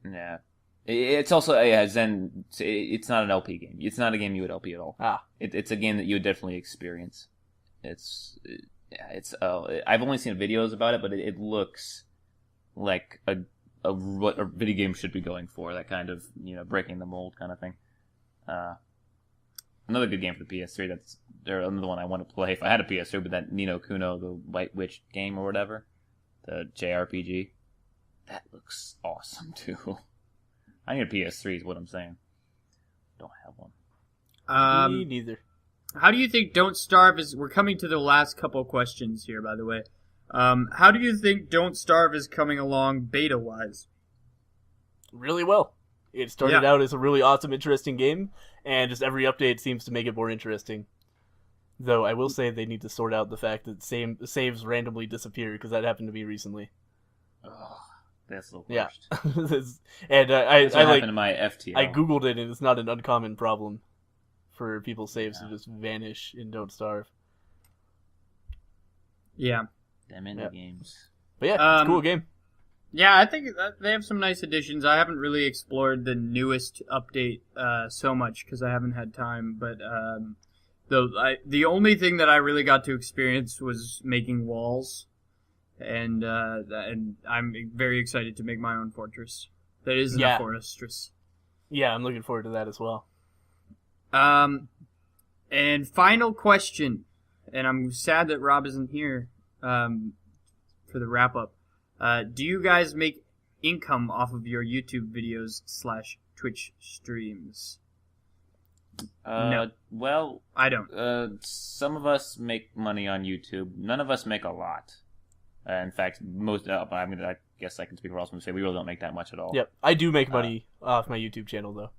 yeah. It's also Zen. It's not an LP game. It's not a game you would LP at all. Ah. It's a game that you would definitely experience. I've only seen videos about it, but it looks like what a video game should be going for. That kind of breaking the mold kind of thing. Another good game for the PS3. That's another one I want to play if I had a PS3. But that Ni no Kuno, the White Witch game or whatever, the JRPG, that looks awesome too. I need a PS3 is what I'm saying. Don't have one. Me neither. How do you think Don't Starve is... We're coming to the last couple questions here, by the way. How do you think Don't Starve is coming along beta-wise? Really well. It started out as a really awesome, interesting game, and just every update seems to make it more interesting. Though I will say they need to sort out the fact that saves randomly disappear, because that happened to me recently. Ugh, that's the worst. Yeah. And That's what I happened to my FTL. I googled it, and it's not an uncommon problem for people's saves to just vanish in Don't Starve. Yeah. Them indie games. But yeah, it's a cool game. Yeah, I think they have some nice additions. I haven't really explored the newest update so much because I haven't had time. But the only thing that I really got to experience was making walls, and I'm very excited to make my own fortress. That isn't a fortress. Yeah, I'm looking forward to that as well. And final question, and I'm sad that Rob isn't here for the wrap up. Do you guys make income off of your YouTube videos / Twitch streams? No. Well, I don't. some of us make money on YouTube. None of us make a lot. In fact, I guess I can speak for all of us and say we really don't make that much at all. Yep, I do make money off my YouTube channel though.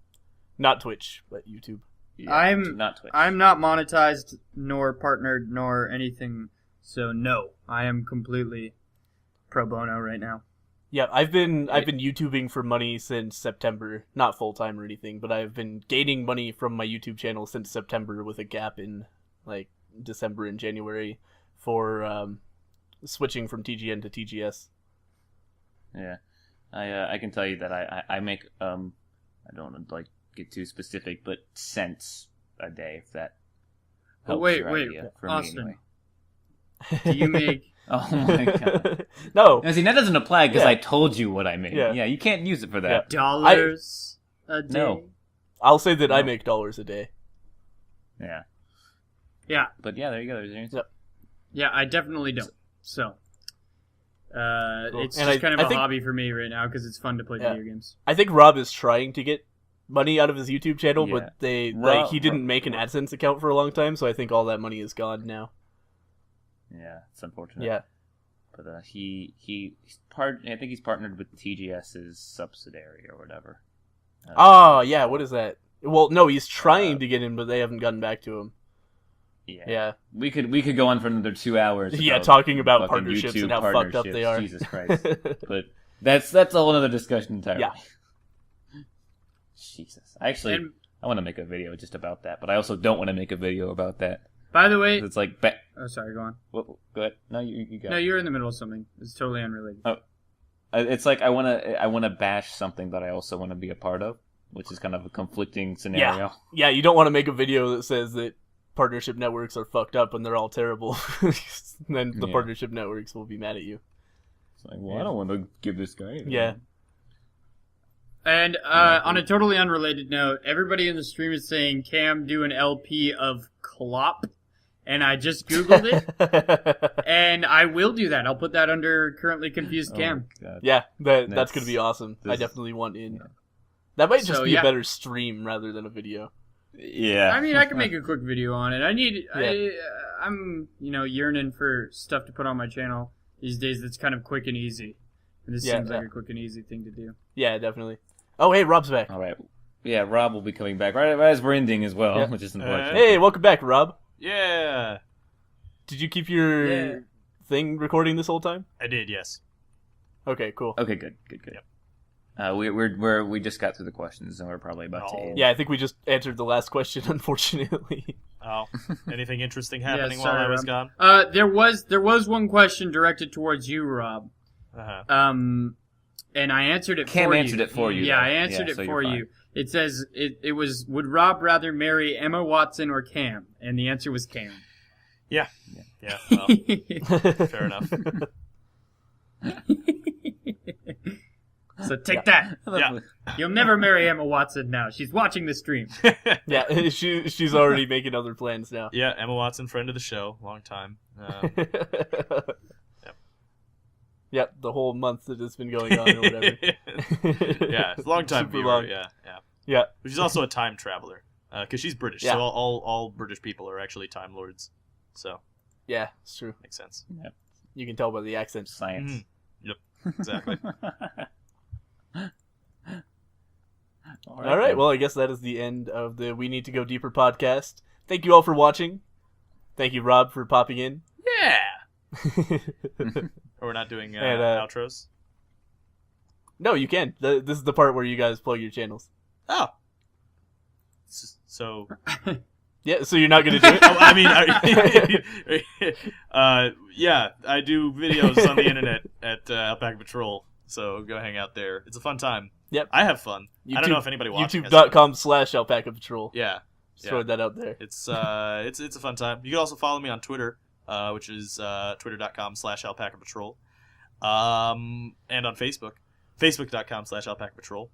Not Twitch, but YouTube. Yeah, I'm not Twitch. I'm not monetized nor partnered nor anything, so no, I am completely pro bono right now. Yeah, I've been YouTubing for money since September. Not full time or anything, but I've been gaining money from my YouTube channel since September, with a gap in like December and January for switching from TGN to TGS. Yeah, I can tell you that I make I don't want to like get too specific, but cents a day, if that helps wait, your idea. For Austin. me anyway. Do you make Oh my god. No. Now, see, that doesn't apply because Yeah. I told you what I made. Yeah. Yeah, you can't use it for that. dollars a day? No. I'll say that I No. make dollars a day. Yeah. Yeah. But yeah, there you go. There's your answer. Yep. Yeah, I definitely don't. So, it's And just kind of I a think- hobby for me right now because it's fun to play Yeah. video games. I think Rob is trying to get money out of his YouTube channel, Yeah. but he Rob- didn't make an AdSense account for a long time, so I think all that money is gone now. Yeah, it's unfortunate. Yeah. But I think he's partnered with TGS's subsidiary or whatever. Oh, yeah, what is that? Well, no, he's trying to get in, but they haven't gotten back to him. Yeah. Yeah. We could go on for another 2 hours. Yeah, talking about fucking partnerships YouTube and how fucked up partnerships. they are. Jesus Christ. But that's a whole other discussion entirely. Yeah. Jesus. Actually, And I want to make a video just about that, but I also don't want to make a video about that. by the way, It's like, oh sorry, go on. go ahead. No, you go. No, you're in the middle of something. It's totally unrelated. It's like I want to bash something that I also want to be a part of, which is kind of a conflicting scenario. Yeah, you don't want to make a video that says that partnership networks are fucked up and they're all terrible. Then the Yeah. partnership networks will be mad at you. It's like, well, I don't want to give this guy anything. Yeah. And on a totally unrelated note, everybody in the stream is saying Cam do an LP of Clop, and I just googled it, and I will do that. I'll put that under currently confused Oh, Cam. God. Yeah, that's That's- going to be awesome. I this- definitely want in. yeah. That might just So, be yeah. a better stream rather than a video. Yeah. I mean, I can make a quick video on it. Yeah. I'm yearning for stuff to put on my channel these days that's kind of quick and easy, and this Yeah, seems like yeah. a quick and easy thing to do. Yeah, definitely. Oh, hey, Rob's back. All right. Yeah, Rob will be coming back right as we're ending as well, Yeah. which is unfortunate. Hey, welcome back, Rob. Yeah, Did you keep your Yeah. thing recording this whole time? I did. Yes. Okay, cool. Okay, good. Yep. We just got through the questions and we're probably about to Oh. end. Yeah, I think we just answered the last question, unfortunately. Oh, anything interesting happening Yeah, while sorry, I was Rob. gone? There was one question directed towards you, Rob. Uh-huh. And I answered it Cam for answered you. it for you, Yeah, though. I answered Yeah, it so for you're you. It says it was would Rob rather marry Emma Watson or Cam? And the answer was Cam. Yeah. Well, fair enough. So take that. Yeah. You'll never marry Emma Watson now. She's watching the stream. Yeah, she's already making other plans now. Yeah, Emma Watson, friend of the show, long time. Yep, the whole month that it's been going on or whatever. Yeah, it's a long time Super viewer. long. Yeah. Yeah. But she's also a time traveler because she's British. Yeah. So all British people are actually time lords. So Yeah, it's true. makes sense. You can tell by the accent. Science. Mhm. Exactly. All right, well, I guess that is the end of the We Need to Go Deeper podcast. Thank you all for watching. Thank you, Rob, for popping in. Yeah. Or we're not doing And, outros. No, you can. This is the part where you guys plug your channels. Oh. So. Yeah, so you're not going to do it? Oh, I mean, yeah, I do videos on the internet at Alpaca Patrol. So go hang out there. It's a fun time. Yep. I have fun. I don't know if anybody watching has fun. YouTube.com/Alpaca Patrol. Yeah. Just throwing that out there. It's a fun time. You can also follow me on Twitter, which is twitter.com/Alpaca Patrol, and on Facebook, facebook.com/Alpaca Patrol,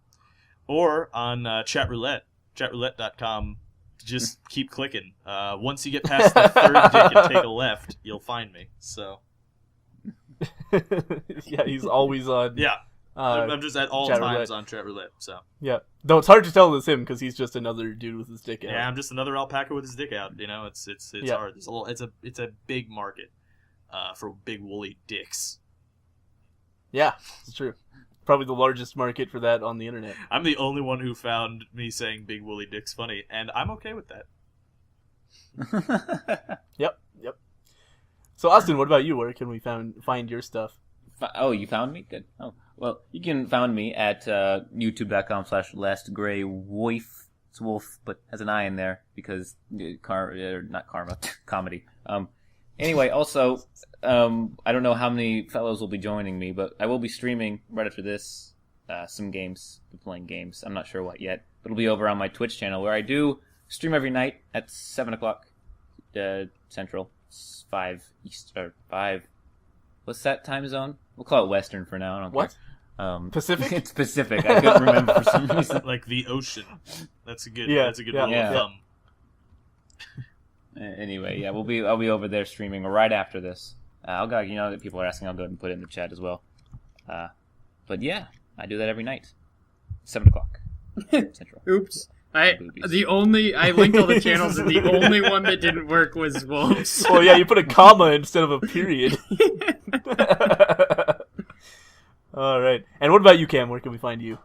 or on Chat Roulette, chatroulette.com. Just keep clicking. Once you get past the third dick and take a left, you'll find me. So Yeah, he's always on. yeah, Uh, I'm just at all Chat times Roulette. on Chat Roulette. So yeah. Though it's hard to tell it's him because he's just another dude with his dick out. yeah, I'm just another alpaca with his dick out. You know, it's Yeah. hard. It's a big market for big woolly dicks. Yeah, it's true. probably the largest market for that on the internet. I'm the only one who found me saying big woolly dicks funny, and I'm okay with that. Yep. So Austin, what about you? Where can we find your stuff? Oh, you found me? Good. Oh, well, you can find me at youtube.com/lastgraywoif. It's wolf, but has an I in there because not karma, comedy. Anyway, also, I don't know how many fellows will be joining me, but I will be streaming right after this some games. Be playing games. I'm not sure what yet, but it'll be over on my Twitch channel where I do stream every night at 7 o'clock Central, 5 East, or 5. What's that time zone? We'll call it Western for now. I don't What? care. Pacific? It's Pacific. I couldn't remember for some reason. Like the ocean. That's a good. Yeah, That's a good yeah. rule of thumb. Anyway, yeah, I'll be over there streaming right after this. I'll go. That people are asking. I'll go ahead and put it in the chat as well. But yeah, I do that every night, 7 o'clock Central. Oops. Boobies. I linked all the channels, and the only one that didn't work was Wolves. Well, yeah, you put a comma instead of a period. All right. And what about you, Cam? Where can we find you?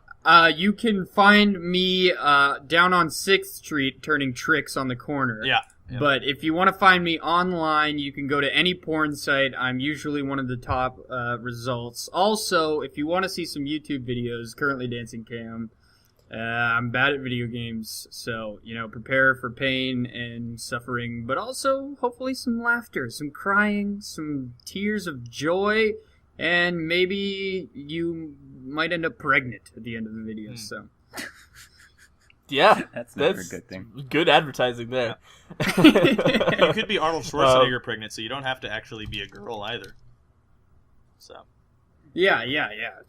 You can find me down on 6th Street turning tricks on the corner. Yeah. But if you want to find me online, you can go to any porn site. I'm usually one of the top results. Also, if you want to see some YouTube videos, currently Dancing Cam, I'm bad at video games, so, prepare for pain and suffering, but also, hopefully, some laughter, some crying, some tears of joy, and maybe you might end up pregnant at the end of the video, so... Yeah, that's never a good thing. Good advertising there. You could be Arnold Schwarzenegger pregnant, so you don't have to actually be a girl either. So... Yeah,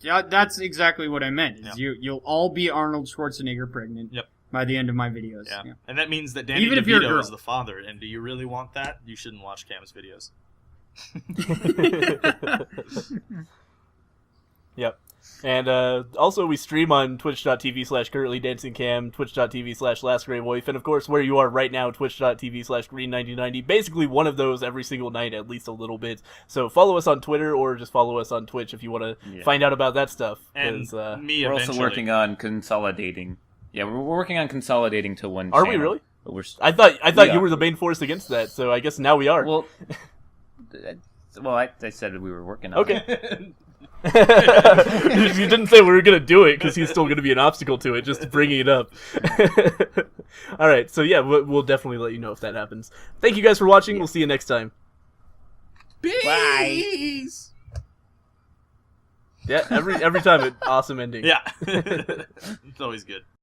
that's exactly what I meant. Is Yeah. you'll all be Arnold Schwarzenegger pregnant by the end of my videos. Yeah. Yeah. And that means that Danny Even if you're a DeVito girl. is the father, and do you really want that? You shouldn't watch Cam's videos. Yep. And also we stream on twitch.tv/currentlydancingcam, twitch.tv/lastgraywoif, and of course where you are right now, twitch.tv/green9090. Basically one of those every single night, at least a little bit. So follow us on Twitter or just follow us on Twitch if you want to find out about that stuff. And me we're eventually. also working on consolidating. Yeah, we're working on consolidating to one Are channel. we really? But we're I thought Yeah. you were the main force against that, so I guess now we are. Well, I said we were working on it. Okay. You didn't say we were going to do it because he's still going to be an obstacle to it, just bringing it up. All right, so yeah, we'll definitely let you know if that happens. Thank you guys for watching. We'll see you next time. Peace! Yeah, every time, an awesome ending. Yeah. It's always good.